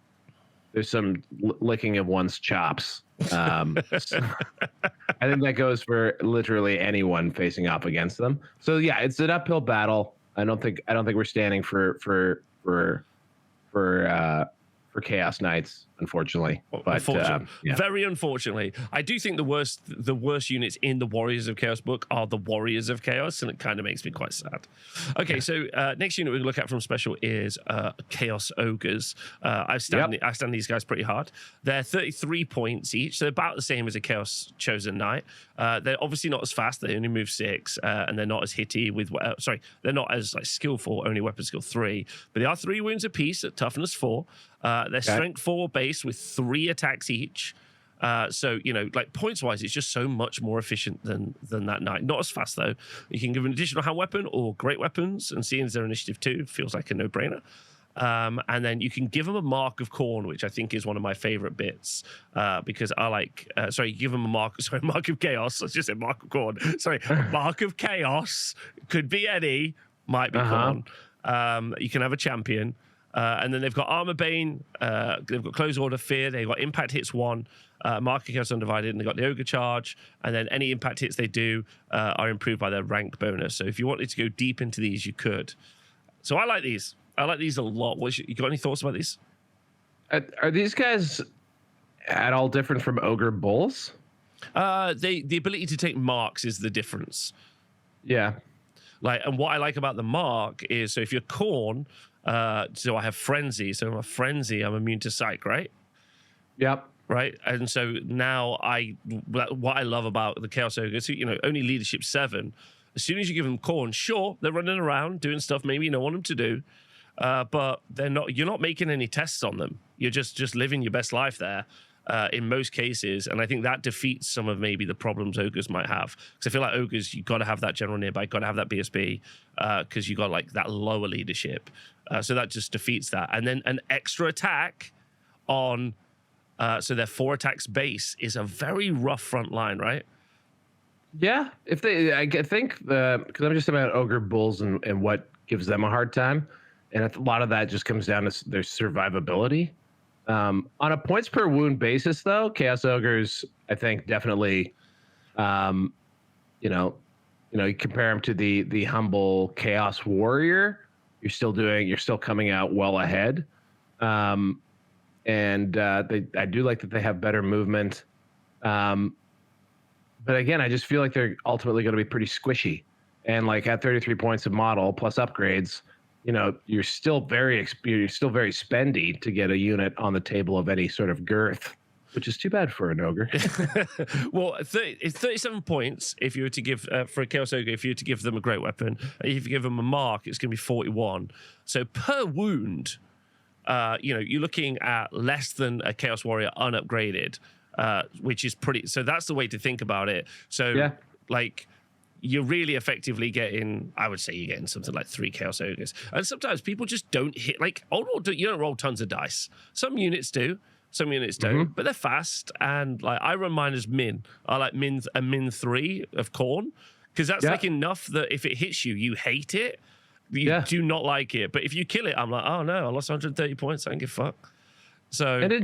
there's some licking of one's chops. I think that goes for literally anyone facing off against them. So yeah, it's an uphill battle. I don't think we're standing for Chaos Knights, unfortunately. But very unfortunately, I do think the worst units in the Warriors of Chaos book are the Warriors of Chaos, and it kind of makes me quite sad. Okay, so next unit we look at from special is Chaos Ogres. I stand these guys pretty hard. They're 33 points each, so about the same as a Chaos Chosen Knight. They're obviously not as fast. They only move 6, and they're not as hitty with. They're not as skillful. Only weapon skill 3, but they are 3 wounds apiece at toughness 4. They're strength 4 base with 3 attacks each. So, you know, like points wise, it's just so much more efficient than that knight. Not as fast though. You can give an additional hand weapon or great weapons, and seeing as their initiative 2 feels like a no-brainer. And then you can give them a Mark of Corn, which I think is one of my favorite bits, because I like, give them a Mark of Chaos. I just said Mark of Corn. Mark of Chaos. Could be any, might be Corn. You can have a champion. And then they've got Armor Bane, they've got Close Order Fear, they've got Impact Hits 1, Mark of Chaos Undivided, and they've got the Ogre Charge, and then any impact hits they do are improved by their rank bonus. So if you wanted to go deep into these, you could. So I like these. I like these a lot. You got any thoughts about these? Are these guys at all different from Ogre Bulls? The ability to take marks is the difference. Yeah. And what I like about the mark is, so if you're Khorne, so I have Frenzy. So I'm a Frenzy, I'm immune to Psych, right? Yep. Right. And so now what I love about the Chaos Ogres, you know, only leadership 7. As soon as you give them Khorne, sure, they're running around doing stuff maybe you don't want them to do, but you're not making any tests on them. You're just living your best life there. In most cases, and I think that defeats some of maybe the problems Ogres might have. Because I feel like Ogres, you've got to have that general nearby, got to have that BSB, because you've got like that lower leadership. So that just defeats that. And then an extra attack on, so their 4 attacks base is a very rough front line, right? Yeah, I think because I'm just about Ogre Bulls and what gives them a hard time, and a lot of that just comes down to their survivability. On a points per wound basis, though, Chaos Ogres, I think definitely, you compare them to the humble Chaos Warrior. You're still coming out well ahead, and I do like that they have better movement. But again, I just feel like they're ultimately going to be pretty squishy, and like at 33 points of model plus upgrades. You know, you're still very spendy to get a unit on the table of any sort of girth. which is too bad for an ogre. Well, it's 37 points if you were to give for a Chaos Ogre. If you were to give them a great weapon, if you give them a mark, it's going to be 41. So per wound, you're looking at less than a Chaos Warrior unupgraded, which is pretty. So that's the way to think about it. So like, you're really effectively getting, I would say you're getting something like 3 Chaos Ogres. And sometimes people just don't hit, like, you don't roll tons of dice. Some units do, some units don't, but they're fast. And like, I run mine as min. I like a min 3 of Khorne, because that's like enough that if it hits you, you hate it. You do not like it. But if you kill it, I'm like, oh no, I lost 130 points. I don't give a fuck. So, and in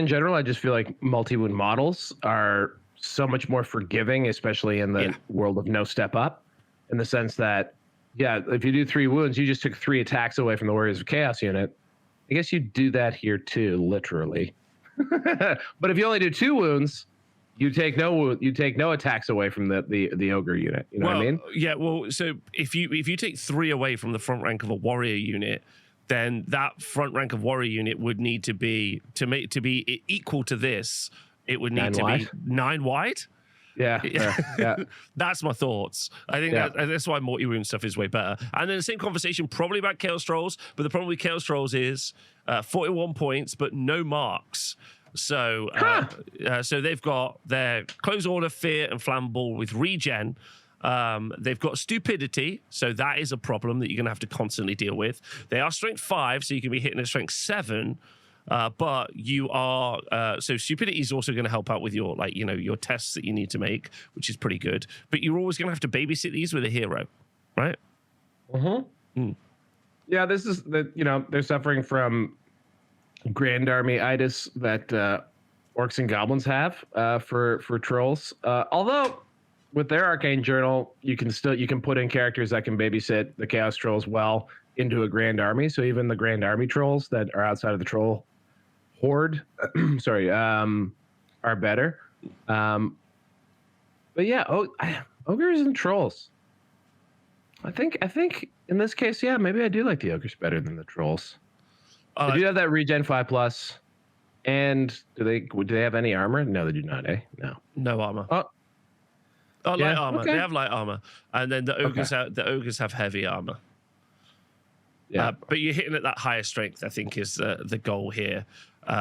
general, I just feel like multi-wound models are so much more forgiving, especially in the world of no step up, in the sense that, if you do 3 wounds, you just took 3 attacks away from the Warriors of Chaos unit. I guess you do that here too, literally. But if you only do 2 wounds, you take no attacks away from the ogre unit. You know what I mean? Yeah. Well, so if you take 3 away from the front rank of a warrior unit, then that front rank of warrior unit would need to be to be equal to this. It would need to be 9 wide. Yeah. That's my thoughts. I think that's why multi-wound stuff is way better. And then the same conversation probably about Chaos Trolls, but the problem with Chaos Trolls is 41 points, but no marks. So so they've got their Close Order, Fear, and Flammable with regen. They've got Stupidity, so that is a problem that you're going to have to constantly deal with. They are Strength 5, so you can be hitting a Strength 7. But you are so Stupidity is also going to help out with your your tests that you need to make, which is pretty good. But you're always going to have to babysit these with a hero, right? Yeah, this is they're suffering from Grand Army-itis that orcs and goblins have for trolls. Although with their Arcane Journal, you can put in characters that can babysit the Chaos Trolls well into a Grand Army. So even the Grand Army trolls that are outside of the troll horde, are better. But yeah, ogres and trolls. I think in this case, maybe I do like the ogres better than the trolls. They do have that regen 5+, and do they have any armor? No, they do not. No armor. Light armor. Okay. They have light armor, and then the ogres have heavy armor. Yeah, but you're hitting at that higher strength, I think, is the goal here,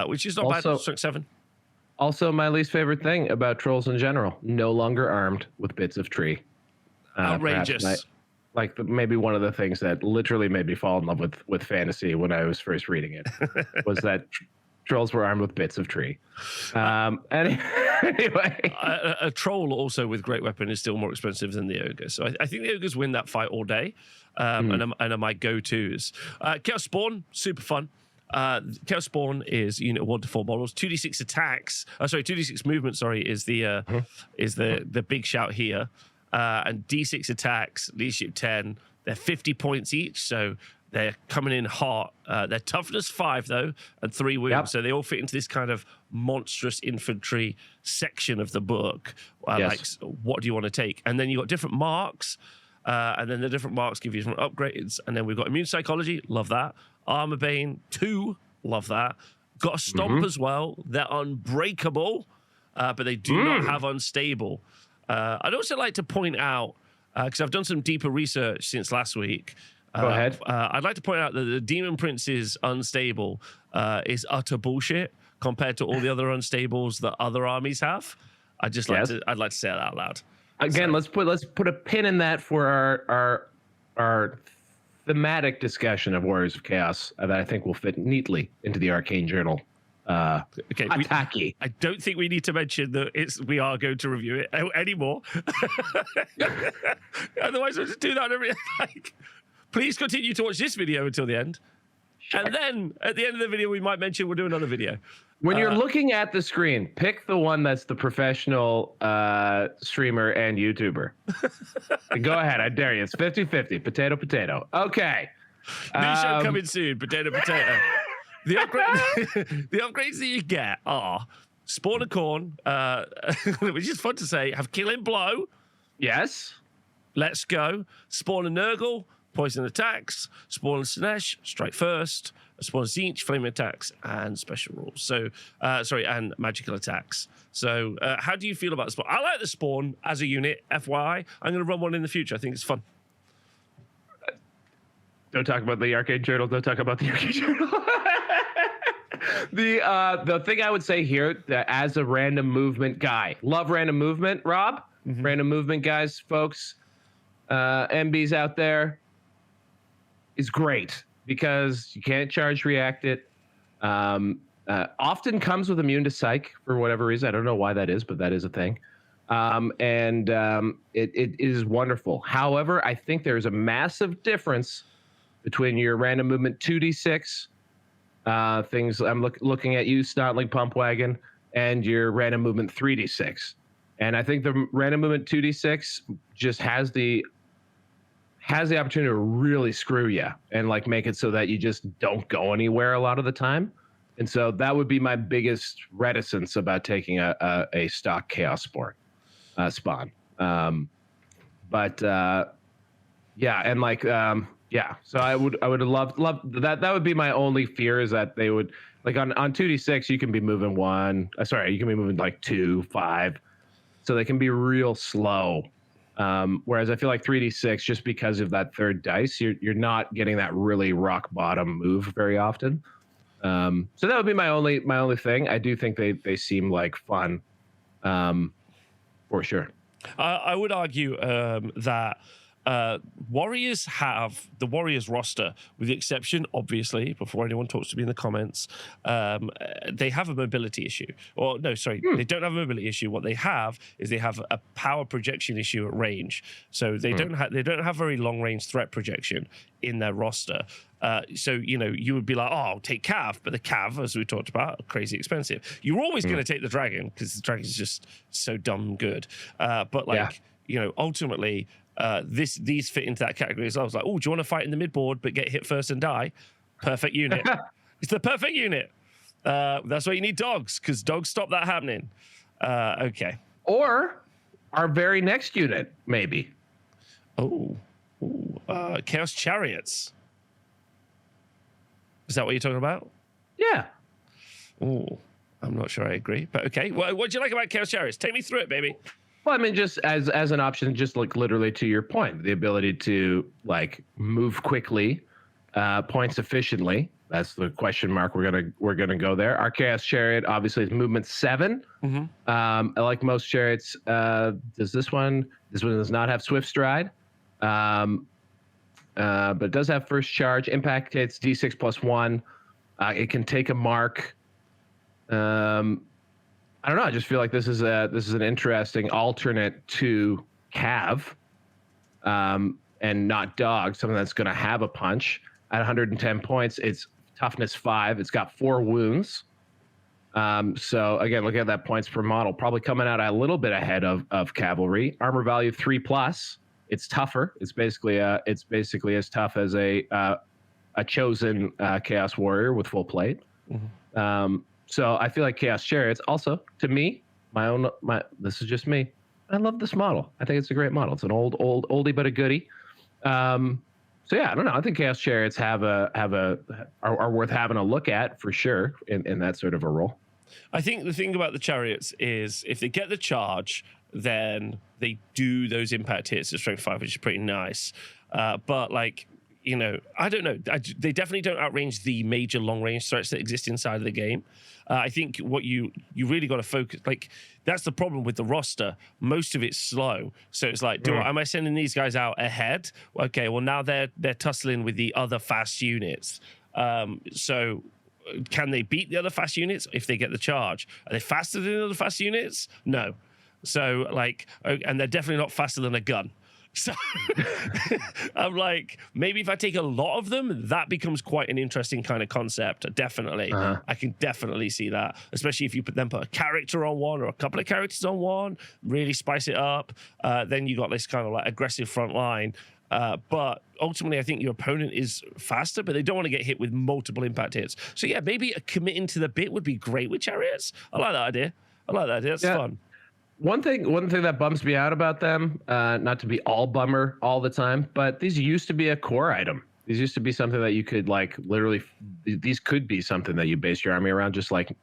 which is not bad. Strength 7. Also, my least favorite thing about trolls in general: no longer armed with bits of tree. Outrageous. Maybe one of the things that literally made me fall in love with fantasy when I was first reading it was that trolls were armed with bits of tree. Anyway, a troll also with great weapon is still more expensive than the ogre. So I think the ogres win that fight all day, and are my go-tos. Chaos Spawn, super fun. Chaos Spawn is unit of 1 to 4 models. 2d6 attacks. 2d6 movement. Is the big shout here. And d6 attacks. Leadership 10. They're 50 points each. So they're coming in hot. Their toughness 5 though, and 3 wounds. Yep. So they all fit into this kind of monstrous infantry section of the book. Like, what do you want to take? And then you got different marks. And then the different marks give you different upgrades. And then we've got immune psychology, love that. Armor Bane 2, love that. Got a stomp as well. They're unbreakable, but they do not have unstable. I'd also like to point out, because I've done some deeper research since last week. Go ahead. I'd like to point out that the Demon Prince's unstable is utter bullshit compared to all the other unstables that other armies have. I'd like to say it out loud. Again, let's put a pin in that for our thematic discussion of Warriors of Chaos that I think will fit neatly into the Arcane Journal. Attacky. I don't think we need to mention that we are going to review it anymore. Otherwise, we'll just do that every please continue to watch this video until the end. Sure. And then at the end of the video, we might mention we'll do another video. When you're looking at the screen, pick the one that's the professional streamer and YouTuber. Go ahead. I dare you. It's 50-50. Potato, potato. Okay. New show coming soon. Potato, potato. The upgrades that you get are Spawn a Khorne, which is fun to say, have Killing Blow. Yes. Let's go. Spawn a Nurgle. poison attacks, spawn and Slanesh, strike first, spawn and siege, flame attacks, and special rules. So, and magical attacks. So, how do you feel about the spawn? I like the spawn as a unit, FYI. I'm going to run one in the future. I think it's fun. Don't talk about the arcade journal. Don't talk about the arcade journal. The thing I would say here, that as a random movement guy, love random movement, Rob. Random movement guys, folks, MBs out there, is great because you can't charge react it. Often comes with immune to psych for whatever reason. I don't know why that is, but that is a thing. It is wonderful. However, I think there's a massive difference between your random movement 2d6 things. I'm looking at you, Snotling Pumpwagon, and your random movement 3d6. And I think the random movement 2d6 just has the opportunity to really screw you and like make it so that you just don't go anywhere a lot of the time. And so that would be my biggest reticence about taking a stock chaos sport spawn. Yeah, and like so I would love that. That would be my only fear, is that they would, like, on 2d6 you can be moving you can be moving like 2, 5, so they can be real slow. Whereas I feel like 3d6, just because of that third dice, you're not getting that really rock bottom move very often. So that would be my only thing. I do think they seem like fun, for sure. I would argue that Warriors have the Warriors roster, with the exception, obviously, before anyone talks to me in the comments, they have a mobility issue. Or no, sorry, they don't have a mobility issue. What they have is they have a power projection issue at range. So they don't have very long range threat projection in their roster. So, you would be like, oh, I'll take Cav, but the Cav, as we talked about, are crazy expensive. You're always going to take the Dragon, because the Dragon is just so dumb good. Ultimately, these fit into that category as well. I was like, oh, do you want to fight in the midboard but get hit first and die? Perfect unit. It's the perfect unit. That's why you need dogs, because dogs stop that happening. Okay. Or our very next unit, maybe. Chaos Chariots. Is that what you're talking about? Yeah. Oh, I'm not sure I agree, but okay. Well, what do you like about Chaos Chariots? Take me through it, baby. Well, I mean, just as an option, just like literally to your point, the ability to like move quickly, points efficiently. That's the question mark. We're gonna go there. Our Chaos Chariot obviously is movement 7. I like most chariots. Does this one? This one does not have Swift Stride, but it does have first charge. Impact hits D6 +1. It can take a mark. I don't know. I just feel like this is an interesting alternate to Cav, and not Dog. Something that's going to have a punch at 110 points. It's toughness 5. It's got 4 wounds. So again, looking at that points per model, probably coming out a little bit ahead of Cavalry. Armor value 3+. It's tougher. It's basically as tough as a chosen Chaos Warrior with full plate. So I feel like Chaos Chariots, also, to me, this is just me, I love this model. I think it's a great model. It's an oldie but a goodie. So yeah, I don't know. I think Chaos Chariots are worth having a look at for sure in that sort of a role. I think the thing about the Chariots is if they get the charge, then they do those impact hits at strength 5, which is pretty nice. But like, I don't know. They definitely don't outrange the major long-range threats that exist inside of the game. I think what you really got to focus, like, that's the problem with the roster. Most of it's slow. So it's like, am I sending these guys out ahead? Okay, well, now they're tussling with the other fast units. So can they beat the other fast units if they get the charge? Are they faster than the other fast units? No. So, like, and they're definitely not faster than a gun. So I'm like, maybe if I take a lot of them, that becomes quite an interesting kind of concept. Definitely. I can definitely see that, especially if you put a character on one or a couple of characters on one, really spice it up. Then you got this kind of like aggressive front line. But ultimately, I think your opponent is faster, but they don't want to get hit with multiple impact hits. So yeah, maybe committing to the bit would be great with Chariots. I like that idea. That's fun. one thing that bums me out about them, not to be all bummer all the time, but these used to be a core item. These used to be something that you could like literally. These could be something that you base your army around, just like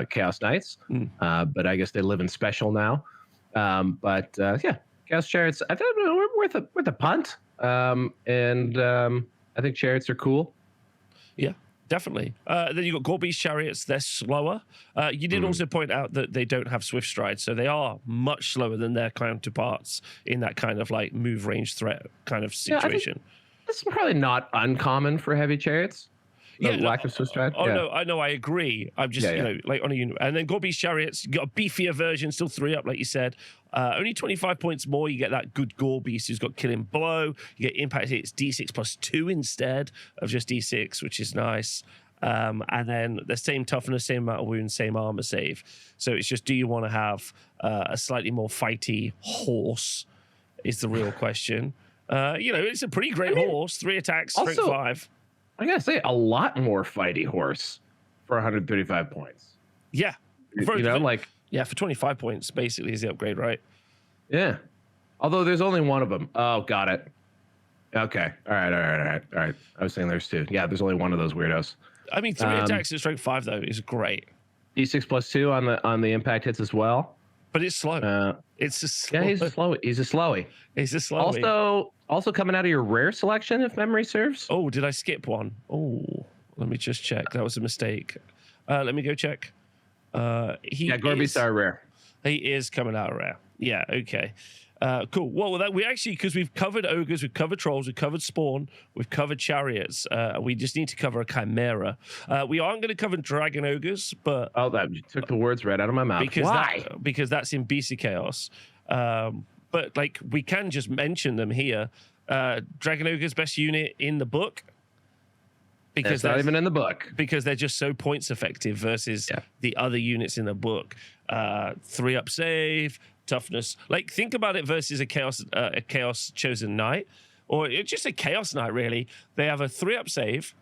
Chaos Knights. But I guess they live in special now. Yeah, Chaos Chariots. I think we're worth a punt. I think chariots are cool. Yeah, definitely. Then you got Gorby's chariots. They're slower. You did also point out that they don't have swift stride, so they are much slower than their counterparts in that kind of like move range threat kind of situation. Yeah, this is probably not uncommon for heavy chariots. Lack of swift stride. No, I know, I agree. I'm just, like on a unit. And then Gorby's chariots, you got a beefier version, still 3 up, like you said. Only 25 points more. You get that good Gorby who's got killing blow. You get impact hits D6 plus 2 instead of just D6, which is nice. And then the same toughness, same amount of wounds, same armor save. So it's just, do you want to have a slightly more fighty horse? Is the real question. It's a pretty great horse. 3 attacks, strength 5. I gotta say, a lot more fighty horse for 135 points. Yeah. For 25 points, basically, is the upgrade, right? Yeah. Although there's only one of them. Oh, got it. Okay. All right. I was saying there's 2. Yeah, there's only one of those weirdos. I mean, 3 attacks at strength 5, though, is great. D6 plus 2 on the impact hits as well. But it's slow. It's a slow. Yeah, he's a slowy. He's a slowy. Also coming out of your rare selection, if memory serves. Oh, did I skip one? Oh, let me just check. That was a mistake. Let me go check. Gorby's our rare. He is coming out rare. Yeah, okay. Cool. Well, we actually, because we've covered ogres, we've covered trolls, we've covered spawn, we've covered chariots. We just need to cover a chimera. We aren't going to cover dragon ogres, but you took the words right out of my mouth. Why? Because that's in Beast of Chaos. But like we can just mention them here. Dragon ogre's best unit in the book. Because it's not even in the book. Because they're just so points effective versus the other units in the book. 3 up save, toughness. Like think about it versus a chaos chosen knight, or just a chaos knight. Really, they have a 3 up save.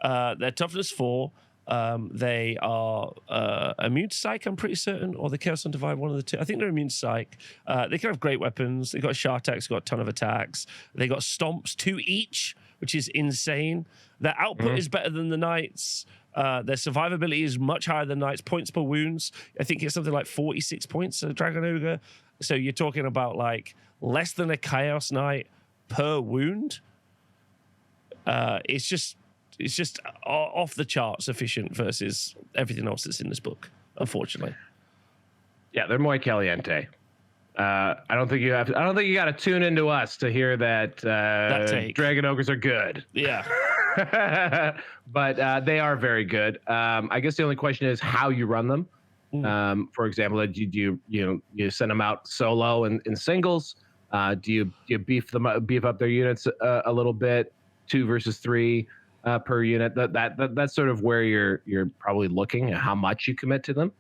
Their toughness 4. They are immune to psych, I'm pretty certain, or the chaos undivide, one of the 2. I think they're immune to psych. They can have great weapons. They got Shartax, got a ton of attacks. They got stomps, 2 each, which is insane. Their output is better than the knights. Their survivability is much higher than knights. Points per wounds, I think it's something like 46 points a dragon ogre. So you're talking about like less than a chaos knight per wound. It's just off the charts efficient versus everything else that's in this book, unfortunately. Yeah, they're muy caliente. I don't think you got to tune into us to hear that dragon ogres are good. Yeah. But they are very good. I guess the only question is how you run them. For example, do you send them out solo in singles? Do you beef up their units a little bit, 2 versus 3 per unit? That's sort of where you're probably looking at how much you commit to them.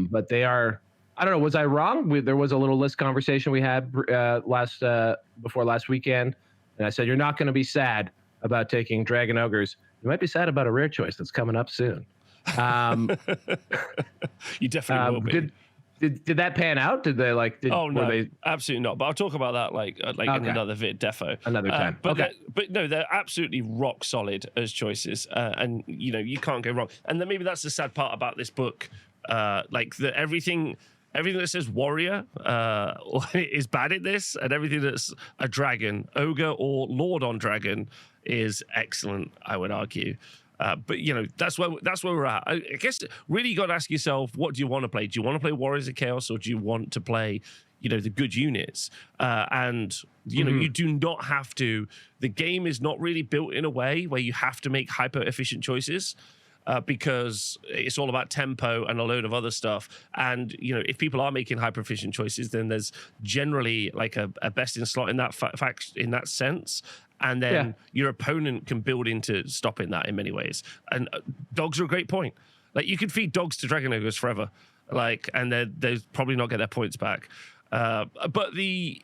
But they are. I don't know. Was I wrong? There was a little list conversation we had before last weekend, and I said you're not going to be sad about taking dragon ogres. You might be sad about a rare choice that's coming up soon. You definitely will be. Did that pan out? Did they like? Absolutely not. But I'll talk about that in another vid defo. Another time. But no, they're absolutely rock solid as choices, and you can't go wrong. And then maybe that's the sad part about this book, everything that says warrior is bad in this, and everything that's a dragon, ogre, or lord on dragon is excellent, I would argue. But that's where we're at. I guess really you got to ask yourself, what do you want to play? Do you want to play Warriors of Chaos, or do you want to play the good units? You do not have to. The game is not really built in a way where you have to make hyper efficient choices. Because it's all about tempo and a load of other stuff. And, if people are making hyper-efficient choices, then there's generally like a best in slot in that in that sense. And then your opponent can build into stopping that in many ways. And dogs are a great point. Like, you can feed dogs to dragon ogres forever. And they'll probably not get their points back. But the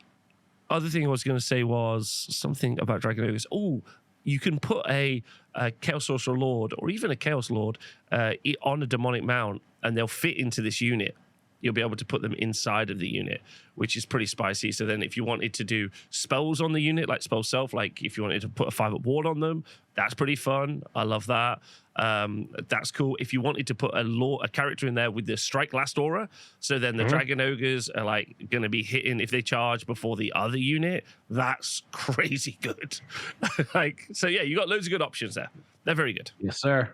other thing I was going to say was something about dragon ogres. Oh, you can put a Chaos Sorcerer Lord or even a Chaos Lord on a demonic mount, and they'll fit into this unit. you'll be able to put them inside of the unit, which is pretty spicy. So then if you wanted to do spells on the unit, like spell self, like if you wanted to put a 5-up ward on them, that's pretty fun. I love that. That's cool. If you wanted to put a character in there with the strike last aura, so then the dragon ogres are like going to be hitting if they charge before the other unit, that's crazy good. Like, so yeah, you got loads of good options there. They're very good. Yes, sir.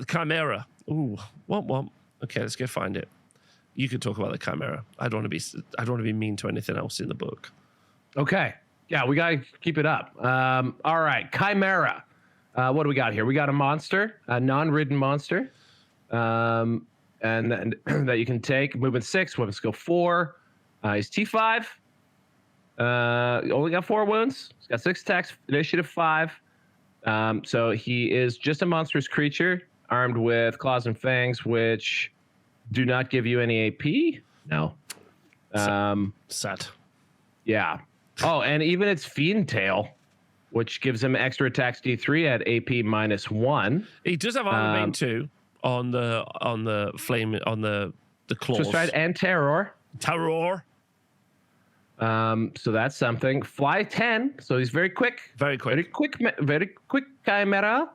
Chimera. Ooh, womp. Okay, let's go find it. You could talk about the Chimera. I don't want to be mean to anything else in the book. Okay. Yeah, we got to keep it up. All right, Chimera. What do we got here? We got a monster, a non-ridden monster, and that you can take. Movement 6, weapon skill 4. He's T5. Only got 4 wounds. He's got 6 attacks, initiative 5. So he is just a monstrous creature armed with claws and fangs, which do not give you any AP. No. Sad. Yeah. Oh, and even its Fiend Tail, which gives him extra attacks D3 at AP -1. He does have armor main too on the flame on the claws. Swift Stride and Terror. So that's something. Fly 10. So he's very quick. Very quick Chimera.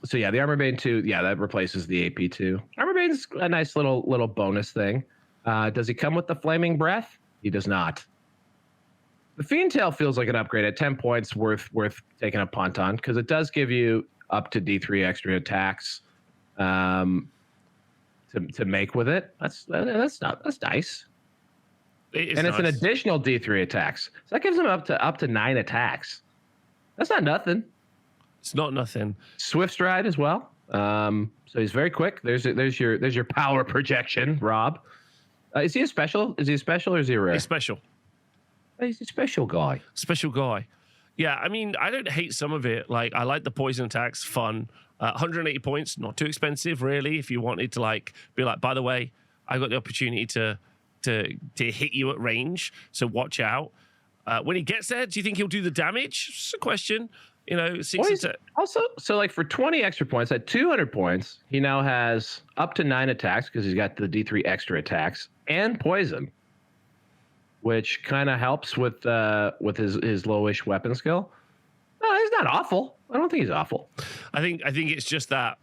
So yeah, the Armor Bane 2, yeah, that replaces the AP 2. Armor Bane's a nice little bonus thing. Does he come with the Flaming Breath? He does not. The Fiend Tail feels like an upgrade at 10 points worth taking a punt on, because it does give you up to D3 extra attacks to make with it. That's nice. It's an additional D3 attacks. So that gives him up to 9 attacks. That's not nothing. It's not nothing. Swift Stride as well. So he's very quick. There's your power projection, Rob. Is he a special? Is he a special or is he a rare? He's special. He's a special guy. Special guy. Yeah, I mean, I don't hate some of it. Like, I like the poison attacks, fun. 180 points, not too expensive, really. If you wanted to like be like, by the way, I got the opportunity to hit you at range, so watch out. When he gets there, do you think he'll do the damage? It's a question. You know, also, so like for 20 extra points, at 200 points, he now has up to 9 attacks because he's got the D3 extra attacks and poison, which kind of helps with his lowish weapon skill. No, he's not awful. I don't think he's awful. I think it's just that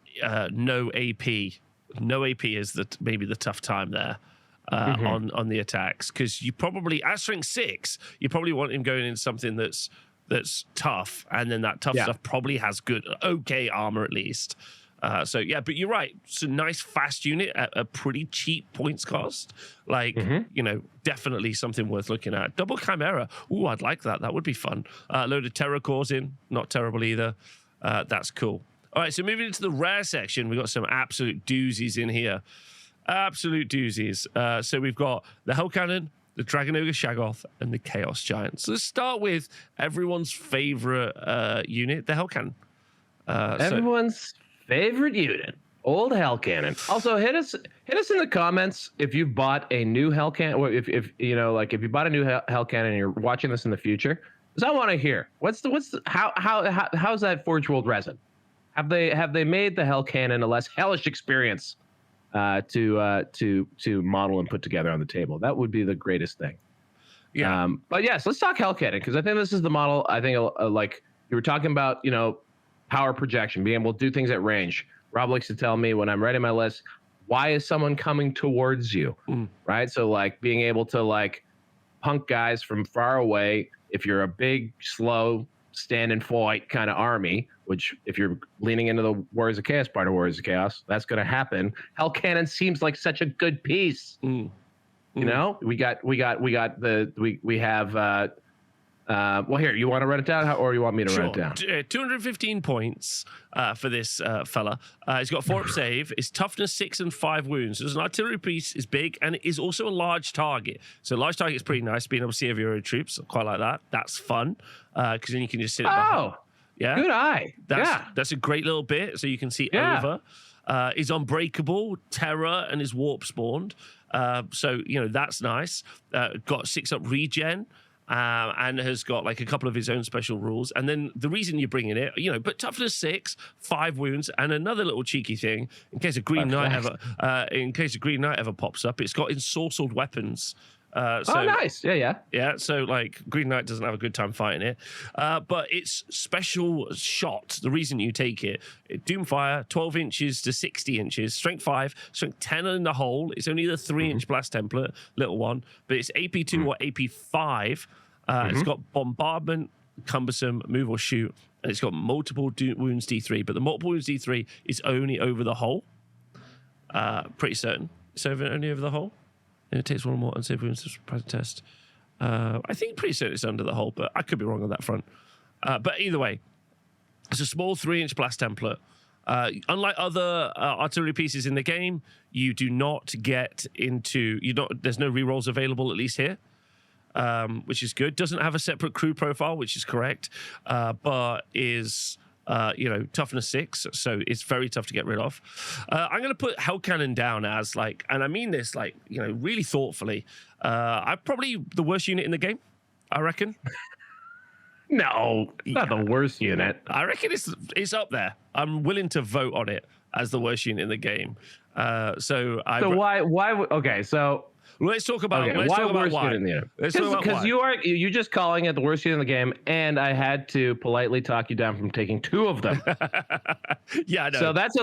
no AP. No AP is maybe the tough time there on the attacks, because you probably at strength 6, you probably want him going in something that's tough, and then that tough stuff probably has okay armor at least. So yeah, but you're right. It's a nice fast unit at a pretty cheap points cost. Like, you know, definitely something worth looking at. Double Chimera. Ooh, I'd like that. That would be fun. A load of Terror Cores in. Not terrible either. That's cool. All right, so moving into the rare section, we've got some absolute doozies in here. Absolute doozies. So we've got the Hell Cannon, the Dragon Ogre Shaggoth, and the Chaos Giant. So let's start with everyone's favorite unit, the Hell Cannon. Everyone's favorite unit, old Hell Cannon. Also, hit us in the comments if you've bought a new Hell Cannon, or if you know, like if you bought a new Hell Cannon and you're watching this in the future, because I want to hear how's that Forge World resin? Have they made the Hell Cannon a less hellish experience to model and put together on the table? That would be the greatest thing. Yeah. But yes, let's talk Hell Cannon, because I think this is the model. I think like you were talking about, you know, power projection, being able to do things at range. Rob likes to tell me when I'm writing my list, why is someone coming towards you? Right? So like being able to like punk guys from far away, if you're a big, slow, stand and fight kind of army, which if you're leaning into the Warriors of Chaos part of Warriors of Chaos, that's going to happen. Hell Cannon seems like such a good piece. You know, we have well, here, you want to run it down, or you want me to run it down? 215 points for this fella. He's got 4-up save. His toughness 6 and 5 wounds. There's an artillery piece, is big, and it is also a large target. So large target is pretty nice, being able to see over your own troops. I quite like that. That's fun, because then you can just sit it behind. Yeah, good eye. That's a great little bit, so you can see over. Is unbreakable, terror, and is warp spawned. So you know that's nice. Got 6-up regen. and has got like a couple of his own special rules. And then the reason you're bringing it, but toughness 6, 5 wounds, and another little cheeky thing in case a Green Knight ever pops up. It's got ensorcelled weapons. Nice. Yeah. So like Green Knight doesn't have a good time fighting it, but it's special shot. The reason you take it, Doomfire, 12 inches to 60 inches, strength 5, strength 10 in the hole. It's only the 3-inch blast template, little one, but it's AP2 or AP5. It's got bombardment, cumbersome, move or shoot, and it's got multiple wounds D3. But the multiple wounds D3 is only over the hole. Pretty certain it's only over the hole. It takes one or more unsafe wounds to present test. I think pretty certain it's under the hole, but I could be wrong on that front. But either way, it's a small 3-inch blast template. Unlike other artillery pieces in the game, you do not get into... There's no rerolls available, at least here, which is good. Doesn't have a separate crew profile, which is correct, but is... toughness 6, so it's very tough to get rid of. I'm going to put Hell Cannon down as and I mean this really thoughtfully. I'm probably the worst unit in the game, I reckon. No, not the worst unit. I reckon it's up there. I'm willing to vote on it as the worst unit in the game. Why? Okay, so. Let's talk about why. Because you just calling it the worst unit in the game, and I had to politely talk you down from taking 2 of them. Yeah, I know. So there's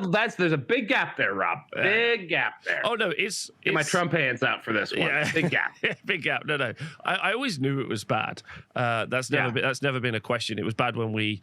a big gap there, Rob. Big gap there. Oh no, it's my Trump hands out for this one. Yeah. Big gap. Big gap. No. I always knew it was bad. That's never been a question. It was bad when we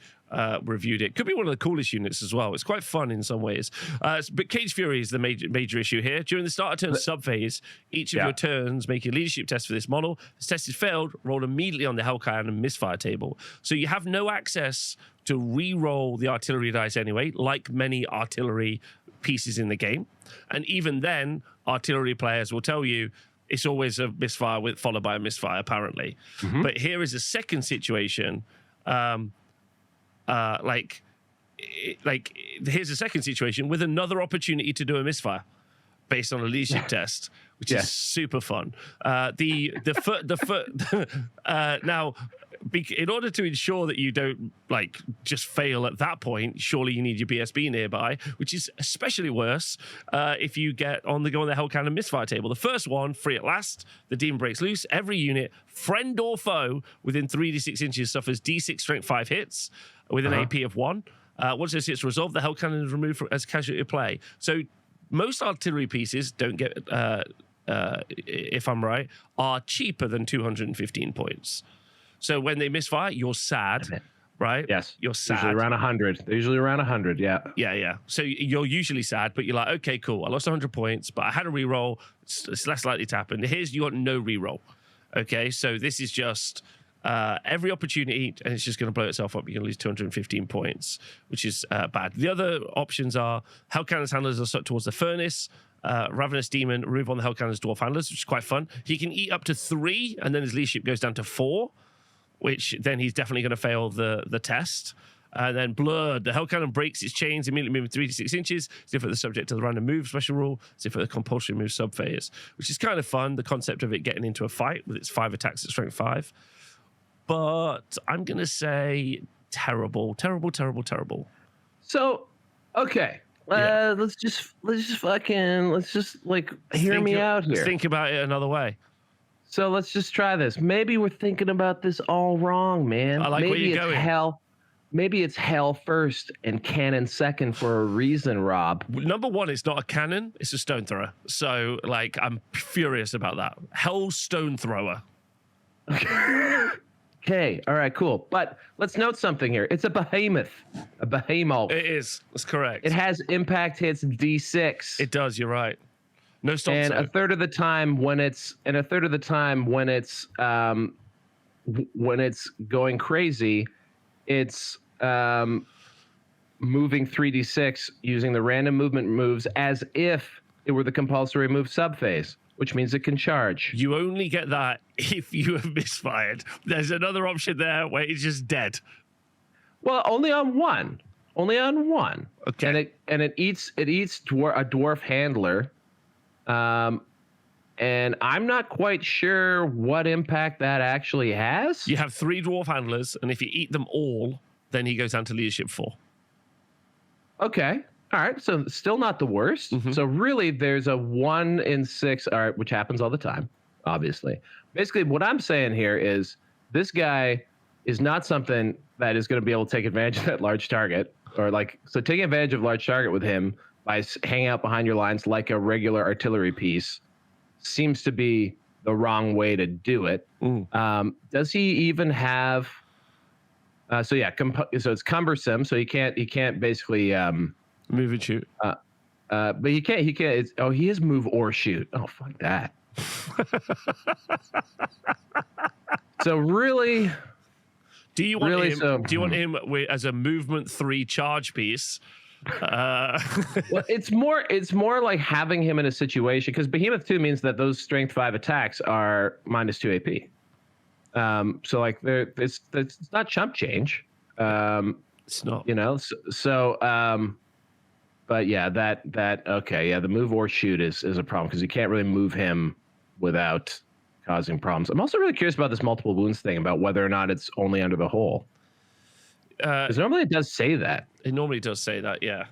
reviewed it. Could be one of the coolest units as well. It's quite fun in some ways. But Cage Fury is the major issue here. During the start of turn sub phase, each of your turns make a leadership test for this model. If the test is failed, roll immediately on the Hell Cannon and misfire table. So you have no access to re-roll the artillery dice anyway, like many artillery pieces in the game. And even then, artillery players will tell you it's always a misfire followed by a misfire, apparently. But here is a second situation. Here's a second situation with another opportunity to do a misfire based on a leadership test, which is super fun. Now, in order to ensure that you don't just fail at that point, surely you need your BSB nearby, which is especially worse if you get on the Hell Cannon misfire table. The first one, free at last, the demon breaks loose. Every unit, friend or foe, within 3d6 inches suffers d6 strength 5 hits with an AP of 1. Once this hits resolved, the Hell Cannon is removed as casualty of play. So most artillery pieces don't get, if I'm right, are cheaper than 215 points. So when they misfire, you're sad, right? Yes. You're sad. Usually around 100. They're usually around 100, yeah. Yeah. So you're usually sad, but you're like, okay, cool. I lost 100 points, but I had a reroll. It's less likely to happen. Here's, you got no reroll. Okay, so this is just every opportunity, and it's just going to blow itself up. You're going to lose 215 points, which is bad. The other options are Hell Cannon's handlers are stuck towards the furnace. Ravenous Demon, remove on the Hell Cannon's dwarf handlers, which is quite fun. He can eat up to 3, and then his leadership goes down to 4, which then he's definitely going to fail the test. And then Blurred, the Hell Cannon breaks its chains, immediately moving 3 to 6 inches. It's different the subject to the random move special rule. It's different the compulsory move sub phase, which is kind of fun. The concept of it getting into a fight with its 5 attacks at strength 5. But I'm going to say terrible. So, okay. Let's just hear me out here. Let's think about it another way. So let's just try this. Maybe we're thinking about this all wrong, man. I like maybe where you're going. Maybe it's Hell first and Cannon second for a reason, Rob. Number 1, it's not a cannon, it's a stone thrower. So, I'm furious about that. Hell stone thrower. Okay, all right, cool. But let's note something here. It's a behemoth. A behemoth. It is. That's correct. It has impact hits D6. It does, you're right. No stop and zone. a third of the time when it's going crazy, it's moving 3d6 using the random movement moves as if it were the compulsory move subphase, which means it can charge. You only get that if you have misfired. There's another option there where it's just dead. Well, only on one. Okay. And it eats a dwarf handler, and I'm not quite sure what impact that actually has. You have 3 dwarf handlers, and if you eat them all, then he goes down to leadership 4. Okay. All right. So still not the worst. So really, there's a 1 in 6. All right, which happens all the time, obviously. Basically, what I'm saying here is this guy is not something that is going to be able to take advantage of that large target, or like, so taking advantage of large target with him by hanging out behind your lines like a regular artillery piece seems to be the wrong way to do it. Does he even have? So yeah, so it's cumbersome. So he can't basically move and shoot. But he can't. He is move or shoot. Oh, fuck that. So really, do you want him as a movement 3 charge piece? Well, it's more like having him in a situation, because Behemoth 2 means that those strength 5 attacks are -2 AP. So like it's not chump change. It's not. You know. But yeah, that okay, yeah, the move or shoot is a problem, because you can't really move him without causing problems. I'm also really curious about this multiple wounds thing, about whether or not it's only under the hull. Because normally it does say that. It normally does say that, yeah.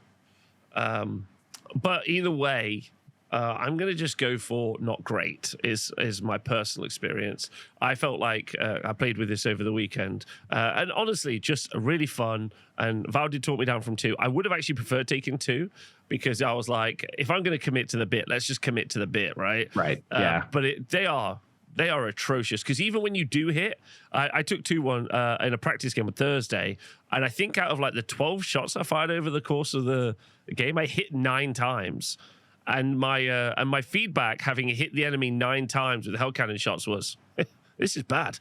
But either way, I'm going to just go for not great is my personal experience. I felt like I played with this over the weekend. And honestly, just really fun. And Val did talk me down from 2. I would have actually preferred taking 2, because I was like, if I'm going to commit to the bit, let's just commit to the bit, right? Right, yeah. But they are atrocious, because even when you do hit, I took 2-1 in a practice game on Thursday, and I think out of like the 12 shots I fired over the course of the game, I hit 9 times. And my feedback, having hit the enemy 9 times with the hell cannon shots, was, this is bad.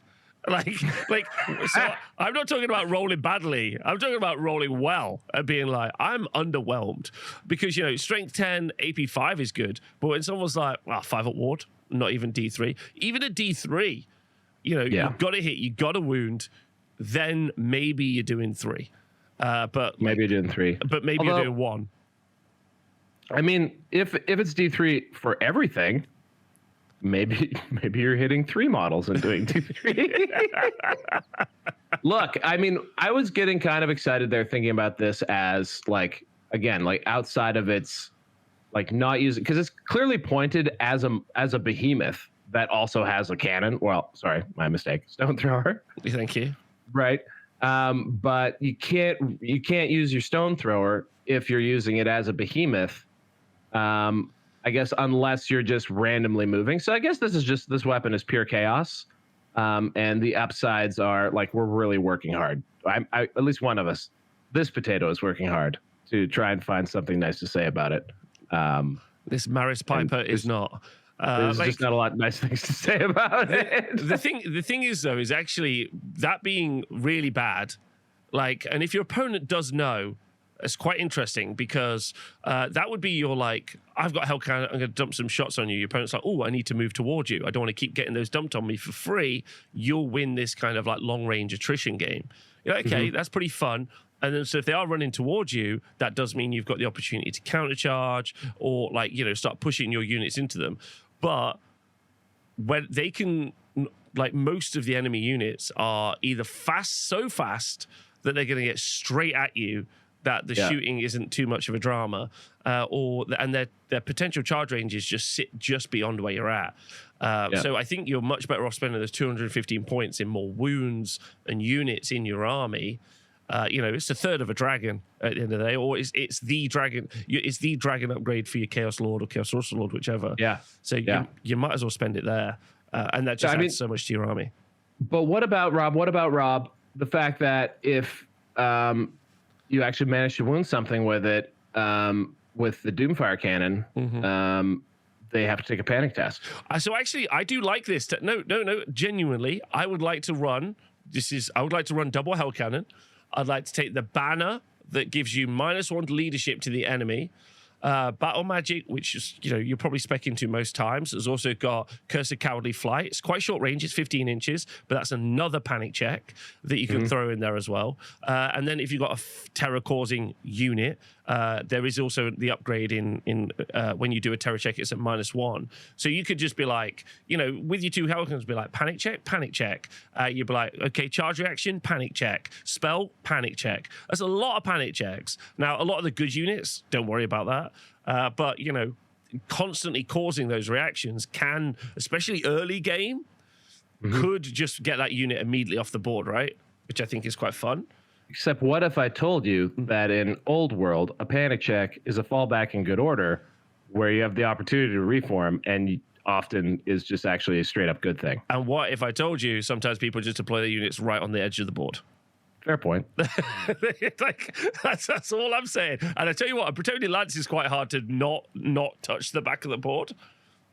Like, so I'm not talking about rolling badly. I'm talking about rolling well and being like, I'm underwhelmed, because, you know, strength 10, AP 5 is good, but when someone's like, 5 at ward, not even D3, even a D3, you know, you've got to hit, you got to wound, then maybe you're doing 3. But maybe you're doing 3. But maybe you're doing 1. I mean, if it's D3 for everything, maybe you're hitting 3 models and doing D3. Look, I mean, I was getting kind of excited there, thinking about this as like, again, like outside of its like not using, because it's clearly pointed as a behemoth that also has a cannon. Well, sorry, my mistake. Stone thrower. Thank you. Right. But you can't use your stone thrower if you're using it as a behemoth. I guess unless you're just randomly moving. So I guess this weapon is pure chaos. And the upsides are like, we're really working hard. I at least one of us, this potato, is working hard to try and find something nice to say about it. This Maris Piper is not. There's just not a lot of nice things to say about it. The thing is, though, is actually that being really bad. Like, and if your opponent does know, it's quite interesting, because that would be your like, I've got hell cannon, I'm going to dump some shots on you. Your opponent's like, oh, I need to move towards you. I don't want to keep getting those dumped on me for free. You'll win this kind of like long range attrition game. You're like, okay, that's pretty fun. And then, so if they are running towards you, that does mean you've got the opportunity to countercharge or like, you know, start pushing your units into them. But when they can, like most of the enemy units are either so fast that they're going to get straight at you, that the shooting isn't too much of a drama, and their potential charge ranges just sit just beyond where you're at. So I think you're much better off spending those 215 points in more wounds and units in your army. You know, it's a third of a dragon at the end of the day, or it's the dragon. It's the dragon upgrade for your Chaos Lord or Chaos Sorcerer Lord, whichever. Yeah. So you might as well spend it there, and that just adds so much to your army. But what about Rob? The fact that if you actually manage to wound something with it, with the Doomfire cannon, they have to take a panic test. So actually, I do like this. No, genuinely, I would like to run. I would like to run double hell cannon. I'd like to take the banner that gives you -1 leadership to the enemy. Battle magic, which is, you know, you're probably spec into most times. It's also got Cursed Cowardly Flight. It's quite short range. It's 15 inches, but that's another panic check that you can throw in there as well. And then if you've got a terror-causing unit, there is also the upgrade in when you do a terror check, it's at -1. So you could just be like, with your 2 Helicons, be like, panic check. You'd be like, okay, charge reaction, panic check. Spell, panic check. There's a lot of panic checks. Now, a lot of the good units, don't worry about that. But, constantly causing those reactions can, especially early game, could just get that unit immediately off the board, right? Which I think is quite fun. Except what if I told you that in Old World, a panic check is a fallback in good order where you have the opportunity to reform and often is just actually a straight up good thing? And what if I told you sometimes people just deploy their units right on the edge of the board? Fair point. That's all I'm saying. And I tell you what, a Bretonian Lance is quite hard to not touch the back of the board.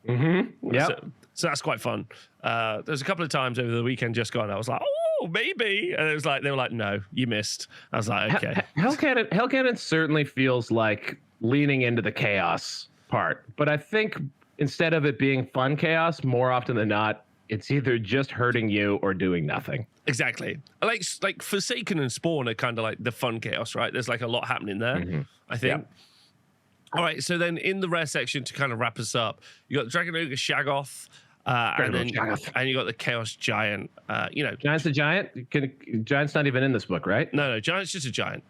Yeah. So that's quite fun. There's a couple of times over the weekend just gone, I was like, oh, maybe. And it was like, they were like, no, you missed. I was like, okay. Hellcannon certainly feels like leaning into the chaos part. But I think instead of it being fun chaos, more often than not, it's either just hurting you or doing nothing. Exactly. Like Forsaken and Spawn are kind of like the fun chaos, right? There's like a lot happening there, I think. Yep. All right, so then in the rare section to kind of wrap us up, you got Dragon Ogre Shaggoth, and you got the Chaos Giant. Giant's a giant? Giant's not even in this book, right? No, Giant's just a giant.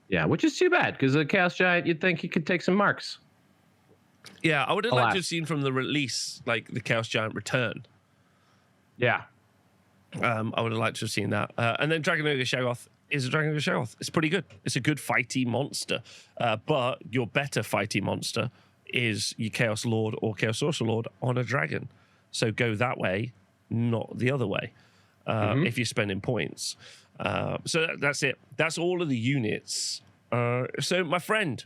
Yeah, which is too bad, because a Chaos Giant, you'd think he could take some marks. Yeah, I would have liked to have seen from the release, like the Chaos Giant return. Yeah. I would have liked to have seen that. And then Dragon Ogre Shaggoth is a Dragon Ogre Shaggoth. It's pretty good. It's a good fighty monster. But your better fighty monster is your Chaos Lord or Chaos Sorcerer Lord on a dragon. So go that way, not the other way, if you're spending points. So that's it. That's all of the units. So my friend,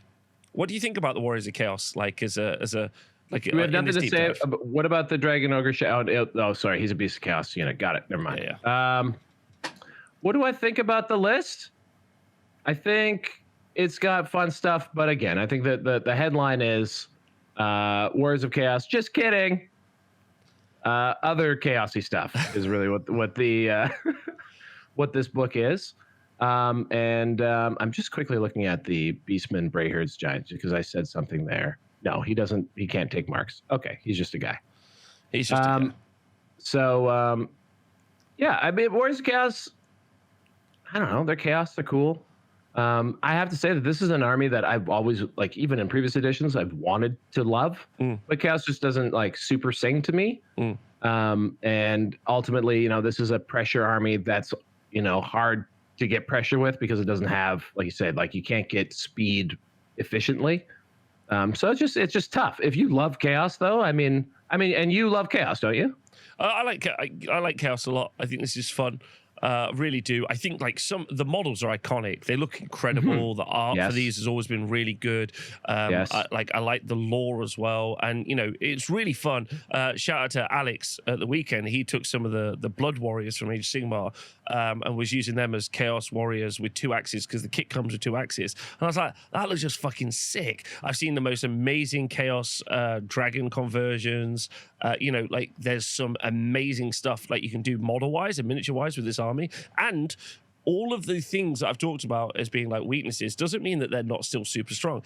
what do you think about the Warriors of Chaos? Like as a like, we have nothing to say. What about the Dragon Ogre? Oh, sorry, he's a Beast of Chaos unit. Got it. Never mind. Yeah. What do I think about the list? I think it's got fun stuff, but again, I think that the headline is Warriors of Chaos. Just kidding. Other chaosy stuff is really what the what this book is. I'm just quickly looking at the Beastman Brayherd's Giant because I said something there. No, he doesn't. He can't take marks. Okay, he's just a guy. He's just a guy. So, yeah, I mean, Warriors of Chaos, I don't know. They're chaos. They're cool. I have to say that this is an army that I've always, like, even in previous editions, I've wanted to love. But chaos just doesn't, like, super sing to me. And ultimately, this is a pressure army that's, hard to get pressure with because it doesn't have, like you said, like, you can't get speed efficiently. So it's just tough. If you love chaos, though, I mean, and you love chaos, don't you? I like chaos a lot. I think this is fun. Really do. I think like the models are iconic. They look incredible. The art for these has always been really good. I like the lore as well, and it's really fun. Shout out to Alex at the weekend. He took some of the Blood Warriors from Age of Sigmar and was using them as Chaos Warriors with 2 axes because the kit comes with 2 axes. And I was like, that looks just fucking sick. I've seen the most amazing Chaos Dragon conversions. Like there's some amazing stuff like you can do model wise and miniature wise with this army, and all of the things that I've talked about as being like weaknesses doesn't mean that they're not still super strong.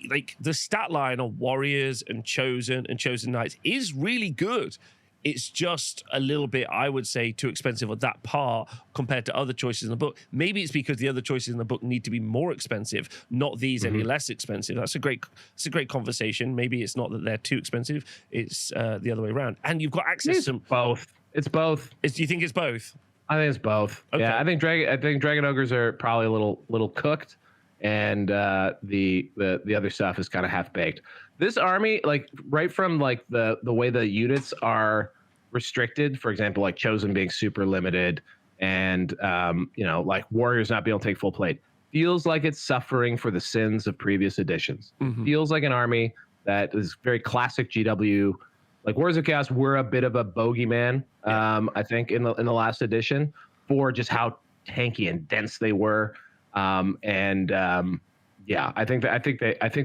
Like the stat line on Warriors and Chosen Knights is really good. It's just a little bit, I would say, too expensive on that part compared to other choices in the book. Maybe it's because the other choices in the book need to be more expensive, not these any less expensive. It's a great conversation. Maybe it's not that they're too expensive. It's the other way around. And you've got access to both. It's both. Do you think it's both? I think it's both. Okay. Yeah, I think Dragon Ogres are probably a little cooked, and the other stuff is kind of half baked. This army, like right from like the way the units are restricted, for example, like Chosen being super limited, and like Warriors not being able to take full plate, feels like it's suffering for the sins of previous editions. Feels like an army that is very classic GW. Like Warriors of Chaos were a bit of a bogeyman, I think, in the last edition for just how tanky and dense they were. Yeah, I think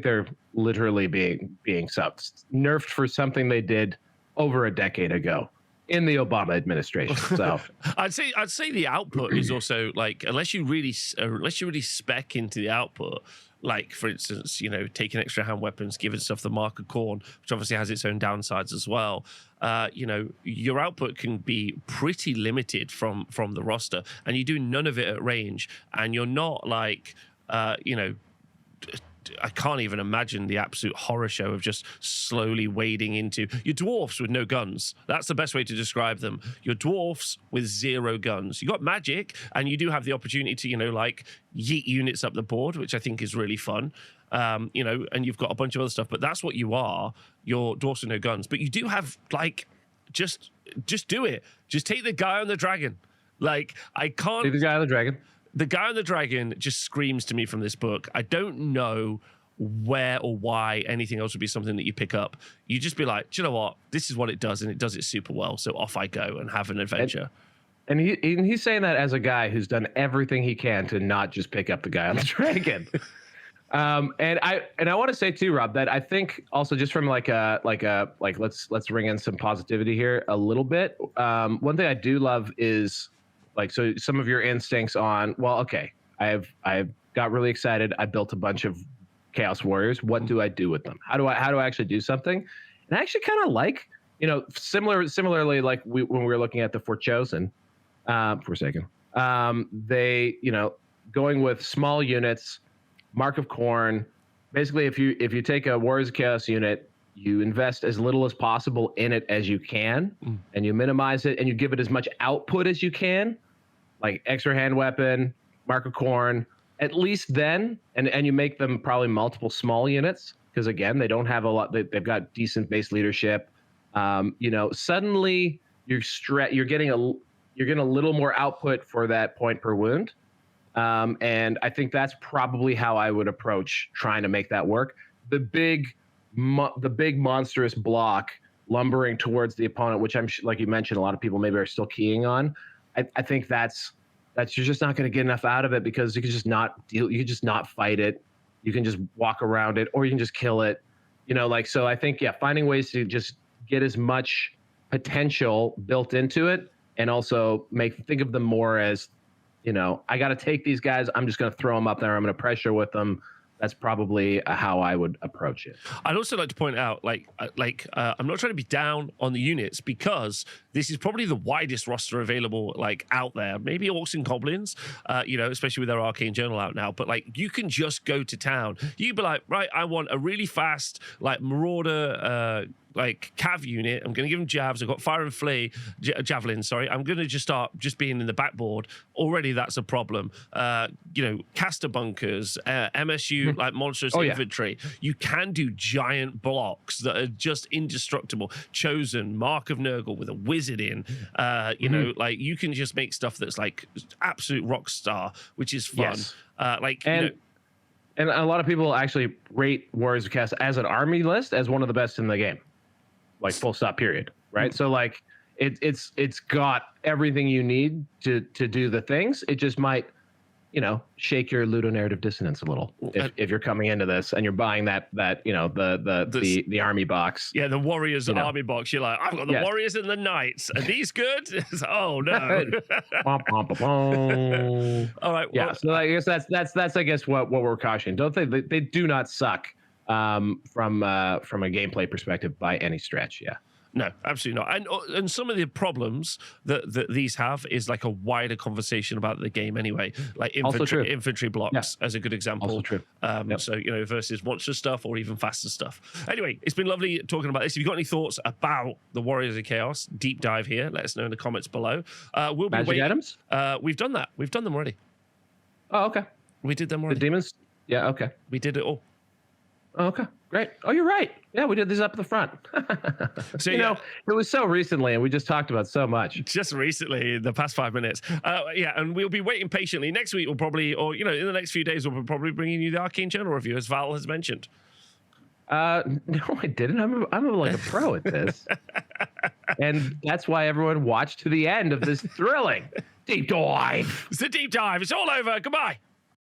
they're literally being nerfed for something they did over a decade ago in the Obama administration. So I'd say the output is also like unless you really spec into the output, like, for instance, taking extra hand weapons, giving stuff the Mark of Khorne, which obviously has its own downsides as well. Your output can be pretty limited from the roster, and you do none of it at range, and you're not like, I can't even imagine the absolute horror show of just slowly wading into your dwarfs with no guns. That's the best way to describe them. Your dwarfs with 0 guns. You got magic, and you do have the opportunity to, yeet units up the board, which I think is really fun. And you've got a bunch of other stuff, but that's what you are. Your dwarfs with no guns. But you do have, like, just do it. Just take the guy on the dragon. Like, I can't... Take the guy on the dragon. The guy on the dragon just screams to me from this book. I don't know where or why anything else would be something that you pick up. You just be like, do you know what? This is what it does, and it does it super well. So off I go and have an adventure. And he's saying that as a guy who's done everything he can to not just pick up the guy on the dragon. And I want to say too, Rob, that I think also just from let's ring in some positivity here a little bit. One thing I do love is, like, so some of your instincts on, well, okay, I've got really excited. I built a bunch of Chaos Warriors. What do I do with them? How do I actually do something? And I actually kind of like, similarly, like when we were looking at the Forchosen for a second, they, going with small units, Mark of Khorne. Basically, if you take a Warriors of Chaos unit, you invest as little as possible in it as you can, and you minimize it, and you give it as much output as you can, like extra hand weapon, Mark of Khorne, at least then, and you make them probably multiple small units, because again, they don't have a lot. They've got decent base leadership. Suddenly you're getting a little more output for that point per wound, and I think that's probably how I would approach trying to make that work. The big monstrous block lumbering towards the opponent, which I'm like you mentioned, a lot of people maybe are still keying on. I think that's you're just not going to get enough out of it, because you can just not deal. You can just not fight it. You can just walk around it, or you can just kill it. So I think, finding ways to just get as much potential built into it, and also think of them more as, I got to take these guys. I'm just going to throw them up there. I'm going to pressure with them. That's probably how I would approach it. I'd also like to point out, I'm not trying to be down on the units, because this is probably the widest roster available, out there. Maybe Orcs and Goblins, especially with their Arcane Journal out now. But you can just go to town. You be like, right, I want a really fast, Marauder, cav unit. I'm going to give them jabs. I've got fire and flea, javelins. Sorry, I'm going to just start being in the backboard. Already, that's a problem. Caster bunkers, MSU, monstrous infantry. You can do giant blocks that are just indestructible. Chosen, Mark of Nurgle with a wizard in. You can just make stuff that's absolute rock star, which is fun. Yes. And a lot of people actually rate Warriors of Chaos as an army list as one of the best in the game. Full stop, period. Right. So it's got everything you need to do the things. It just might, shake your ludonarrative dissonance a little if you're coming into this and you're buying the army box. Yeah, the Warriors army box. You're like, I've got the Warriors and the Knights. Are these good? Oh no. All right. Yeah. So I guess that's I guess what we're cautioning. Don't they do not suck from a gameplay perspective by any stretch. Yeah. No, absolutely not. And some of the problems that these have is a wider conversation about the game anyway. Infantry blocks as a good example. Also true. So, versus monster stuff or even faster stuff. Anyway, it's been lovely talking about this. If you've got any thoughts about the Warriors of Chaos, deep dive here. Let us know in the comments below. We'll be Magic items? We've done that. We've done them already. Oh, okay. We did them already. The demons? Yeah, okay. We did it all. Oh, okay, great. Oh, you're right. Yeah, we did these up at the front. So, it was so recently, and we just talked about so much. Just recently, in the past 5 minutes. And we'll be waiting patiently. Next week, we'll probably, or, in the next few days, we'll probably bringing you the Arcane Journal review, as Val has mentioned. No, I didn't. I'm like a pro at this. And that's why everyone watched to the end of this thrilling deep dive. It's a deep dive. It's all over. Goodbye.